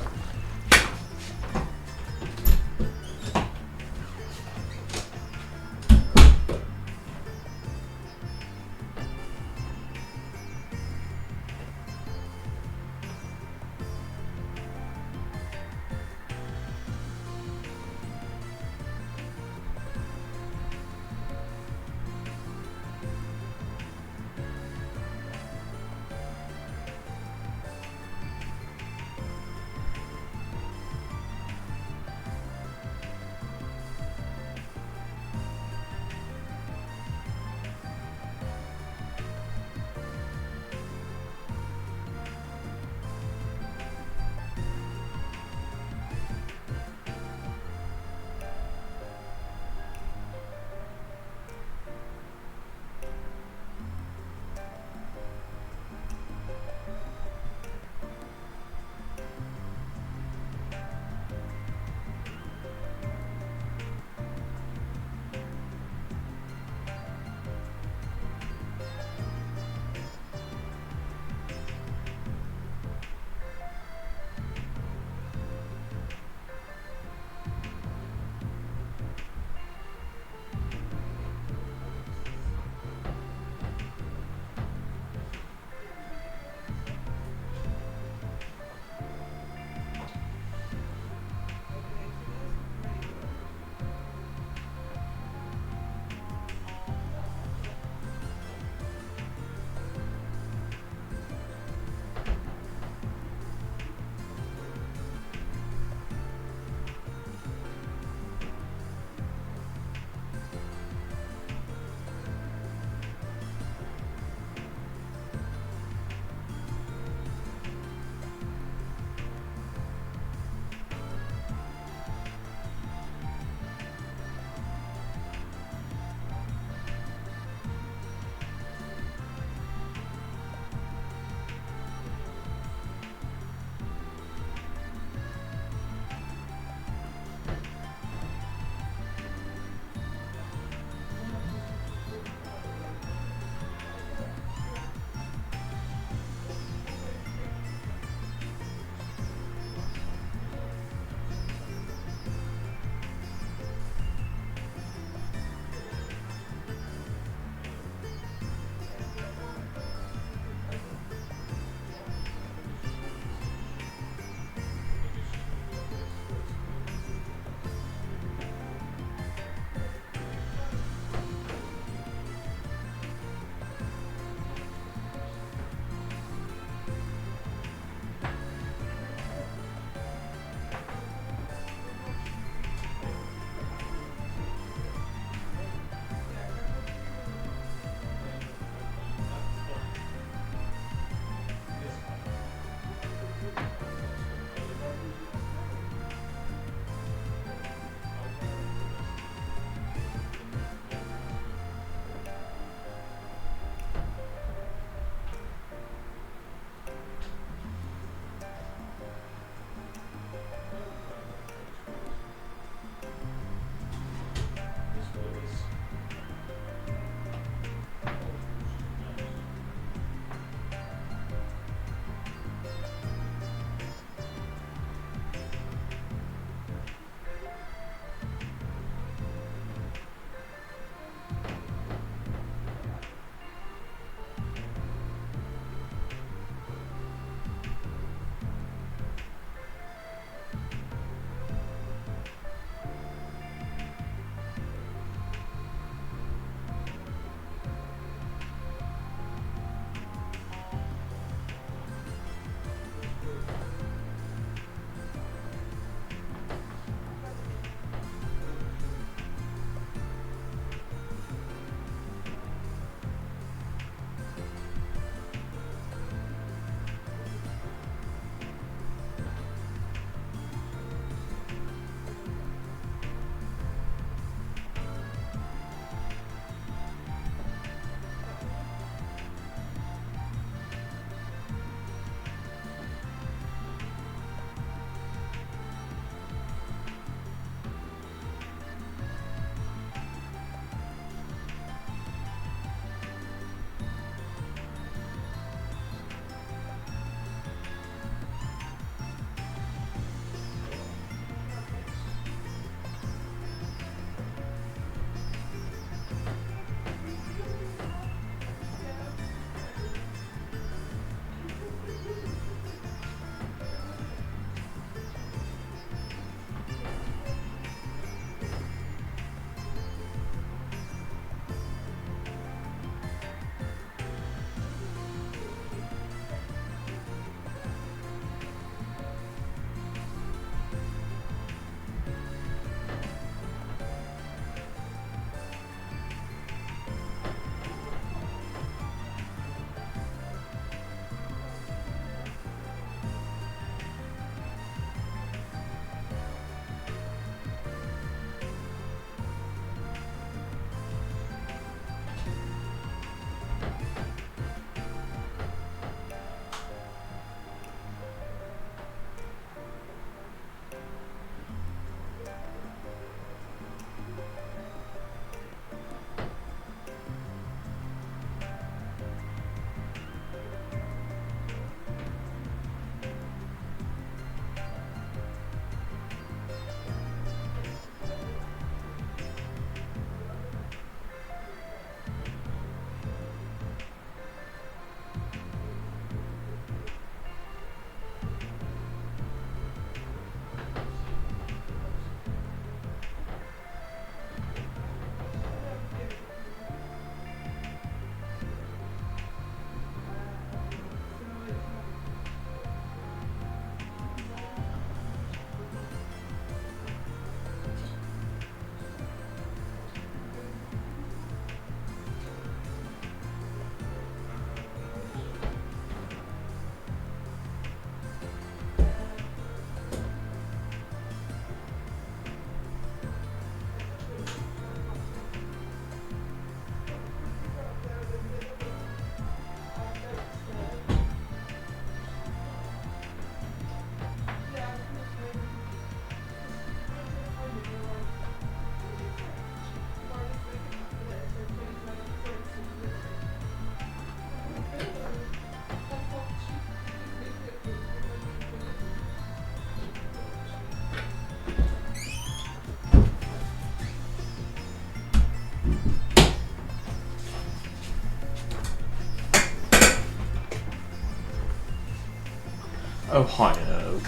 Ohio.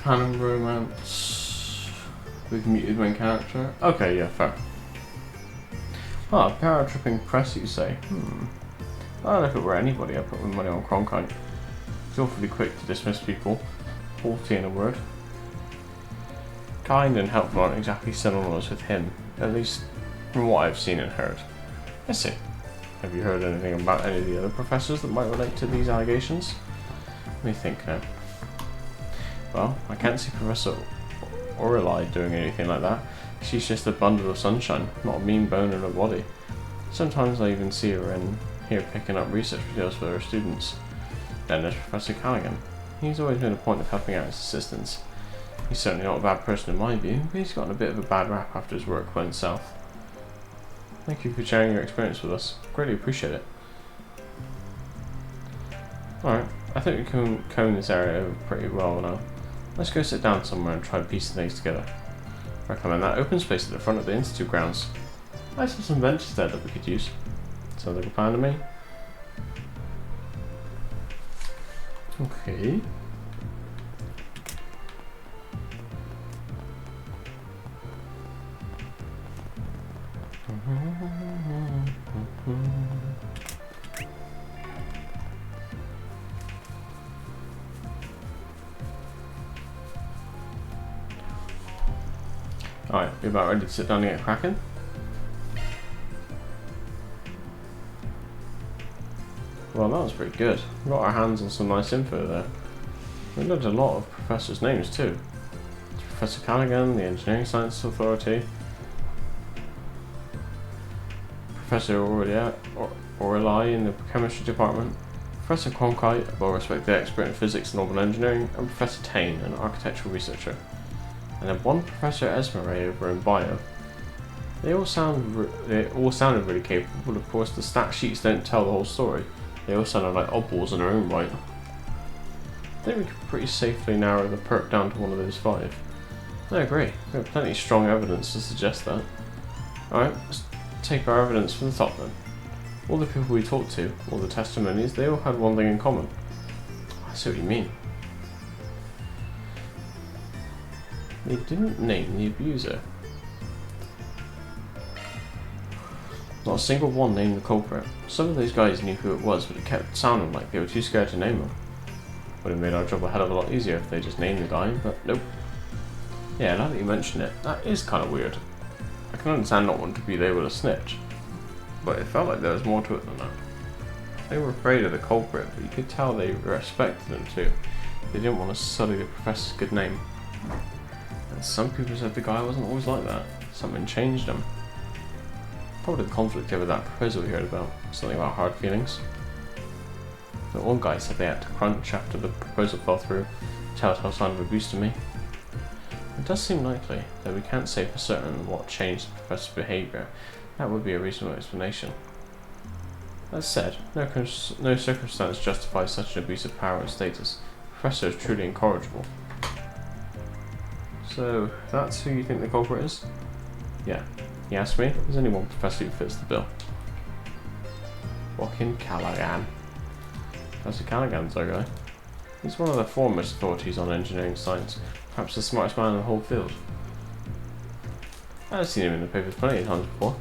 Canon romance with muted main character. Okay, yeah, fair. Ah, paratripping press, you say? Well, if it were anybody, I'd put my money on Cronkite. He's awfully quick to dismiss people. Haughty in a word. Kind and helpful aren't exactly synonymous with him, at least from what I've seen and heard. I see. Have you heard anything about any of the other professors that might relate to these allegations? Let me think now. Well, I can't see Professor Orelai doing anything like that. She's just a bundle of sunshine, not a mean bone in her body. Sometimes I even see her in here picking up research materials for her students. Then there's Professor Callaghan. He's always been a point of helping out his assistants. He's certainly not a bad person in my view, but he's gotten a bit of a bad rap after his work went south. Thank you for sharing your experience with us. Greatly appreciate it. Alright, I think we can comb this area over pretty well now. Let's go sit down somewhere and try piecing things together. I recommend that open space at the front of the Institute grounds. I saw some benches there that we could use. Sounds like a plan to me. Okay. Alright, you about ready to sit down and get cracking? Well, that was pretty good. We got our hands on some nice info there. We learned a lot of professors' names too. It's Professor Callaghan, the Engineering Sciences Authority. Professor Orelai in the Chemistry Department. Professor Cronkite, a well-respected expert in physics and urban engineering. And Professor Tane, an architectural researcher. And then one Professor Esmeray over in bio. They all sounded really capable, but of course the stat sheets don't tell the whole story. They all sounded like oddballs in their own right. I think we could pretty safely narrow the perk down to one of those 5. I agree. We have plenty of strong evidence to suggest that. Alright, let's take our evidence from the top then. All the people we talked to, all the testimonies, they all had one thing in common. I see what you mean. They didn't name the abuser. Not a single one named the culprit. Some of those guys knew who it was, but it kept sounding like they were too scared to name him. Would have made our job a hell of a lot easier if they just named the guy, but nope. Yeah, now that you mention it, that is kind of weird. I can understand not wanting to be labelled a snitch, but it felt like there was more to it than that. They were afraid of the culprit, but you could tell they respected him too. They didn't want to sully the professor's good name. And some people said the guy wasn't always like that. Something changed him. Probably the conflict over that proposal we heard about. Something about hard feelings. But one guy said they had to crunch after the proposal fell through. Telltale sign of abuse to me. It does seem likely, though we can't say for certain what changed the professor's behaviour. That would be a reasonable explanation. That said, no circumstance justifies such an abuse of power and status. The professor is truly incorrigible. So, that's who you think the culprit is? Yeah. He asked me, there's only one professor who fits the bill. Fucking Callaghan. Professor Callaghan's our guy. He's one of the foremost authorities on engineering science, perhaps the smartest man in the whole field. I've seen him in the papers plenty of times before.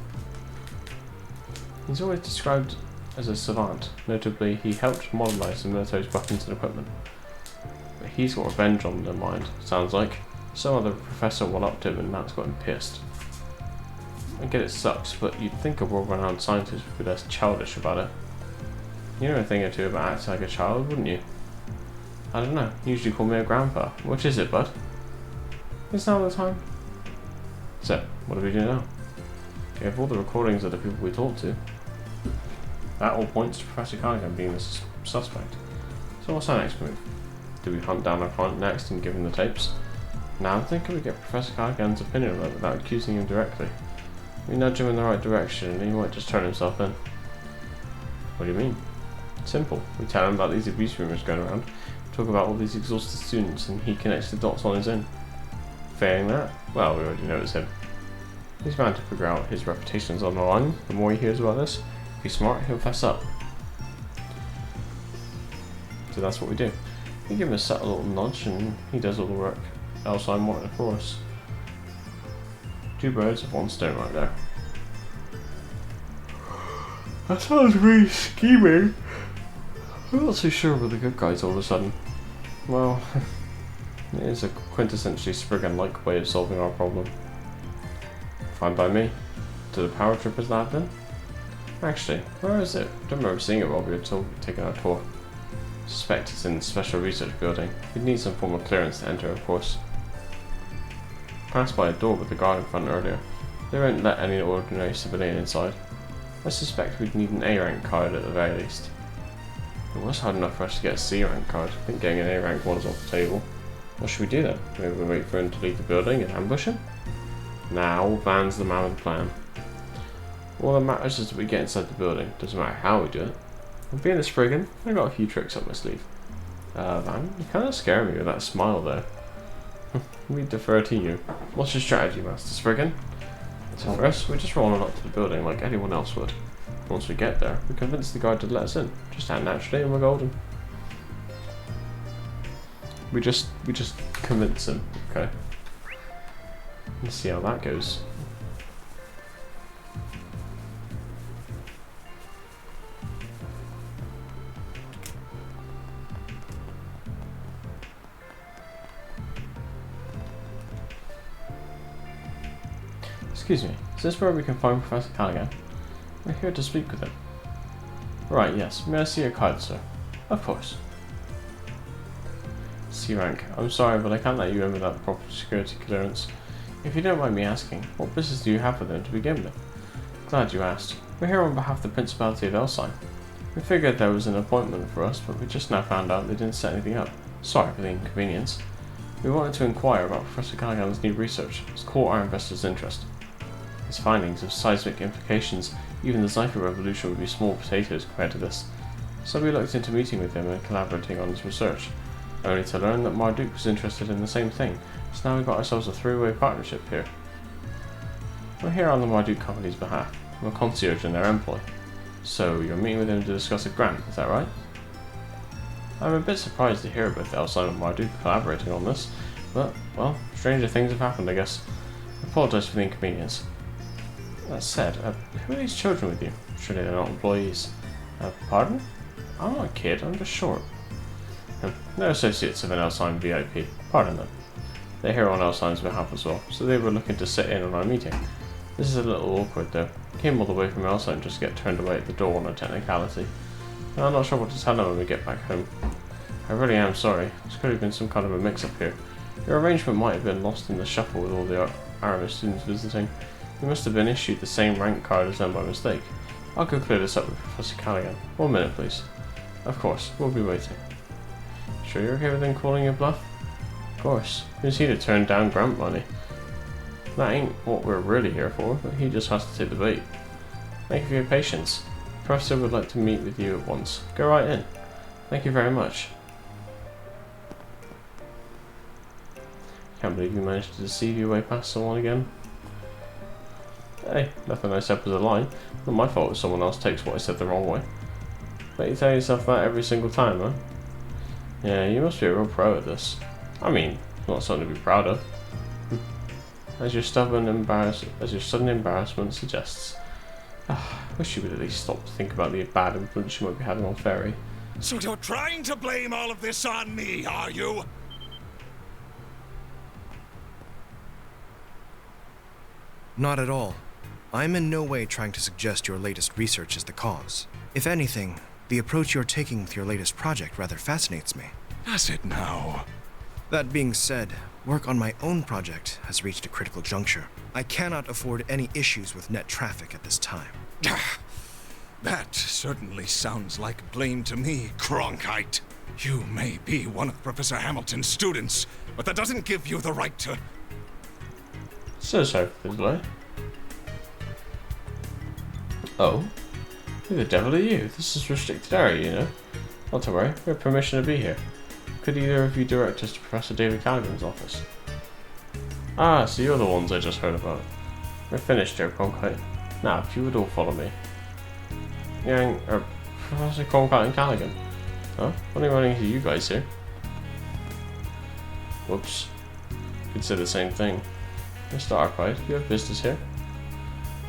He's always described as a savant, notably he helped modernise the military's weapons and equipment. But he's got revenge on their mind, sounds like. Some other professor one-upped him and that's got him pissed. I get it sucks, but you'd think a world-renowned scientist would be less childish about it. You know a thing or two about acting like a child, wouldn't you? I don't know, you usually call me a grandpa. Which is it, bud? It's now the time. So, what do we do now? We have all the recordings of the people we talked to. That all points to Professor Callaghan being the suspect. So what's our next move? Do we hunt down our client next and give him the tapes? Now I'm thinking we get Professor Callaghan's opinion on it without accusing him directly. We nudge him in the right direction and he might just turn himself in. What do you mean? Simple. We tell him about these abuse rumours going around, talk about all these exhausted students, and he connects the dots on his own. Failing that, well, we already know it's him. He's bound to figure out his reputation's on the line. The more he hears about this, if he's smart, he'll fess up. So so that's what we do. We give him a subtle little nudge and he does all the work else I'm wanting for us. Two birds with one stone right there. That sounds really scheming. I'm not so sure we're the good guys all of a sudden. Well, it is a quintessentially Spriggan-like way of solving our problem. Fine by me. To the power tripper's lab then? Actually, where is it? Don't remember seeing it while we were taking our tour. Suspect it's in the special research building. We'd need some form of clearance to enter, of course. Passed by a door with a guard in front earlier. They won't let any ordinary civilian inside. I suspect we'd need an A rank card at the very least. It was hard enough for us to get a C rank card. I think getting an A rank one is off the table. What should we do then? Maybe we wait for him to leave the building and ambush him? Nah, all plans the man with the plan. All that matters is that we get inside the building. Doesn't matter how we do it. And being a Spriggan, I got a few tricks up my sleeve. Man, you kind of scare me with that smile there. We defer to you. What's your strategy, Master Spriggan? So first, we just roll on up to the building like anyone else would. Once we get there, we convince the guard to let us in. Just act naturally and we're golden. We just convince him, okay? Let's see how that goes. Excuse me, is this where we can find Professor Callaghan? We're here to speak with him. Right, yes. May I see your card, sir? Of course. C rank. I'm sorry, but I can't let you in without the proper security clearance. If you don't mind me asking, what business do you have with him to begin with? Glad you asked. We're here on behalf of the Principality of Elsine. We figured there was an appointment for us, but we just now found out they didn't set anything up. Sorry for the inconvenience. We wanted to inquire about Professor Callaghan's new research. It's caught our investors' interest. His findings of seismic implications, even the Zypher revolution would be small potatoes compared to this. So we looked into meeting with him and collaborating on his research, only to learn that Marduk was interested in the same thing, so now we've got ourselves a three-way partnership here. We're here on the Marduk company's behalf. I'm a concierge in their employ. So you're meeting with him to discuss a grant, is that right? I'm a bit surprised to hear both Elsine and Marduk collaborating on this, but, well, stranger things have happened, I guess. I apologise for the inconvenience. That said, who are these children with you? Surely they're not employees. Pardon? I'm not a kid, I'm just short. They're associates of an Elsine VIP. Pardon them. They're here on Elsine's behalf as well, so they were looking to sit in on our meeting. This is a little awkward though. Came all the way from Elsine just to get turned away at the door on a technicality. I'm not sure what to tell them when we get back home. I really am sorry. This could have been some kind of a mix-up here. Your arrangement might have been lost in the shuffle with all the Aramis students visiting. You must have been issued the same rank card as them by mistake. I'll go clear this up with Professor Callaghan. 1 minute, please. Of course, we'll be waiting. Sure you're okay with him calling your bluff? Of course. Who's he to turn down grant money? That ain't what we're really here for, but he just has to take the bait. Thank you for your patience. The Professor would like to meet with you at once. Go right in. Thank you very much. Can't believe you managed to deceive your way past someone again. Hey, nothing I said was a lie. Not my fault if someone else takes what I said the wrong way. Bet you tell yourself that every single time, huh? Yeah, you must be a real pro at this. I mean, not something to be proud of. As your sudden embarrassment suggests. Wish you would at least stop to think about the bad influence you might be having on Fairy. So you're trying to blame all of this on me, are you? Not at all. I'm in no way trying to suggest your latest research is the cause. If anything, the approach you're taking with your latest project rather fascinates me. Does it now? That being said, work on my own project has reached a critical juncture. I cannot afford any issues with net traffic at this time. That certainly sounds like blame to me, Cronkite. You may be one of Professor Hamilton's students, but that doesn't give you the right to... So sorry for the delay. Oh? Who the devil are you? This is restricted area, you know. Not to worry, we have permission to be here. Could either of you direct us to Professor David Callaghan's office? Ah, so you're the ones I just heard about. We're finished here, Cronkite. Now, if you would all follow me. Professor Cronkite and Callaghan. Huh? What are you running into you guys here? Whoops. Could say the same thing. Mr. Arkwright, you have business here?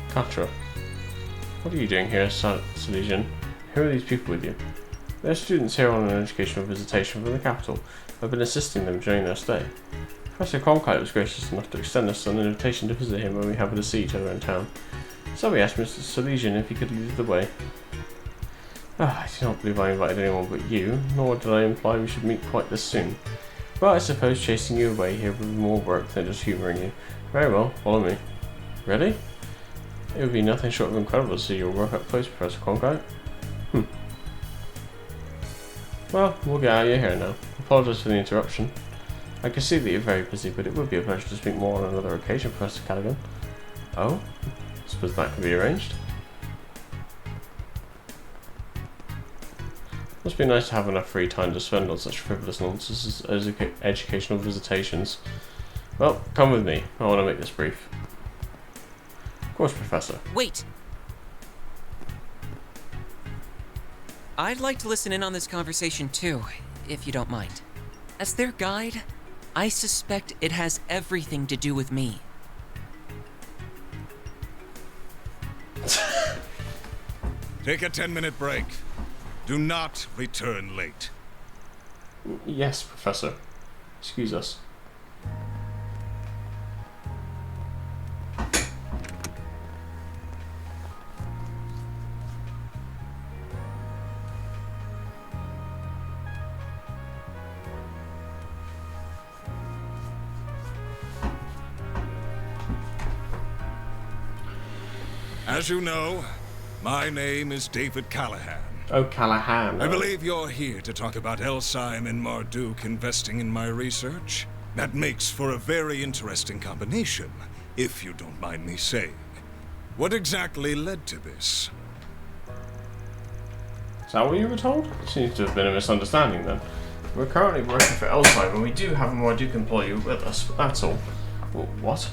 Katra. What are you doing here, Salesian? Who are these people with you? They're students here on an educational visitation from the capital. I've been assisting them during their stay. Professor Cronkite was gracious enough to extend us an invitation to visit him when we happened to see each other in town. So we asked Mr. Salesian if he could lead the way. I do not believe I invited anyone but you, nor did I imply we should meet quite this soon. But I suppose chasing you away here would be more work than just humouring you. Very well, follow me. Ready? It would be nothing short of incredible to see your work up close, Professor Cronkite. Well, we'll get out of your hair now. Apologise for the interruption. I can see that you're very busy, but it would be a pleasure to speak more on another occasion, Professor Callaghan. Oh? Suppose that can be arranged. Must be nice to have enough free time to spend on such frivolous nonsense as educational visitations. Well, come with me. I want to make this brief. Of course, Professor. Wait! I'd like to listen in on this conversation too, if you don't mind. As their guide, I suspect it has everything to do with me. Take a 10-minute break. Do not return late. Yes, Professor. Excuse us. As you know, my name is David Callahan. Oh, Callahan. I believe you're here to talk about Elsyme and Marduk investing in my research. That makes for a very interesting combination, if you don't mind me saying. What exactly led to this? Is that what you were told? Seems to have been a misunderstanding then. We're currently working for Elsyme and we do have a Marduk employee with us, but that's all. What?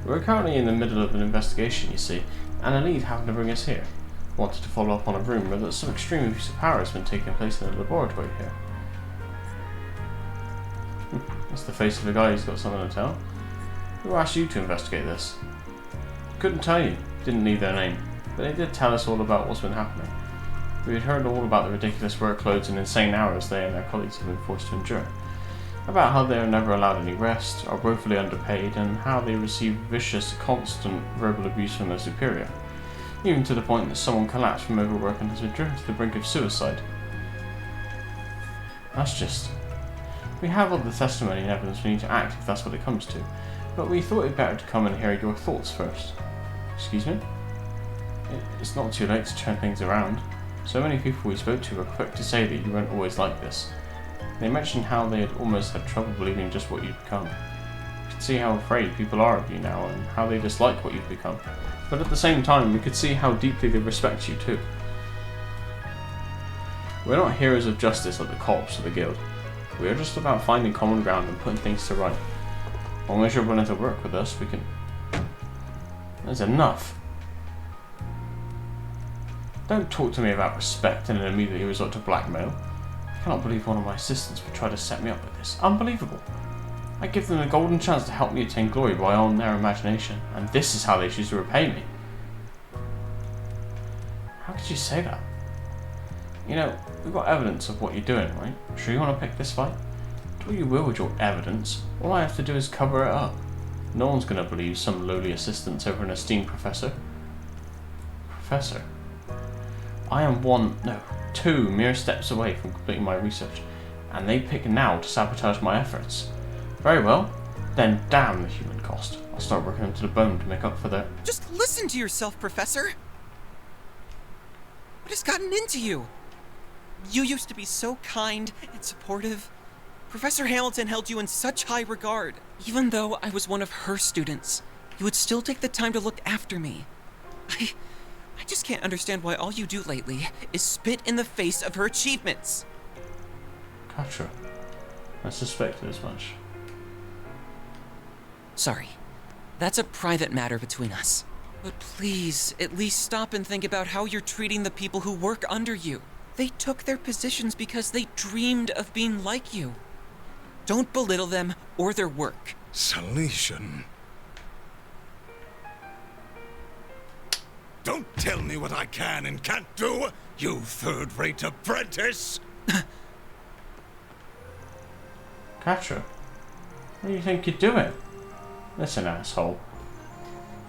We're currently in the middle of an investigation, you see, and a lead happened to bring us here. Wanted to follow up on a rumour that some extreme abuse of power has been taking place in the laboratory here. That's the face of a guy who's got something to tell. Who asked you to investigate this? Couldn't tell you, didn't need their name, but they did tell us all about what's been happening. We had heard all about the ridiculous workloads and insane hours they and their colleagues have been forced to endure. About how they are never allowed any rest, are woefully underpaid, and how they receive vicious, constant verbal abuse from their superior. Even to the point that someone collapsed from overwork and has been driven to the brink of suicide. That's just... We have all the testimony and evidence we need to act if that's what it comes to, but we thought it better to come and hear your thoughts first. Excuse me? It's not too late to turn things around. So many people we spoke to were quick to say that you weren't always like this. They mentioned how they had almost had trouble believing just what you'd become. We could see how afraid people are of you now and how they dislike what you've become. But at the same time, we could see how deeply they respect you too. We're not heroes of justice like the cops or the guild. We are just about finding common ground and putting things to right. As long as you're willing to work with us, we can... That's enough. Don't talk to me about respect and then immediately resort to blackmail. I cannot believe one of my assistants would try to set me up with this. Unbelievable. I give them a golden chance to help me attain glory by on their imagination, and this is how they choose to repay me. How could you say that? You know, we've got evidence of what you're doing, right? Sure you want to pick this fight? Do what you will with your evidence. All I have to do is cover it up. No one's going to believe some lowly assistant over an esteemed professor. Professor? I am two mere steps away from completing my research, and they pick now to sabotage my efforts. Very well, then damn the human cost. I'll start working them to the bone to make up for their... Just listen to yourself, Professor! What has gotten into you? You used to be so kind and supportive. Professor Hamilton held you in such high regard. Even though I was one of her students, you would still take the time to look after me. I just can't understand why all you do lately is spit in the face of her achievements. Gotcha. I suspected as much. Sorry. That's a private matter between us. But please, at least stop and think about how you're treating the people who work under you. They took their positions because they dreamed of being like you. Don't belittle them or their work. Salesian. Don't tell me what I can and can't do, you third-rate apprentice! Catra, what do you think you're doing? Listen, asshole.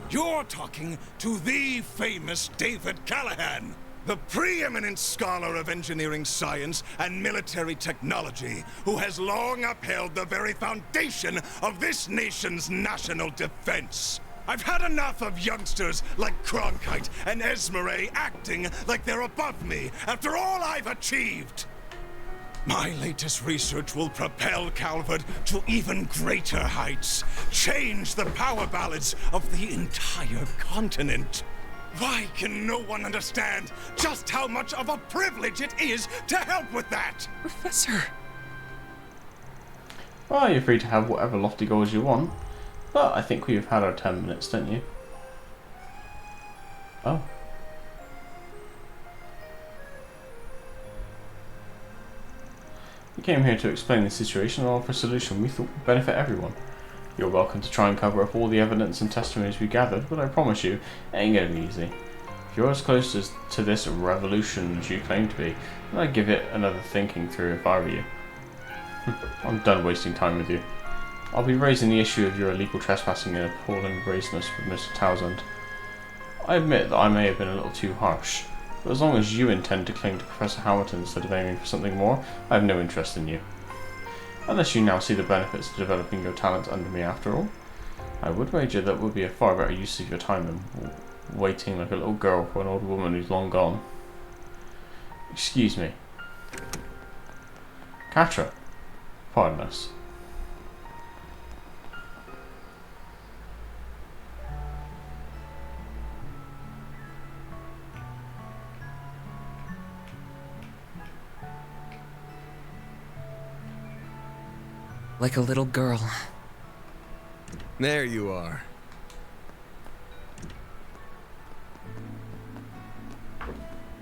You're talking to the famous David Callahan, the preeminent scholar of engineering science and military technology, who has long upheld the very foundation of this nation's national defense. I've had enough of youngsters like Cronkite and Esmeralda acting like they're above me after all I've achieved. My latest research will propel Calvert to even greater heights, change the power balance of the entire continent. Why can no one understand just how much of a privilege it is to help with that? Professor. Well, you're free to have whatever lofty goals you want, but I think we've had our 10 minutes, don't you? Oh. We came here to explain the situation and offer a solution we thought would benefit everyone. You're welcome to try and cover up all the evidence and testimonies we gathered, but I promise you, it ain't gonna be easy. If you're as close to this revolution as you claim to be, then I'd give it another thinking through if I were you. I'm done wasting time with you. I'll be raising the issue of your illegal trespassing and appalling brazeness with Mr. Townsend. I admit that I may have been a little too harsh, but as long as you intend to cling to Professor Hamilton instead of aiming for something more, I have no interest in you. Unless you now see the benefits of developing your talents under me after all. I would wager that would be a far better use of your time than waiting like a little girl for an old woman who's long gone. Excuse me. Catra, pardon us. Like a little girl. There you are.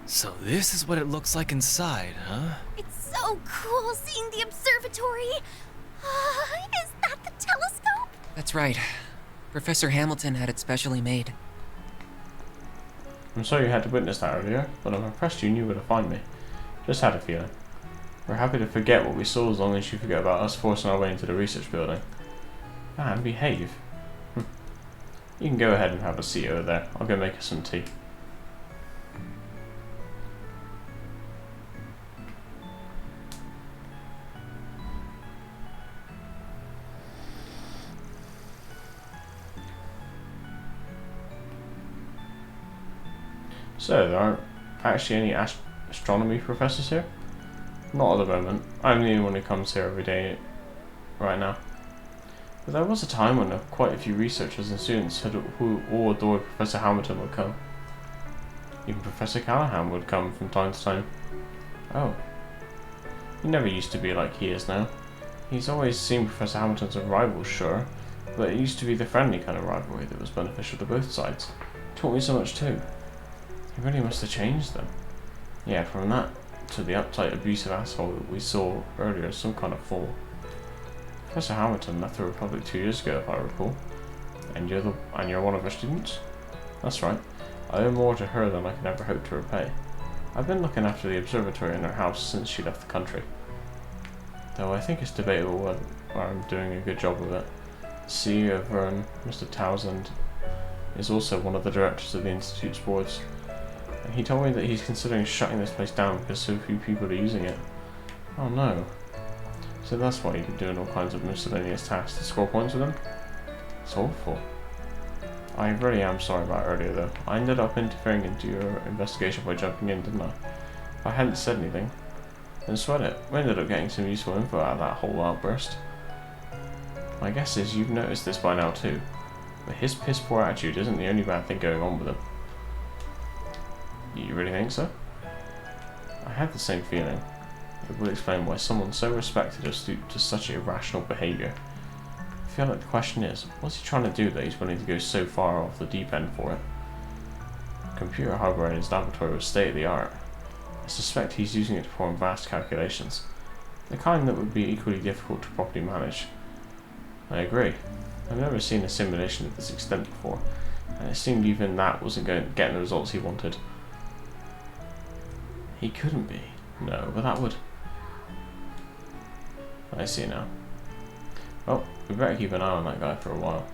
So this is what it looks like inside, huh? It's so cool seeing the observatory. Is that the telescope? That's right. Professor Hamilton had it specially made. I'm sorry you had to witness that earlier, but I'm impressed you knew where to find me. Just had a feeling. We're happy to forget what we saw as long as you forget about us forcing our way into the research building. Man, behave. You can go ahead and have a seat over there. I'll go make us some tea. So, there aren't actually any astronomy professors here? Not at the moment. I'm the only one who comes here every day right now. But there was a time when quite a few researchers and students who all adored Professor Hamilton would come. Even Professor Callahan would come from time to time. Oh. He never used to be like he is now. He's always seen Professor Hamilton as a rival, sure, but it used to be the friendly kind of rivalry that was beneficial to both sides. He taught me so much too. He really must have changed them. Yeah, from that to the uptight, abusive asshole that we saw earlier as some kind of fool. Professor Hamilton left the Republic 2 years ago, if I recall. And you're one of her students? That's right. I owe more to her than I can ever hope to repay. I've been looking after the observatory in her house since she left the country. Though I think it's debatable whether I'm doing a good job with it. CEO Vern, Mr. Townsend, is also one of the directors of the Institute's boards. And he told me that he's considering shutting this place down because so few people are using it. Oh no. So that's why you've been doing all kinds of miscellaneous tasks to score points with him? It's awful. I really am sorry about earlier though. I ended up interfering into your investigation by jumping in, didn't I? If I hadn't said anything, then sweat it. We ended up getting some useful info out of that whole outburst. My guess is you've noticed this by now too. But his piss poor attitude isn't the only bad thing going on with him. You really think so? I had the same feeling. It would explain why someone so respected has stooped to such irrational behaviour. I feel like the question is, what's he trying to do that he's willing to go so far off the deep end for it? Computer hardware in his laboratory was state of the art. I suspect he's using it to perform vast calculations, the kind that would be equally difficult to properly manage. I agree. I've never seen a simulation of this extent before, and it seemed even that wasn't getting the results he wanted. He couldn't be. No, but that would... I see now. Well, we better keep an eye on that guy for a while.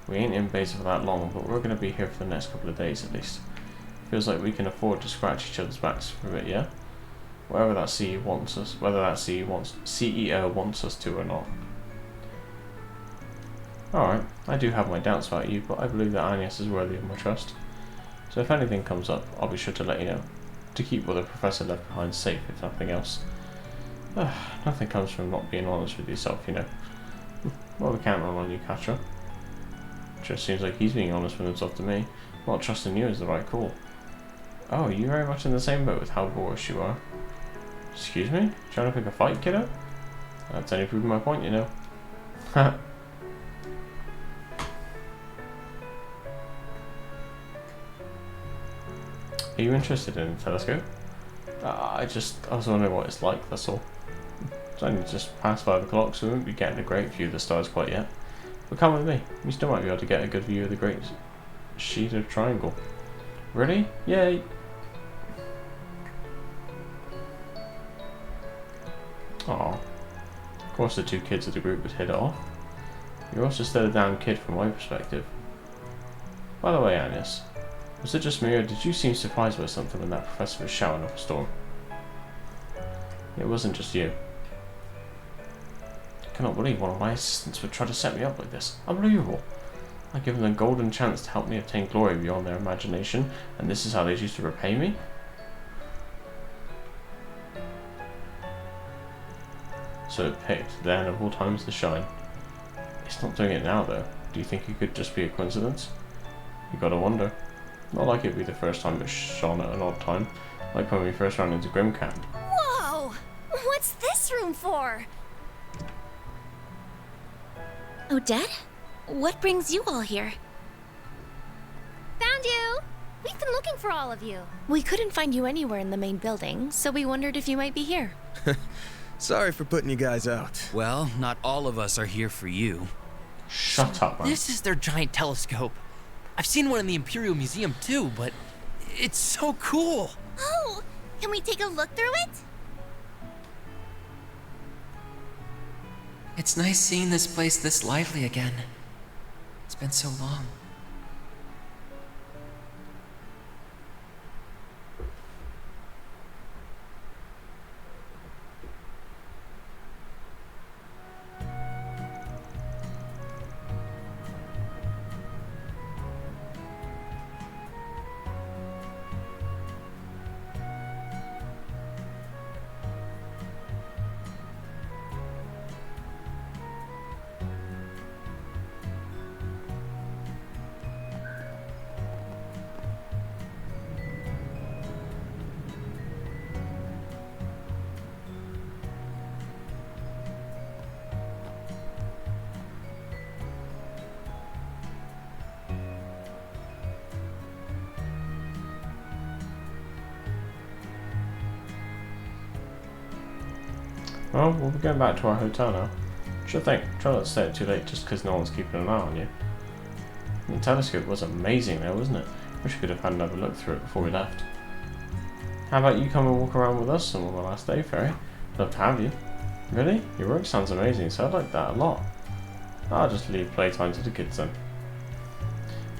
We ain't in base for that long, but we're going to be here for the next couple of days at least. Feels like we can afford to scratch each other's backs for a bit, yeah? Whether that CEO wants us to or not. Alright, I do have my doubts about you, but I believe that Agnes is worthy of my trust. So if anything comes up, I'll be sure to let you know. To keep what the Professor left behind safe, if nothing else. Nothing comes from not being honest with yourself, you know. Well, we can't run on you, Catra. Just seems like he's being honest with himself to me. Not trusting you is the right call. Oh, are you very much in the same boat with how boorish you are? Excuse me? Trying to pick a fight, kiddo? That's only proving my point, you know. Are you interested in a telescope? I was wondering what it's like, that's all. It's only just past 5 o'clock, so we won't be getting a great view of the stars quite yet. But come with me, you still might be able to get a good view of the great sheet of triangle. Really? Yay! Aw. Of course the two kids of the group would hit it off. You're also still a damn kid from my perspective. By the way, Agnes, was it just me or did you seem surprised by something when that professor was shouting up a storm? It wasn't just you. I cannot believe one of my assistants would try to set me up like this. Unbelievable. I give them a golden chance to help me obtain glory beyond their imagination, and this is how they choose to repay me? So it picked, then of all times, to shine. It's not doing it now, though. Do you think it could just be a coincidence? You gotta wonder. Not like it'd be the first time it shone at an odd time, like when we first ran into Grimcap. Whoa! What's this room for? Odette? What brings you all here? Found you! We've been looking for all of you. We couldn't find you anywhere in the main building, so we wondered if you might be here. Sorry for putting you guys out. Well, not all of us are here for you. Shut up, man. This is their giant telescope. I've seen one in the Imperial Museum too, but it's so cool. Oh, can we take a look through it? It's nice seeing this place this lively again. It's been so long. Well, we'll be going back to our hotel now. Sure thing. Try not to stay up too late just because no one's keeping an eye on you. And the telescope was amazing there, wasn't it? Wish we could have had another look through it before we left. How about you come and walk around with us on the last day, Fairy? Love to have you. Really? Your work sounds amazing, so I'd like that a lot. I'll just leave playtime to the kids then.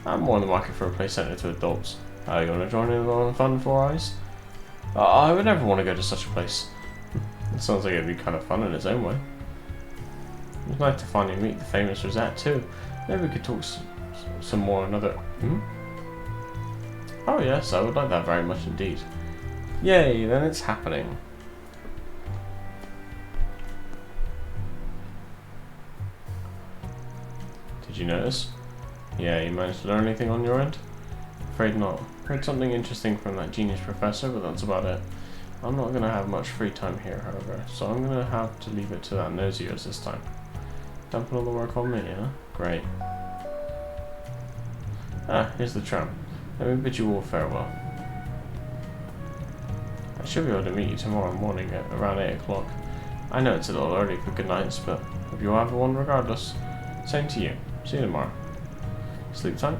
I'm more in the market for a play centre to adults. You want to join in on the fun, Four Eyes? I would never want to go to such a place. It sounds like it'd be kind of fun in its own way. It's nice to finally meet the famous Rosette too. Maybe we could talk some more another... Oh yes, I would like that very much indeed. Yay, then it's happening. Did you notice? Yeah, you managed to learn anything on your end? Afraid not. Heard something interesting from that genius professor, but that's about it. I'm not going to have much free time here, however, so I'm going to have to leave it to that nose of yours this time. Dumping all the work on me, huh? Great. Here's the tram. Let me bid you all farewell. I should be able to meet you tomorrow morning at around 8 o'clock. I know it's a little early for good nights, but hope you'll have one regardless. Same to you. See you tomorrow. Sleep tight.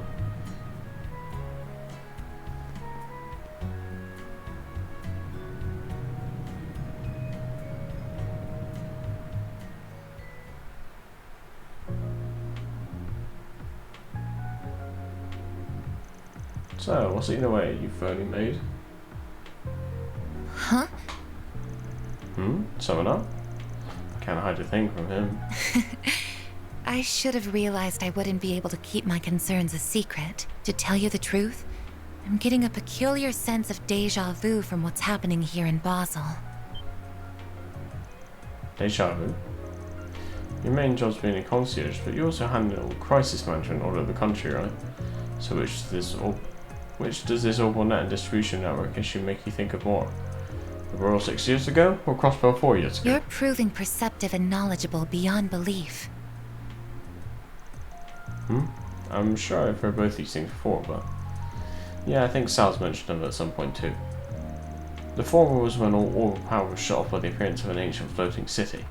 So, what's eating away, you phony maid? Huh? Summon up? Can't hide a thing from him. I should have realized I wouldn't be able to keep my concerns a secret. To tell you the truth, I'm getting a peculiar sense of deja vu from what's happening here in Basel. Deja vu? Your main job's being a concierge, but you also handle crisis management all over the country, right? So which does this Orbital Net and Distribution Network issue make you think of more? The Royal 6 years ago, or Crossbow 4 years ago? You're proving perceptive and knowledgeable beyond belief. I'm sure I've heard both these things before, but... yeah, I think Sal's mentioned them at some point too. The former was when all orbital power was shut off by the appearance of an ancient floating city.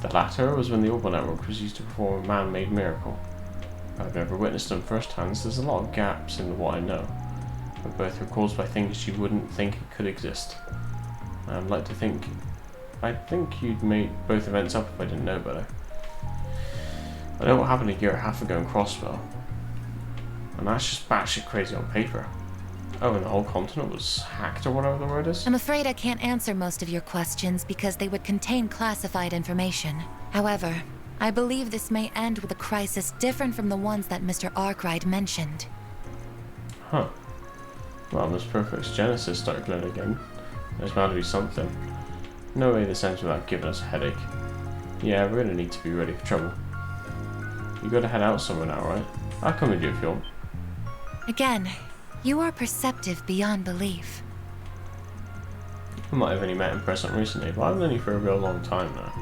The latter was when the Orbital Network was used to perform a man-made miracle. I've never witnessed them firsthand, so there's a lot of gaps in what I know. But both were caused by things you wouldn't think could exist. I think you'd made both events up if I didn't know better. I know what happened a year and a half ago in Crossbow. And that's just batshit crazy on paper. Oh, and the whole continent was hacked or whatever the word is? I'm afraid I can't answer most of your questions because they would contain classified information. However, I believe this may end with a crisis different from the ones that Mr. Arkwright mentioned. Huh. Well, Miss Perfect's Genesis started glowing again. There's bound to be something. No way this ends without giving us a headache. Yeah, we're gonna need to be ready for trouble. You gotta head out somewhere now, right? I'll come with you if you want. Again, you are perceptive beyond belief. I might have only met in person recently, but I've known you for a real long time now.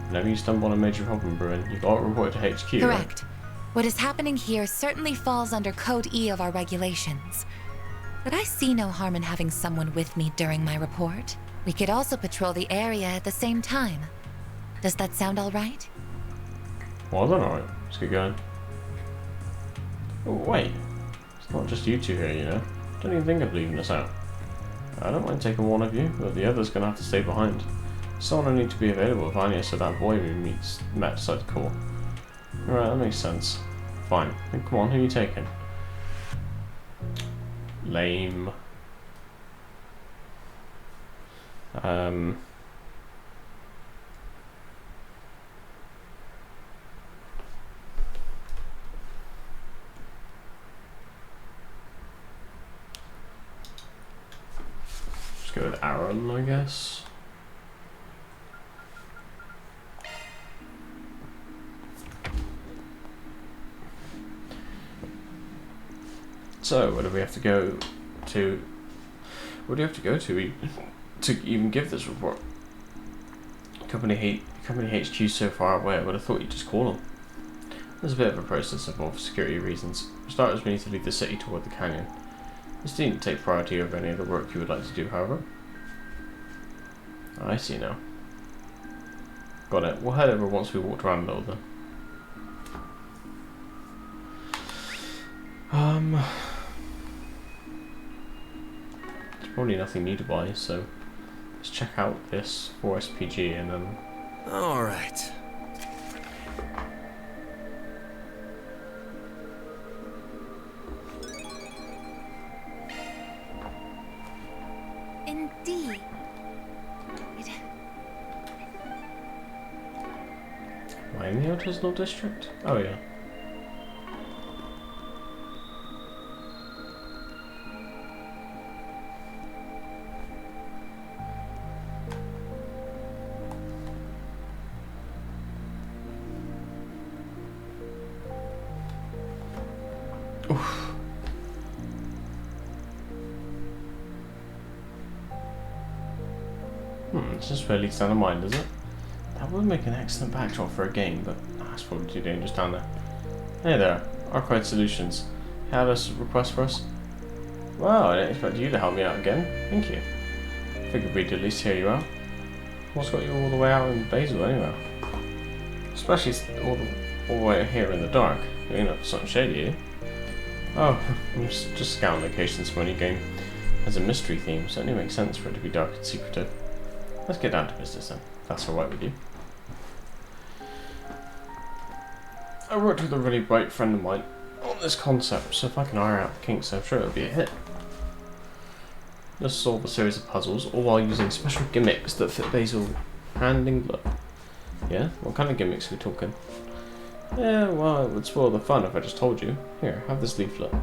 Whenever you stumble on a major problem brewing, you got to report to HQ, Correct. Right? What is happening here certainly falls under Code E of our regulations. But I see no harm in having someone with me during my report. We could also patrol the area at the same time. Does that sound all right? Well done, alright. Let's get going. Oh, wait. It's not just you two here, you know. Don't even think of leaving us out. I don't mind taking one of you, but the other's gonna have to stay behind. Someone will need to be available if Anya so that boy we met decides to call. Alright, that makes sense. Fine. Then come on, who are you taking? Lame. Let's go with Aaron, I guess. So, where do we have to go to? Where do you have to go to even give this report? Company HQ so far away. I would have thought you'd just call them. There's a bit of a process involved for security reasons. For starters, we need to leave the city toward the canyon. This needn't take priority over any other work you would like to do, however. I see now. Got it. We'll head over once we walked around a little then. There's probably nothing new to buy, so let's check out this 4SPG and then... Alright. Indeed. Am I in the artisanal district? Oh yeah. Oof. It's just really down the mind, does it? That would make an excellent backdrop for a game, but that's probably too dangerous down there. Hey there, Arkwright Solutions. You had a request for us? Wow, I didn't expect you to help me out again. Thank you. Figured we'd at least hear you out. What's got you all the way out in Basil anyway? Especially all the way here in the dark. You're not something shady, are you? Oh, I'm just scouting locations for any game has a mystery theme, so it only makes sense for it to be dark and secretive. Let's get down to business then, if that's alright with you. I worked with a really bright friend of mine on this concept, so if I can iron out the kinks, I'm sure it'll be a hit. Just solve a series of puzzles, all while using special gimmicks that fit Basil hand in glove. Yeah? What kind of gimmicks are we talking? Yeah, well, it would spoil the fun if I just told you. Here, have this leaflet.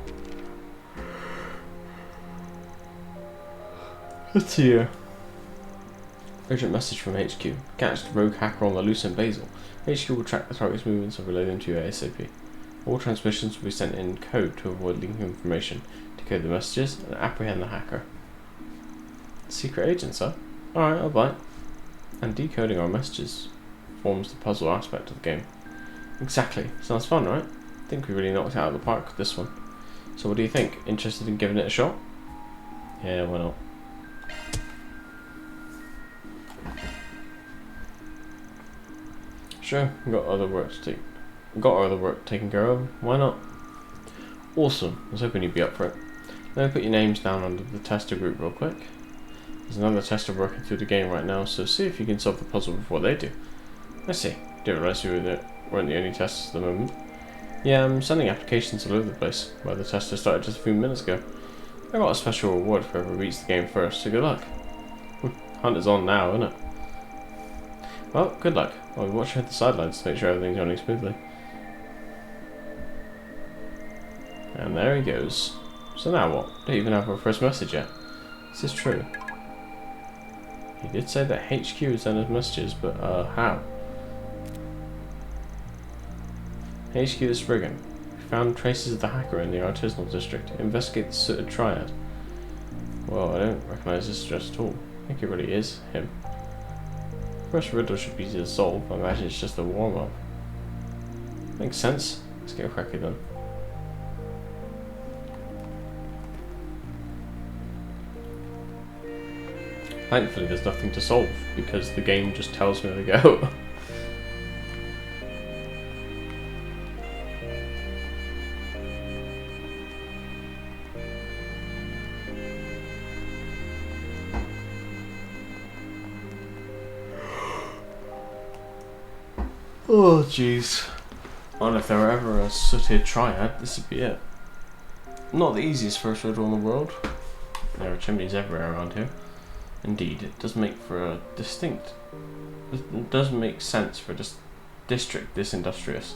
Let's see here. Urgent message from HQ. Catch the rogue hacker on the loose in Basil. HQ will track the target's movements and relay them to you ASAP. All transmissions will be sent in code to avoid leaking information, decode the messages, and apprehend the hacker. Secret agents, huh? Alright, I'll bite. And decoding our messages forms the puzzle aspect of the game. Exactly. Sounds fun, right? I think we really knocked it out of the park with this one. So what do you think? Interested in giving it a shot? Yeah, why not? Sure, got other work taken care of. Why not? Awesome. I was hoping you'd be up for it. Let me put your names down under the tester group real quick. There's another tester working through the game right now, so see if you can solve the puzzle before they do. I see. Didn't realize you weren't the only testers at the moment. Yeah, I'm sending applications all over the place. Well, the tester started just a few minutes ago. I got a special reward for whoever beats the game first, so good luck. Hunt is on now, isn't it? Well, good luck. I'll be watching at the sidelines to make sure everything's running smoothly. And there he goes. So now what? Don't even have our first message yet. Is this true? He did say that HQ would send us messages, but how? HQ the Spriggan. We found traces of the hacker in the artisanal district. Investigate the sooted triad. Well, I don't recognise this address at all. I think it really is him. First riddle should be easy to solve. I imagine it's just a warm-up. Makes sense. Let's get cracking then. Thankfully there's nothing to solve, because the game just tells me where to go. Oh jeez. Well, if there were ever a sooted triad, this would be it. Not the easiest first riddle in the world. There are chimneys everywhere around here. Indeed, it does make for a distinct... It does make sense for a district this industrious.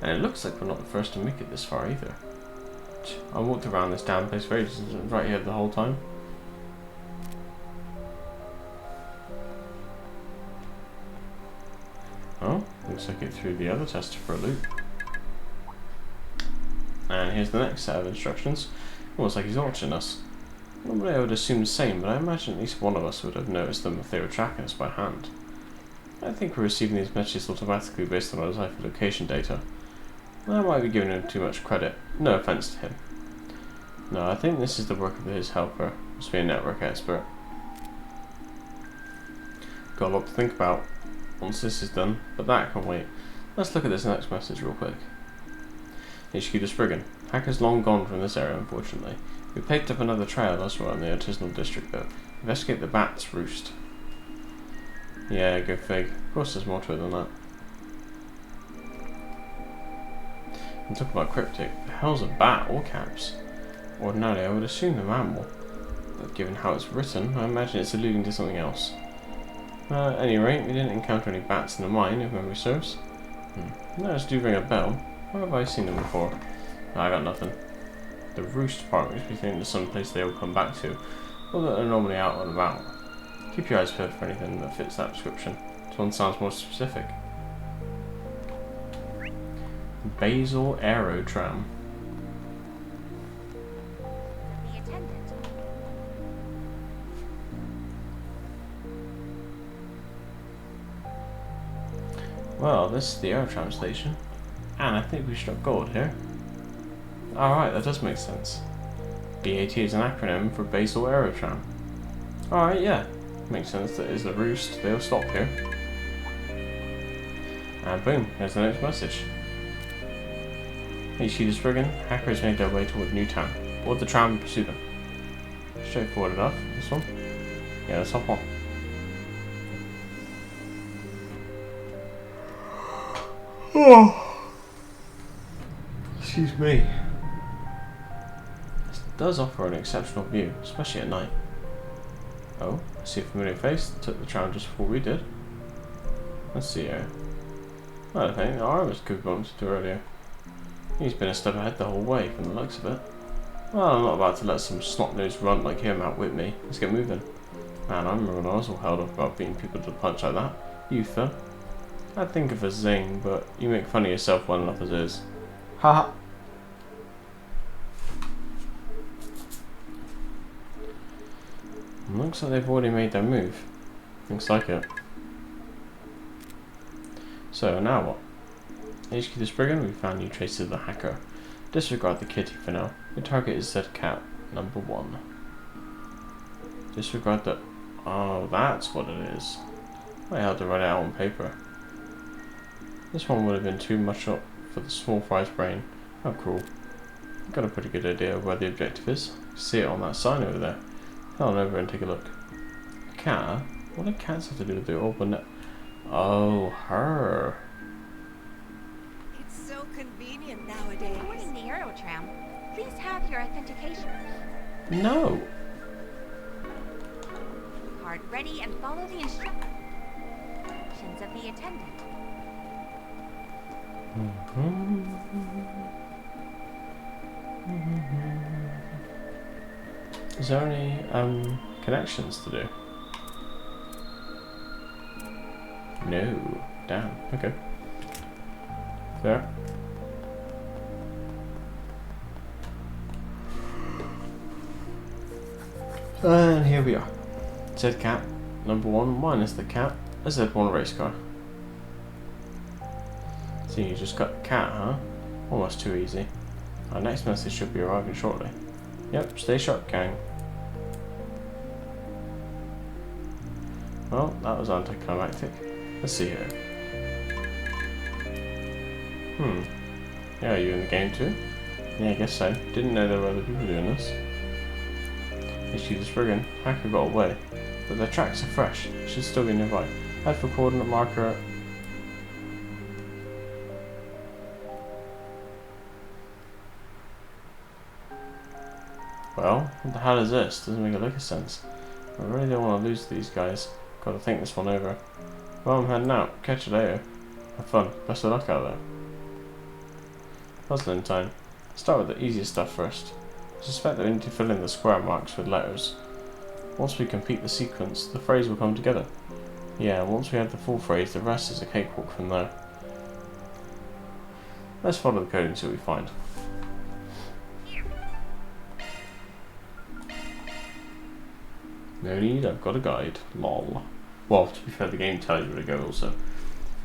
And it looks like we're not the first to make it this far either. I walked around this damn place for ages, right here the whole time. Oh, looks like it threw the other tester for a loop. And here's the next set of instructions. Almost like he's watching us. Normally I would assume the same, but I imagine at least one of us would have noticed them if they were tracking us by hand. I think we're receiving these messages automatically based on our deciphered location data. I might be giving him too much credit. No offense to him. No, I think this is the work of his helper. Must be a network expert. Got a lot to think about once this is done, but that can wait. Let's look at this next message real quick. HQ the Spriggan. Hacker's long gone from this area, unfortunately. We picked up another trail elsewhere in the artisanal district, though. Investigate the bat's roost. Yeah, go fig. Of course there's more to it than that. And talk about cryptic. The hell's a bat, all caps? Ordinarily I would assume a mammal, but given how it's written, I imagine it's alluding to something else. At any rate, we didn't encounter any bats in the mine, if memory serves. Those do ring a bell. Where have I seen them before? No, I got nothing. The roost part makes me think there's some place they will come back to, or that they're normally out and about. Keep your eyes peeled for anything that fits that description. This one sounds more specific. Basil Aero Tram. The attendant. Well, this is the Aerotram station, and I think we struck gold here. Alright, that does make sense. BAT is an acronym for Basil Aerotram. Alright, yeah. Makes sense that is the roost. They'll stop here. And boom, there's the next message. HQ the Spriggan, hackers made their way toward Newtown. Board the tram and pursue them. Straightforward enough, this one. Yeah, let's hop on. Oh. Excuse me. This does offer an exceptional view, especially at night. Oh, I see a familiar face that took the tram just before we did. Let's see here. I don't think the Aramis could have gone to earlier. He's been a step ahead the whole way from the looks of it. Well, I'm not about to let some snot-nosed runt like him outwit me. Let's get moving. Man, I remember when I was all held up about beating people to the punch like that. You, Phil. I'd think of a zing, but you make fun of yourself well enough as is. Haha. Looks like they've already made their move. Looks like it. So, now what? HQ the Spriggan, we found new traces of the hacker. Disregard the kitty for now. Your target is said cat number 1. Disregard the... Oh, that's what it is. I had to write it out on paper. This one would have been too much up for the small fry's brain. How cruel. I've got a pretty good idea of where the objective is. See it on that sign over there. Head on over and take a look. A cat? What do cats have to do with the open net? Oh, her. It's so convenient nowadays. Boarding the Eurotram. Please have your authentication. No. Card ready and follow the instructions of the attendant. Is there any connections to do? No. Damn. Okay. Fair. And here we are. Said cat number 1 minus the cat. A Z1 race car. So you just got cat, huh? Almost too easy. Our next message should be arriving shortly. Yep, stay sharp, gang. Well, that was anticlimactic. Let's see here. Yeah, are you in the game too? Yeah, I guess so. Didn't know there were other people doing this. HQ the Spriggan. Hacker got away, but their tracks are fresh. Should still be nearby. Head for coordinate marker. Well, what the hell is this? Doesn't make a lick of sense. I really don't want to lose these guys. Gotta think this one over. Well, I'm heading out. Catch you later. Have fun. Best of luck out there. Puzzling time. Start with the easiest stuff first. I suspect that we need to fill in the square marks with letters. Once we complete the sequence, the phrase will come together. Yeah, and once we have the full phrase, the rest is a cakewalk from there. Let's follow the code and see what we find. No need, I've got a guide. Lol. Well, to be fair, the game tells you where to go also.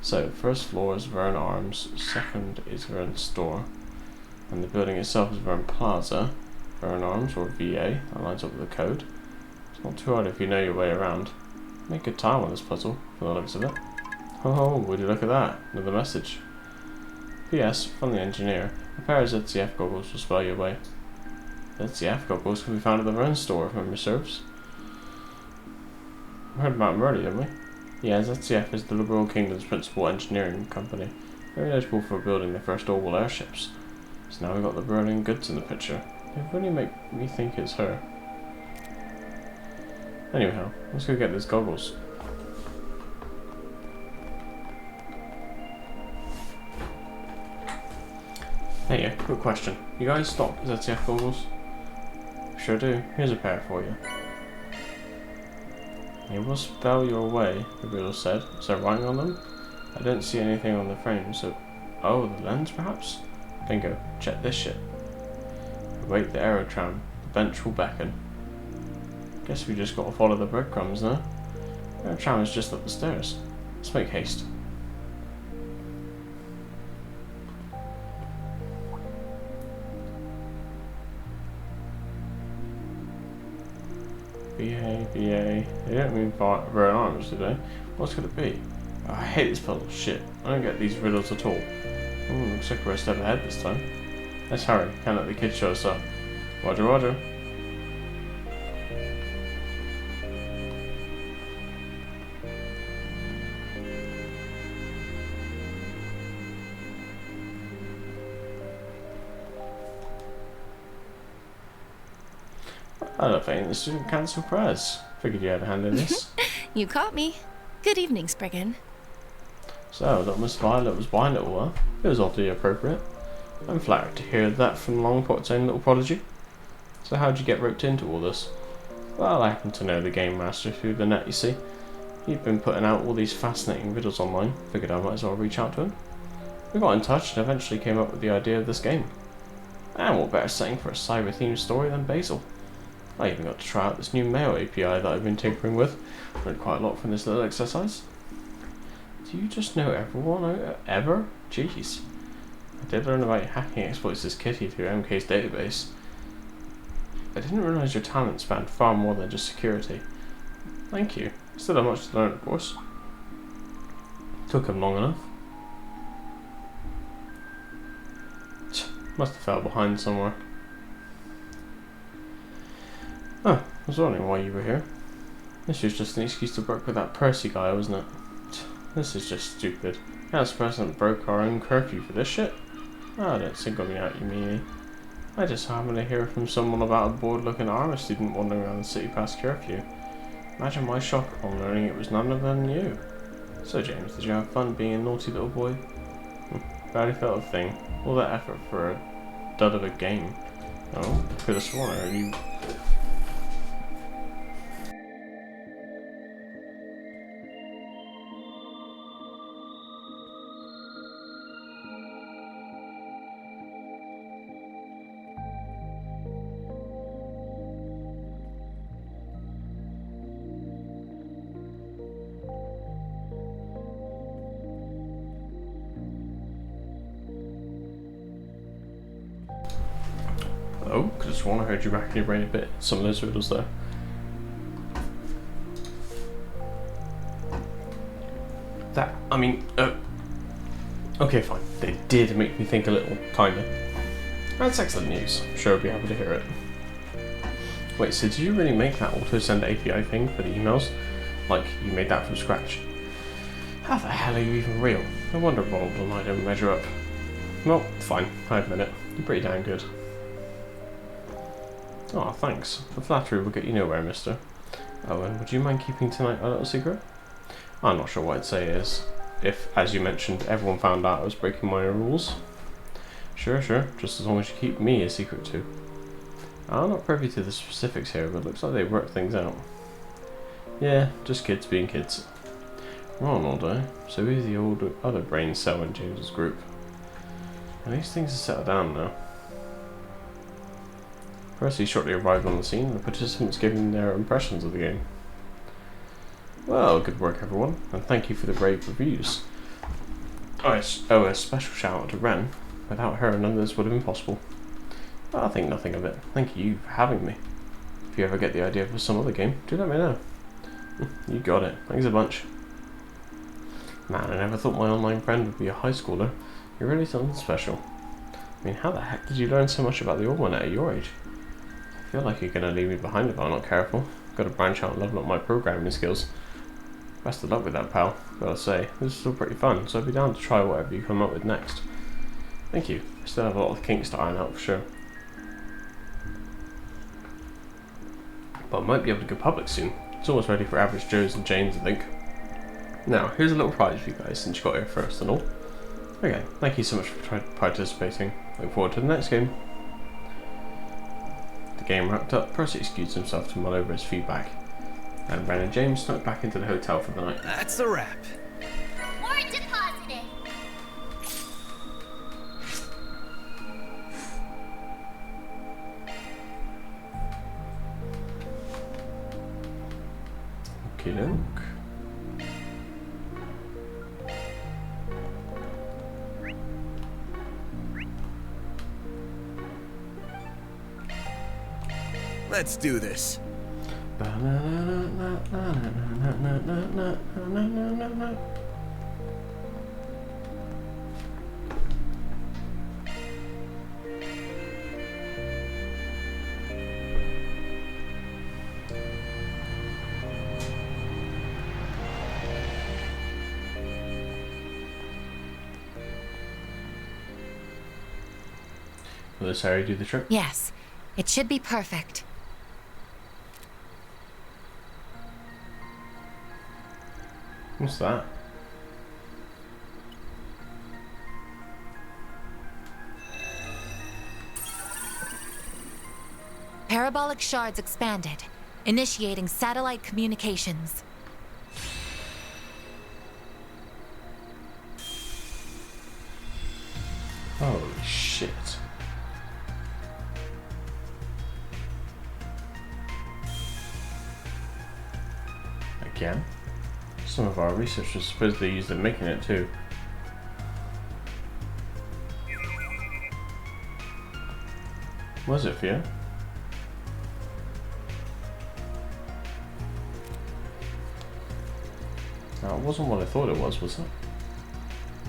So, first floor is Verne Arms, second is Verne Store, and the building itself is Verne Plaza. Verne Arms, or VA, that lines up with the code. It's not too hard if you know your way around. Make good time on this puzzle, from the looks of it. Oh, would you look at that? Another message. P.S. From the engineer, a pair of ZCF goggles will spell your way. ZCF goggles can be found at the Verne Store, if memory serves. We heard about them earlier, didn't we? Yeah, ZCF is the Liberal Kingdom's principal engineering company, very notable for building the first orbital airships. So now we've got the Berlin goods in the picture. They really make me think it's her. Anyhow, let's go get these goggles. Hey, yeah, quick question. You guys stock ZCF goggles? Sure do. Here's a pair for you. They will spell your way, the riddle said. Is there writing on them? I don't see anything on the frame, so... Oh, the lens perhaps? Bingo. Check this shit. Await the aerotram. The bench will beckon. Guess we just gotta follow the breadcrumbs now. The aerotram is just up the stairs. Let's make haste. BA. They don't mean very much, do they? What's could it be? Oh, I hate this puzzle. Shit. I don't get these riddles at all. Looks like we're a step ahead this time. Let's hurry. Can't let the kids show us up. Roger, roger. I don't think the student cancel prayers. Figured you had a hand in this. You caught me. Good evening, Spriggan. So, little Miss Violet was behind it all, huh? It was oddly appropriate. I'm flattered to hear that from Longport's own little prodigy. So how'd you get roped into all this? Well, I happen to know the game master through the net, you see. He'd been putting out all these fascinating riddles online. Figured I might as well reach out to him. We got in touch and eventually came up with the idea of this game. And what better setting for a cyber-themed story than Basil? I even got to try out this new mail API that I've been tinkering with. Learned quite a lot from this little exercise. Do you just know everyone ever? Jeez. I did learn about hacking exploits as Kitty through MK's database. I didn't realise your talent spanned far more than just security. Thank you. Still have much to learn, of course. Took him long enough. Must have fell behind somewhere. Oh, I was wondering why you were here. This was just an excuse to work with that Percy guy, wasn't it? This is just stupid. House president broke our own curfew for this shit? Oh, don't single me out, you meanie. I just happened to hear from someone about a bored-looking armor student wandering around the city past curfew. Imagine my shock upon learning it was none other than you. So, James, did you have fun being a naughty little boy? Barely felt a thing. All that effort for a dud of a game. Oh, could have sworn I heard you. Oh, could have sworn I heard you racking your brain a bit. Some of those riddles there. Okay, fine. They did make me think a little, kinda. That's excellent news. I'm sure I'll be happy to hear it. Wait, so did you really make that auto-send API thing for the emails? Like, you made that from scratch? How the hell are you even real? No wonder Ronald and I don't measure up. Well, fine. I admit it. You're pretty damn good. Oh, thanks. The flattery will get you nowhere, mister. Oh, and would you mind keeping tonight a little secret? I'm not sure what I'd say is, if, as you mentioned, everyone found out I was breaking my own rules. Sure, just as long as you keep me a secret too. I'm not privy to the specifics here, but it looks like they worked things out. Yeah, just kids being kids. Ronald, eh? So he's the other brain cell in James's group. And these things are settled down now. Percy shortly arrived on the scene, and the participants gave him their impressions of the game. Well, good work everyone, and thank you for the brave reviews. Oh, a special shout out to Ren. Without her, none of this would have been possible. Well, I think nothing of it. Thank you for having me. If you ever get the idea for some other game, do let me know. You got it. Thanks a bunch. Man, I never thought my online friend would be a high schooler. You're really something special. I mean, how the heck did you learn so much about the Almanac at your age? I feel like you're going to leave me behind if I'm not careful. Got to branch out and level up my programming skills. Best of luck with that, pal. Gotta say, this is still pretty fun, so I'd be down to try whatever you come up with next. Thank you. I still have a lot of kinks to iron out for sure. But I might be able to go public soon. It's almost ready for average Joes and Janes, I think. Now, here's a little prize for you guys since you got here first and all. Okay, thank you so much for participating. Look forward to the next game. The game wrapped up, Percy excused himself to mull over his feedback, and Ren and James snuck back into the hotel for the night. That's a wrap. Reward deposited. Okie doke. Let's do this. Will this area do the trick? Yes, it should be perfect. What's that? Parabolic shards expanded, initiating satellite communications. Holy shit. Again? Some of our researchers supposedly used it making it too. Was it for you? No, it wasn't what I thought it was it?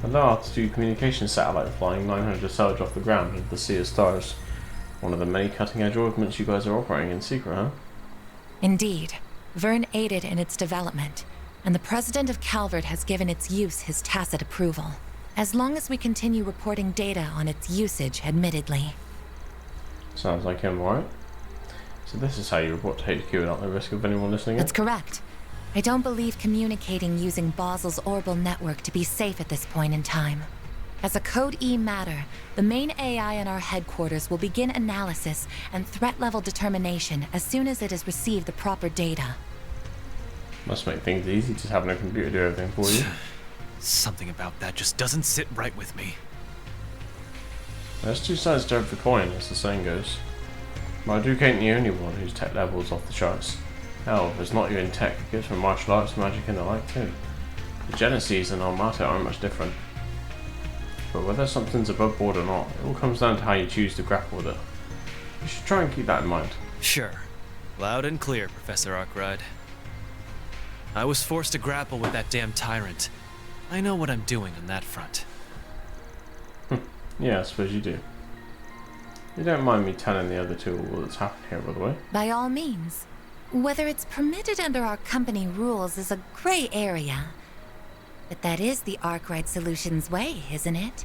A low altitude communication satellite flying 900 sails off the ground into the sea of stars. One of the many cutting edge ordnance you guys are operating in secret, huh? Indeed. Vern aided in its development, and the president of Calvert has given its use his tacit approval. As long as we continue reporting data on its usage, admittedly. Sounds like him, right? So this is how you report to HQ without the risk of anyone listening in? That's correct. I don't believe communicating using Basel's orbital network to be safe at this point in time. As a Code E matter, the main AI in our headquarters will begin analysis and threat level determination as soon as it has received the proper data. Must make things easy just having a computer do everything for you. Something about that just doesn't sit right with me. There's two sides to every coin, as the saying goes. Marduk ain't the only one whose tech level's off the charts. Hell, if it's not you in tech, it gets from martial arts, magic and the like too. The Genesis and Almata aren't much different. But whether something's above board or not, it all comes down to how you choose to grapple with it. You should try and keep that in mind. Sure. Loud and clear, Professor Arkwright. I was forced to grapple with that damn tyrant. I know what I'm doing on that front. Yeah, I suppose you do. You don't mind me telling the other two all that's happened here, by the way? By all means. Whether it's permitted under our company rules is a gray area. But that is the Arkwright Solutions way, isn't it?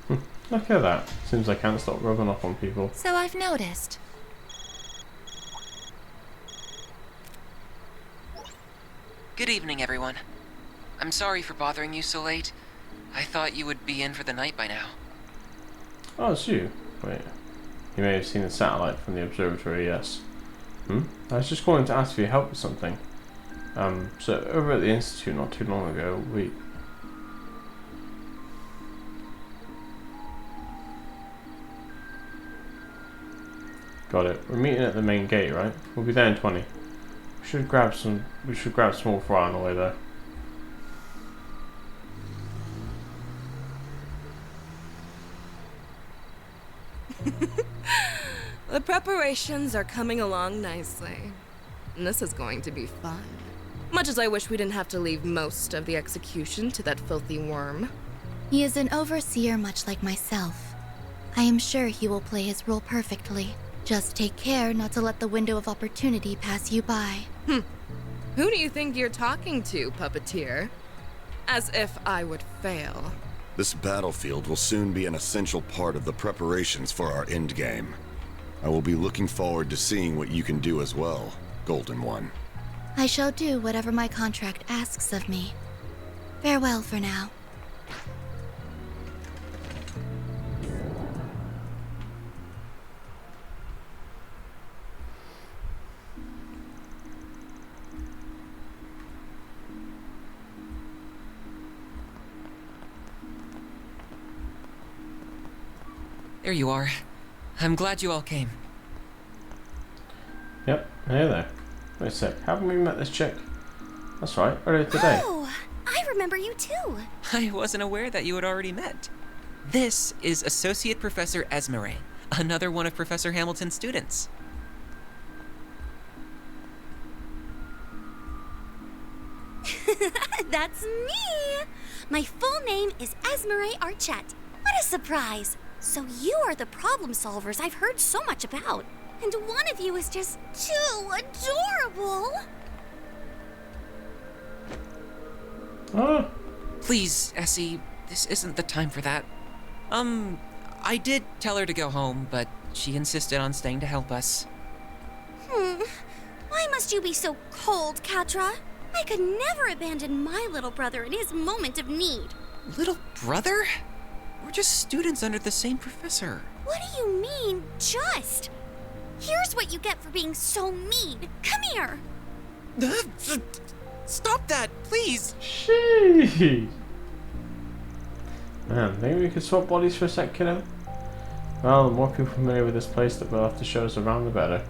Look at that. Seems I can't stop rubbing off on people. So I've noticed. Good evening, everyone. I'm sorry for bothering you so late. I thought you would be in for the night by now. Oh, it's you. Wait. You may have seen the satellite from the observatory, yes. I was just calling to ask for your help with something. So over at the Institute not too long ago, we... Got it. We're meeting at the main gate, right? We'll be there in 20. We should grab some more fry on the way there. The preparations are coming along nicely. And this is going to be fun. Much as I wish we didn't have to leave most of the execution to that filthy worm. He is an overseer much like myself. I am sure he will play his role perfectly. Just take care not to let the window of opportunity pass you by. Who do you think you're talking to, puppeteer? As if I would fail. This battlefield will soon be an essential part of the preparations for our endgame. I will be looking forward to seeing what you can do as well, Golden One. I shall do whatever my contract asks of me. Farewell for now. There you are. I'm glad you all came. Yep, hey there. Wait a sec, haven't we met this chick? That's right, earlier today. Oh, I remember you too. I wasn't aware that you had already met. This is Associate Professor Esmeralda, another one of Professor Hamilton's students. That's me! My full name is Esmeralda Archette. What a surprise! So you are the problem solvers I've heard so much about. And one of you is just too adorable! Oh. Please, Essie, this isn't the time for that. I did tell her to go home, but she insisted on staying to help us. Why must you be so cold, Katra? I could never abandon my little brother in his moment of need. Little brother? We're just students under the same professor. What do you mean, just? Here's what you get for being so mean. Come here. Stop that, please. Sheesh. Man, maybe we could swap bodies for a sec, kiddo? Well, the more people familiar with this place that will have to show us around, the better.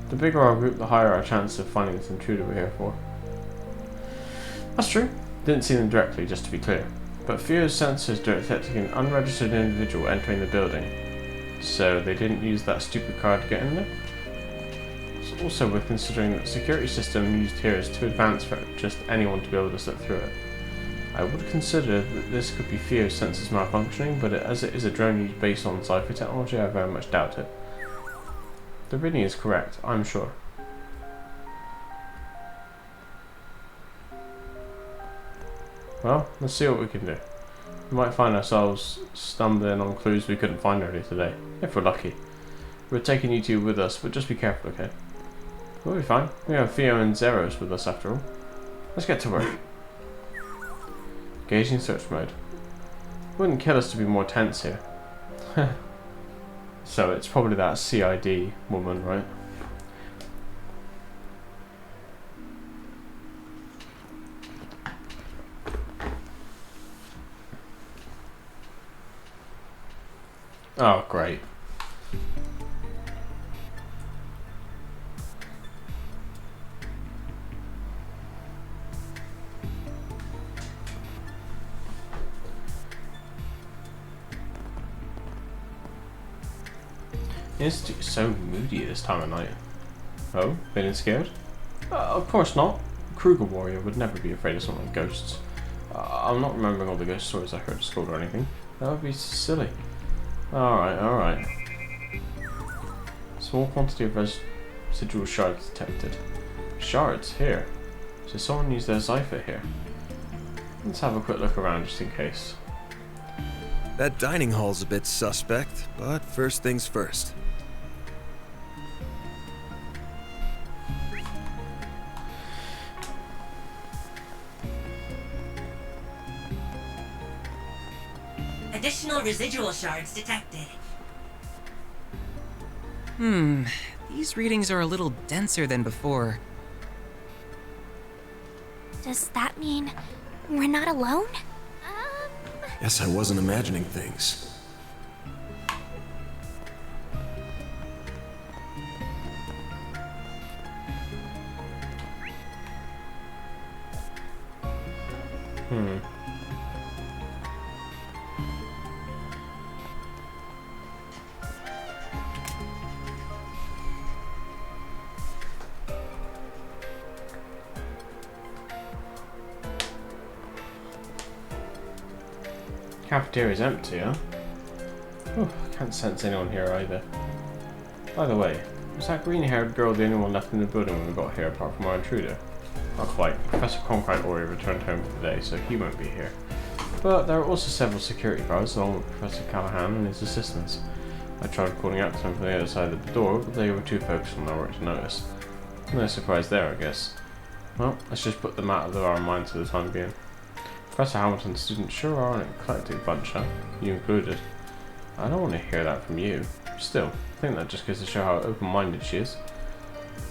The bigger our group, the higher our chance of finding this intruder we're here for. That's true. Didn't see them directly, just to be clear. But Theo's sensors detecting an unregistered individual entering the building. So they didn't use that stupid card to get in there? It's also worth considering that the security system used here is too advanced for just anyone to be able to slip through it. I would consider that this could be Theo's sensors malfunctioning, but as it is a drone used based on sci-fi technology, I very much doubt it. The reading is correct, I'm sure. Well, let's see what we can do. We might find ourselves stumbling on clues we couldn't find earlier today, if we're lucky. We're taking you two with us, but just be careful, okay? We'll be fine. We have Theo and Zeros with us after all. Let's get to work. Engaging search mode. Wouldn't kill us to be more tense here. So it's probably that CID woman, right? Oh, great. The Institute is so moody this time of night. Oh, feeling scared? Of course not. A Kruger warrior would never be afraid of something like ghosts. I'm not remembering all the ghost stories I heard at school or anything. That would be silly. Alright, alright. Small quantity of residual shards detected. Shards? Here. So someone used their cipher here. Let's have a quick look around just in case. That dining hall's a bit suspect, but first things first. Additional residual shards detected. These readings are a little denser than before. Does that mean we're not alone? Guess I wasn't imagining things. Cafeteria's empty, huh? Oh, I can't sense anyone here either. By the way, was that green-haired girl the only one left in the building when we got here apart from our intruder? Not quite. Professor Concrete already returned home for the day, so he won't be here. But there are also several security guards along with Professor Callahan and his assistants. I tried calling out to them from the other side of the door, but they were too focused on their work to notice. No surprise there, I guess. Well, let's just put them out of our minds for the time being. Professor Hamilton's students sure are an eclectic bunch, huh? You included. I don't want to hear that from you. Still, I think that just goes to show how open-minded she is.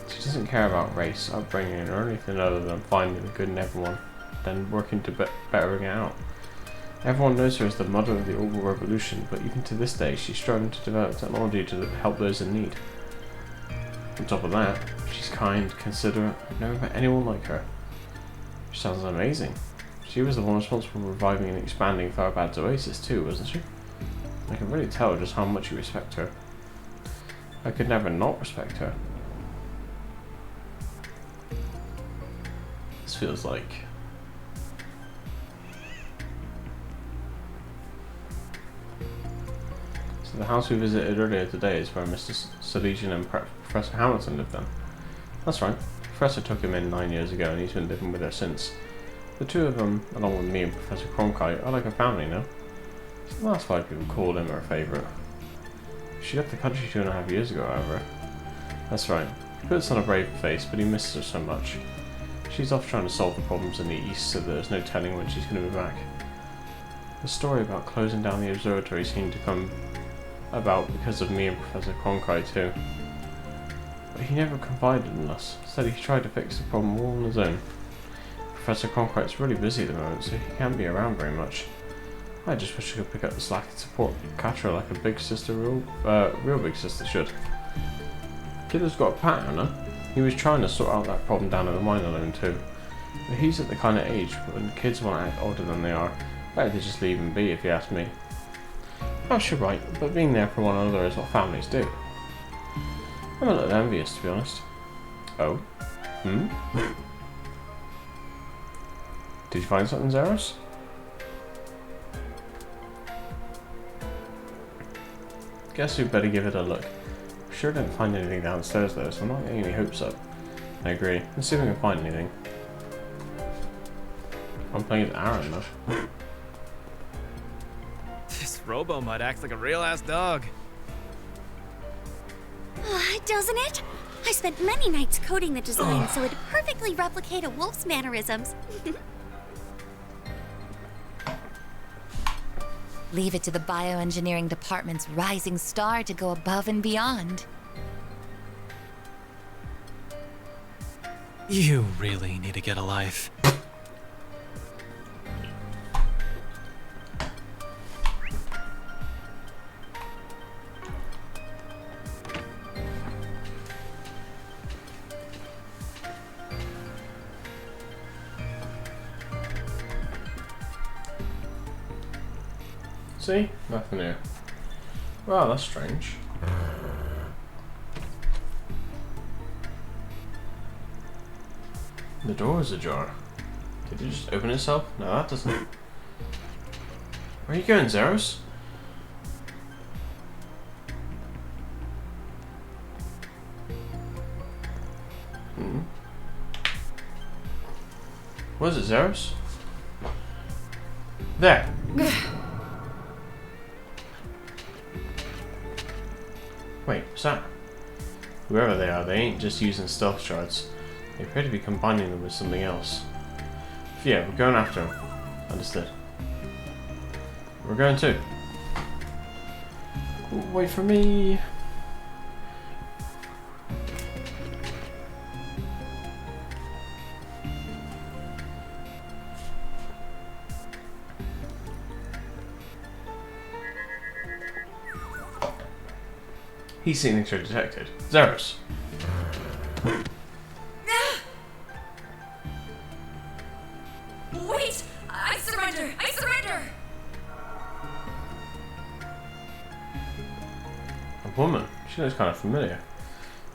She doesn't care about race, upbringing, or anything other than finding the good in everyone, then working to bettering it out. Everyone knows her as the mother of the Oval Revolution, but even to this day, she's struggling to develop technology to help those in need. On top of that, she's kind, considerate. I've never met anyone like her. She sounds amazing. She was the one responsible for reviving and expanding Tharbad's Oasis too, wasn't she? I can really tell just how much you respect her. I could never not respect her. This feels like So the house we visited earlier today is where Mr. Salesian and Professor Hamilton lived then. That's right. The Professor took him in 9 years ago and he's been living with her since. The two of them, along with me and Professor Cronkite, are like a family now. So that's why people call him her favourite. She left the country 2.5 years ago, however. That's right. He puts on a brave face, but he misses her so much. She's off trying to solve the problems in the east, so there's no telling when she's going to be back. The story about closing down the observatory seemed to come about because of me and Professor Cronkite too. But he never confided in us, said he tried to fix the problem all on his own. Professor Cronkite's really busy at the moment, so he can't be around very much. I just wish I could pick up the slack and support Catra like a big sister, real big sister should. Kid has got a pattern, huh? He was trying to sort out that problem down in the mine alone too. But he's at the kind of age when kids want to act older than they are. Better to just leave him be if you ask me. Perhaps you're right, but being there for one another is what families do. I'm a little envious, to be honest. Oh? Hmm? Did you find something, Zeros? Guess we'd better give it a look. Sure didn't find anything downstairs though, so I'm not getting any hopes up. I agree. Let's see if we can find anything. I'm playing as Aaron though. This Robo-Mud acts like a real-ass dog. Doesn't it? I spent many nights coding the design so it'd perfectly replicate a wolf's mannerisms. Leave it to the bioengineering department's rising star to go above and beyond. You really need to get a life. See? Nothing here. Wow, that's strange. The door is ajar. Did it just open itself? No, that doesn't. Where are you going, Zeros? Hmm. What is it, Zeros? There. Wait, what's that? Whoever they are, they ain't just using stealth shards. They appear to be combining them with something else. Yeah, we're going after them. Understood. We're going too. Wait for me. Heat signature detected. Zeros. Wait! I surrender! I surrender! A woman. She looks kind of familiar.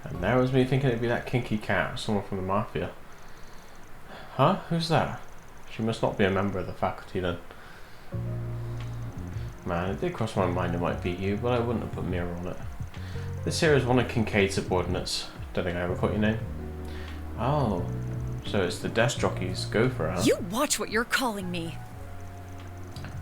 And there was me thinking it'd be that kinky cat or someone from the Mafia. Huh? Who's that? She must not be a member of the faculty then. Man, it did cross my mind it might be you, but I wouldn't have put mirror on it. This here is one of Kincaid's subordinates. Don't think I ever caught your name. Oh, so it's the desk jockey's gopher, huh? You watch what you're calling me.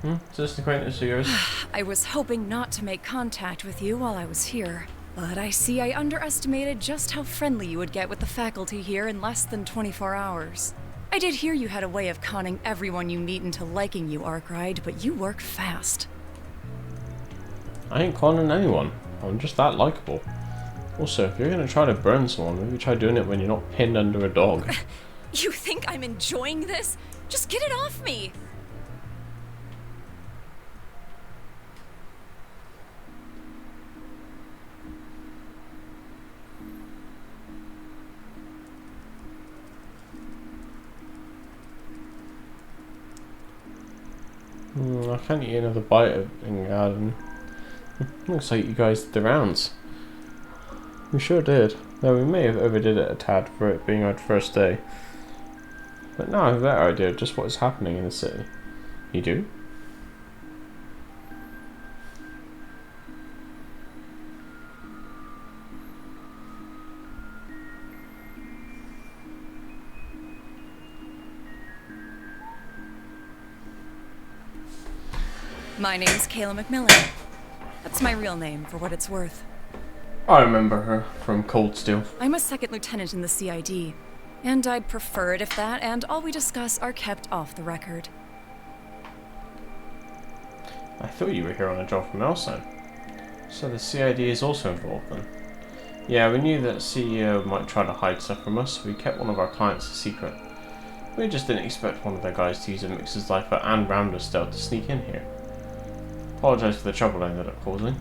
Is this an acquaintance of yours? I was hoping not to make contact with you while I was here, but I see I underestimated just how friendly you would get with the faculty here in less than 24 hours. I did hear you had a way of conning everyone you meet into liking you, Arkwright, but you work fast. I ain't conning anyone. I'm just that likable. Also, if you're gonna try to burn someone, maybe try doing it when you're not pinned under a dog. You think I'm enjoying this? Just get it off me! I can't eat another bite of in the garden. Looks like you guys did the rounds. We sure did, though we may have overdid it a tad for it being our first day. But now I have a better idea of just what is happening in the city. You do? My name's Kayla McMillan. That's my real name, for what it's worth. I remember her from Cold Steel. I'm a second lieutenant in the CID, and I'd prefer it if that and all we discuss are kept off the record. I thought you were here on a job from Elson. So the CID is also involved then? Yeah, we knew that CEO might try to hide stuff from us, so we kept one of our clients a secret. We just didn't expect one of their guys to use a Mixer's Lifer and Rambo's stealth to sneak in here. Apologise for the trouble I ended up causing.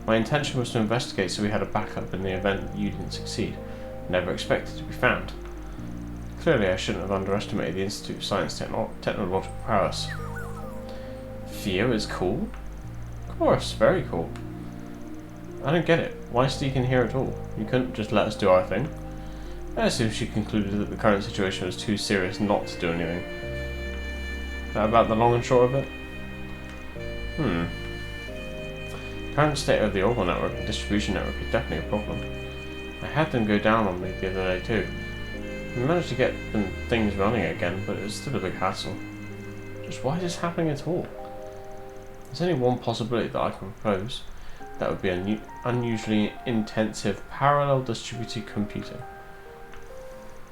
My intention was to investigate so we had a backup in the event you didn't succeed. Never expected to be found. Clearly I shouldn't have underestimated the Institute of Science technological prowess. Theo is cool? Of course, very cool. I don't get it. Why sneak in here at all? You couldn't just let us do our thing? I assume she concluded that the current situation was too serious not to do anything. That about the long and short of it? Current state of the orbital network and distribution network is definitely a problem. I had them go down on me the other day too. We managed to get things running again, but it was still a big hassle. Just why is this happening at all? There's only one possibility that I can propose. That would be unusually intensive parallel distributed computing.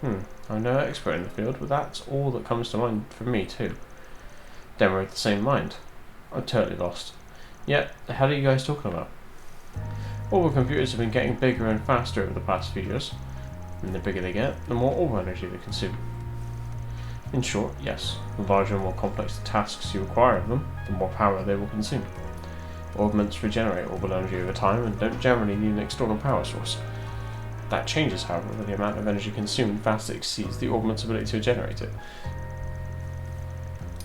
I'm no expert in the field, but that's all that comes to mind for me too. Then we're of the same mind. I'm totally lost. Yeah, the hell are you guys talking about? Orbital computers have been getting bigger and faster over the past few years. And the bigger they get, the more orbital energy they consume. In short, yes, the larger and more complex the tasks you require of them, the more power they will consume. Orbiments regenerate orbital energy over time and don't generally need an external power source. That changes, however, when the amount of energy consumed vastly exceeds the orbiment's ability to generate it.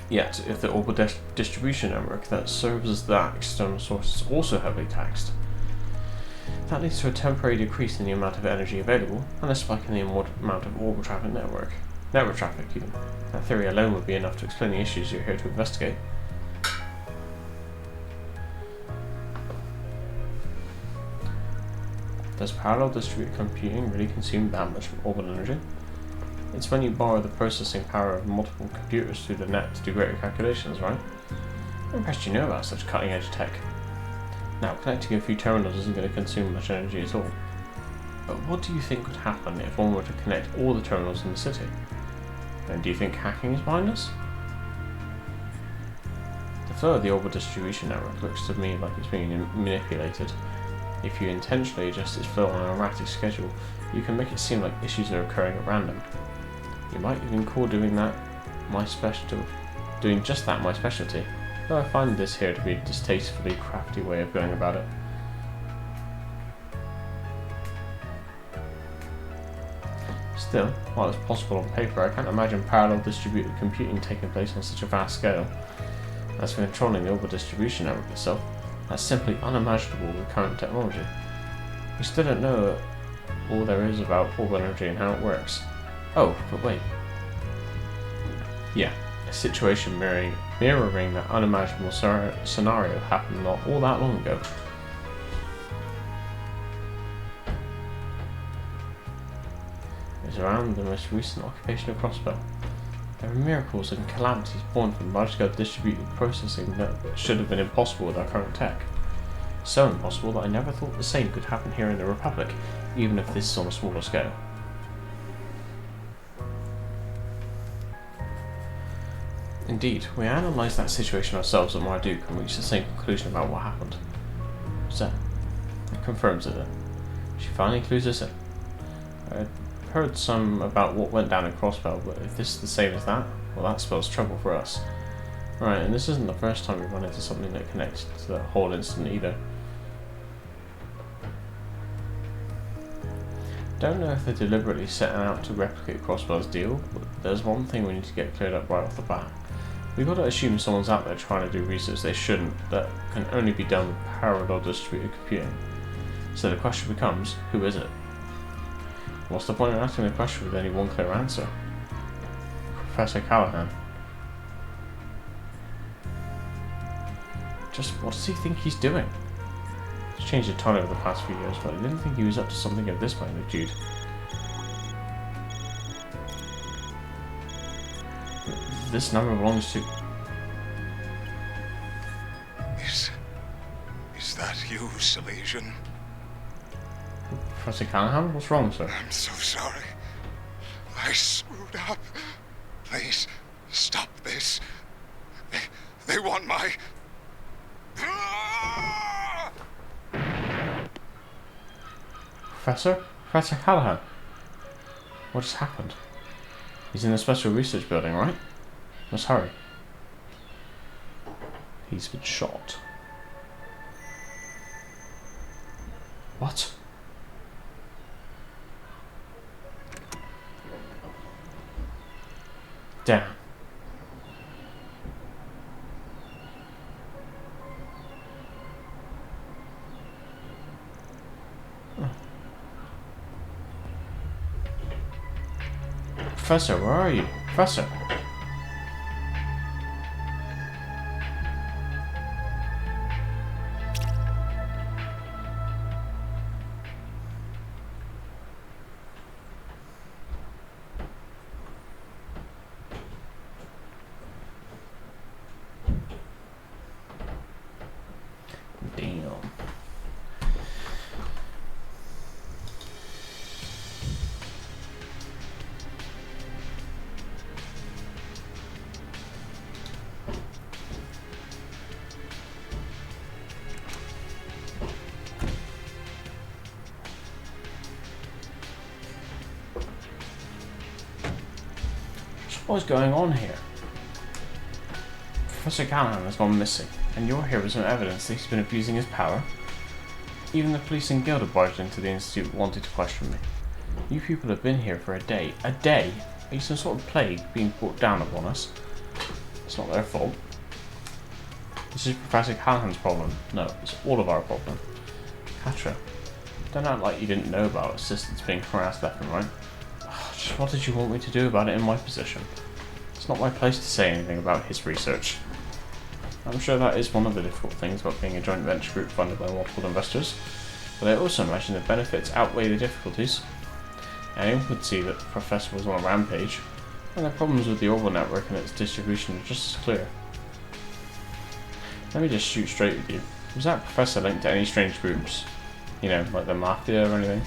Yet, if the orbital distribution network that serves as that external source is also heavily taxed, that leads to a temporary decrease in the amount of energy available and a spike in the amount of orbital traffic network traffic even. That theory alone would be enough to explain the issues you're here to investigate. Does parallel distributed computing really consume that much orbital energy? It's when you borrow the processing power of multiple computers through the net to do greater calculations, right? I'm impressed you know about such cutting-edge tech. Now, connecting a few terminals isn't going to consume much energy at all. But what do you think would happen if one were to connect all the terminals in the city? And do you think hacking is behind us? The flow of the orbital distribution network looks to me like it's being manipulated. If you intentionally adjust its flow on an erratic schedule, you can make it seem like issues are occurring at random. You might even call doing just that my specialty, though I find this here to be a distastefully crafty way of going about it. Still, while it's possible on paper, I can't imagine parallel distributed computing taking place on such a vast scale. As for controlling the orbital distribution network itself, that's simply unimaginable with current technology. We still don't know all there is about orbital energy and how it works. Oh, but wait. Yeah, a situation mirroring that unimaginable scenario happened not all that long ago. It was around the most recent occupation of Crossbell. There are miracles and calamities born from large-scale distributed processing that should have been impossible with our current tech. So impossible that I never thought the same could happen here in the Republic, even if this is on a smaller scale. Indeed, we analysed that situation ourselves at Marduk and reached the same conclusion about what happened. So, that confirms it then. She finally clues us in. I'd heard some about what went down in Crossbell, but if this is the same as that, well, that spells trouble for us. Right, and this isn't the first time we've run into something that connects to the whole incident either. Don't know if they're deliberately setting out to replicate Crossbell's deal, but there's one thing we need to get cleared up right off the bat. We've got to assume someone's out there trying to do research they shouldn't, that can only be done with parallel distributed computing. So the question becomes, who is it? What's the point of asking the question with only one clear answer? Professor Callahan. Just what does he think he's doing? He's changed a ton over the past few years, but I didn't think he was up to something of this magnitude. This number belongs to... excuse evasion. Professor Callahan, what's wrong, sir? I'm so sorry. I screwed up. Please, stop this. They want my... Professor Callahan? What just happened? He's in the special research building, right? Let's hurry. He's been shot. What? Damn. Professor, where are you? Professor! Damn. What's going on here? Professor Callahan has gone missing, and you're here with some evidence that he's been abusing his power. Even the police and guild have barged into the institute wanting to question me. You people have been here for a day. A day? Are you some sort of plague being brought down upon us? It's not their fault. This is Professor Callahan's problem. No, it's all of our problem. Katra, don't act like you didn't know about assistants being harassed left and right. Just what did you want me to do about it in my position? It's not my place to say anything about his research. I'm sure that is one of the difficult things about being a joint venture group funded by multiple investors, but I also imagine the benefits outweigh the difficulties. Anyone could see that the Professor was on a rampage, and the problems with the Orville network and its distribution are just as clear. Let me just shoot straight with you. Was that Professor linked to any strange groups? You know, like the Mafia or anything?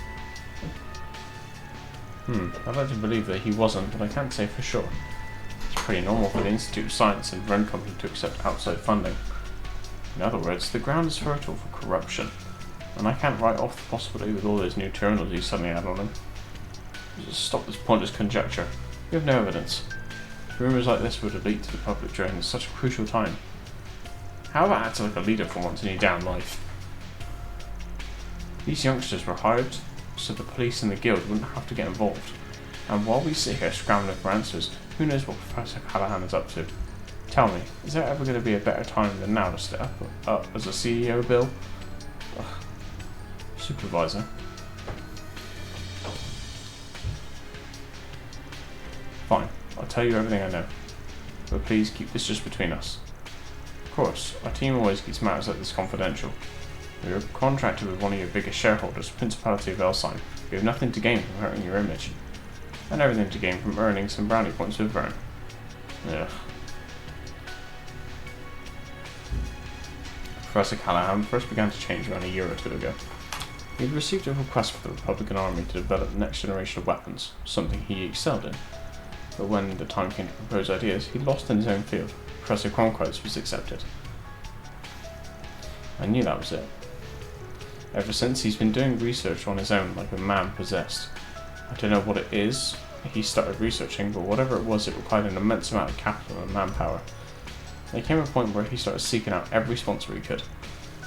I'd like to believe that he wasn't, but I can't say for sure. It's pretty normal for the Institute of Science and Ren Company to accept outside funding. In other words, the ground is fertile for corruption, and I can't write off the possibility with all those new terminals you suddenly add on him. Just stop this pointless conjecture. You have no evidence. Rumours like this would have leaked to the public during such a crucial time. How about acting like a leader for once in your damn life? These youngsters were hired so the police and the guild wouldn't have to get involved. And while we sit here scrambling for answers, who knows what Professor Callahan is up to? Tell me, is there ever going to be a better time than now to step up as a CEO, Bill? Ugh. Supervisor. Fine, I'll tell you everything I know. But please keep this just between us. Of course, our team always keeps matters like this confidential. We are contracted with one of your biggest shareholders, Principality of Elsheim. We have nothing to gain from hurting your image, and everything to gain from earning some brownie points with Vern. Ugh. Professor Callahan first began to change around a year or two ago. He had received a request for the Republican Army to develop the next generation of weapons, something he excelled in. But when the time came to propose ideas, he lost in his own field. Professor Cronkite's was accepted. I knew that was it. Ever since, he's been doing research on his own like a man possessed. I don't know what it is he started researching, but whatever it was, it required an immense amount of capital and manpower. There came a point where he started seeking out every sponsor he could.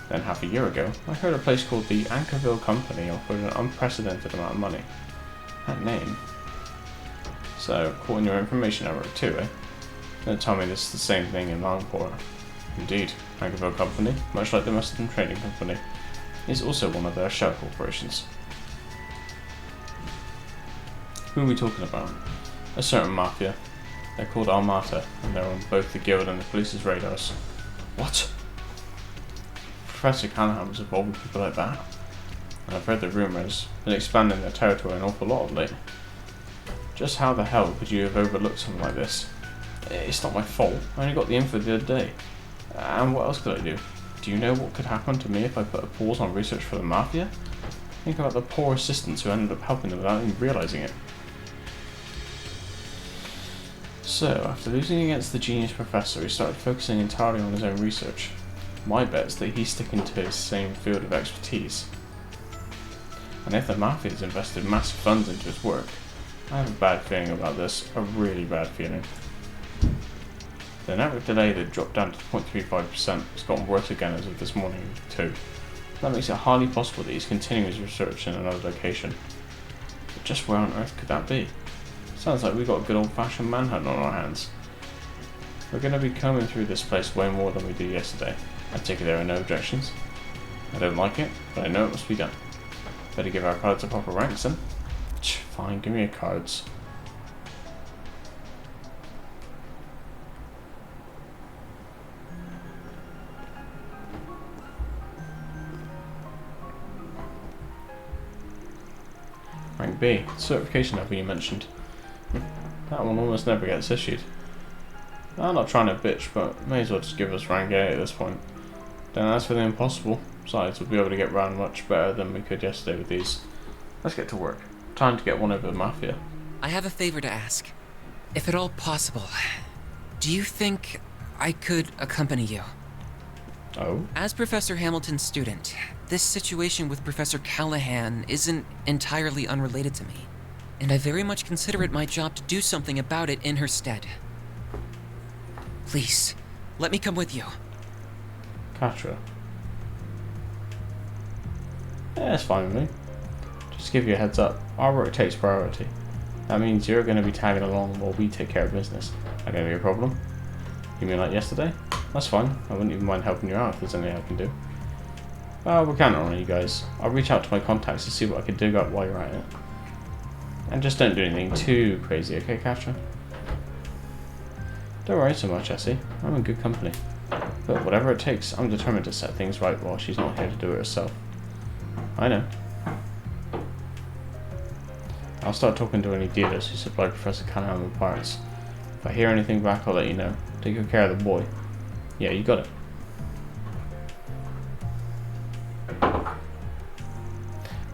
Then half a year ago, I heard a place called the Anchorville Company offered an unprecedented amount of money. That name. So, caught in your information network too, eh? Don't tell me this is the same thing in Longport. Indeed, Anchorville Company, much like the Western Trading Company, is also one of their shell corporations. Who are we talking about? A certain mafia. They're called Armata, and they're on both the guild and the police's radars. What? Professor Callahan was involved with people like that? And I've read the rumours, been expanding their territory an awful lot of late. Just how the hell could you have overlooked something like this? It's not my fault, I only got the info the other day. And what else could I do? Do you know what could happen to me if I put a pause on research for the Mafia? Think about the poor assistants who ended up helping them without even realizing it. So, after losing against the genius professor, he started focusing entirely on his own research. My bet is that he's sticking to his same field of expertise. And if the Mafia has invested massive funds into his work, I have a bad feeling about this, a really bad feeling. The network delay that dropped down to 0.35% has gotten worse again as of this morning too. That makes it highly possible that he's continuing his research in another location. But just where on earth could that be? Sounds like we've got a good old-fashioned manhunt on our hands. We're going to be combing through this place way more than we did yesterday. I take it there are no objections. I don't like it, but I know it must be done. Better give our cards a proper ranks then. Fine, give me your cards. Rank B, certification level you mentioned. That one almost never gets issued. I'm not trying to bitch, but may as well just give us rank A at this point. Then as for the impossible, besides we'll be able to get round much better than we could yesterday with these. Let's get to work. Time to get one over the Mafia. I have a favor to ask. If at all possible, do you think I could accompany you? Oh? As Professor Hamilton's student, this situation with Professor Callahan isn't entirely unrelated to me, and I very much consider it my job to do something about it in her stead. Please, let me come with you. Catra. Yeah, it's fine with me. Just to give you a heads up, our work takes priority. That means you're going to be tagging along while we take care of business. That going to be a problem? You mean like yesterday? That's fine. I wouldn't even mind helping you out if there's anything I can do. We're counting on you guys. I'll reach out to my contacts to see what I can dig up while you're at it. And just don't do anything too crazy, okay, Catra? Don't worry so much, Essie. I'm in good company. But whatever it takes, I'm determined to set things right while she's not here to do it herself. I know. I'll start talking to any dealers who supply Professor Callahan with parts. If I hear anything back, I'll let you know. Take good care of the boy. Yeah, you got it.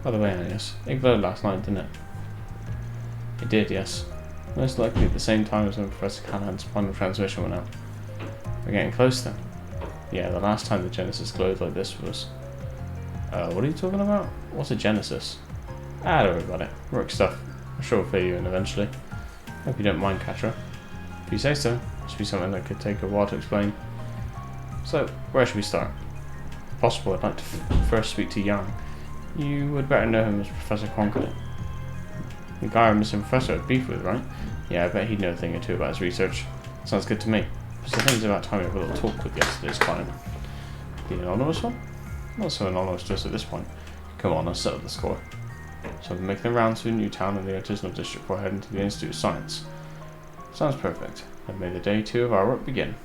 By the way, Agnes, it glowed last night, didn't it? It did, yes. Most likely at the same time as when Professor Callahan's final transmission went out. We're getting close then. Yeah, the last time the Genesis glowed like this was... what are you talking about? What's a Genesis? Don't worry about it. Work stuff. I'm sure we'll fill you in eventually. Hope you don't mind, Catra. If you say so, must be something that could take a while to explain. So, where should we start? If possible, I'd like to first speak to Young. You would better know him as Professor Conklin. The guy our missing professor had beef with, right? Yeah, I bet he'd know a thing or two about his research. Sounds good to me. Plus, I think it's about time we have a little talk with yesterday's client. The anonymous one? Not so anonymous to us at this point. Come on, let's settle the score. So we're making the rounds through Newtown and the artisanal district before heading to the Institute of Science. Sounds perfect. Then may the day 2 of our work begin.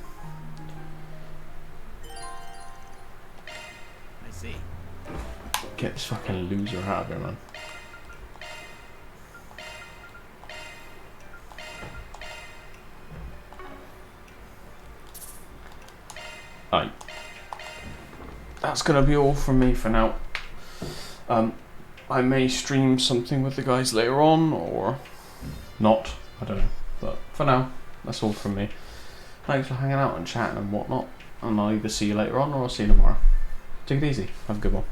I see. Get this fucking loser out of here, man. Right. That's gonna be all from me for now. I may stream something with the guys later on, or not, I don't know. But for now, that's all from me. Thanks for hanging out and chatting and whatnot, and I'll either see you later on or I'll see you tomorrow. Take it easy, have a good one.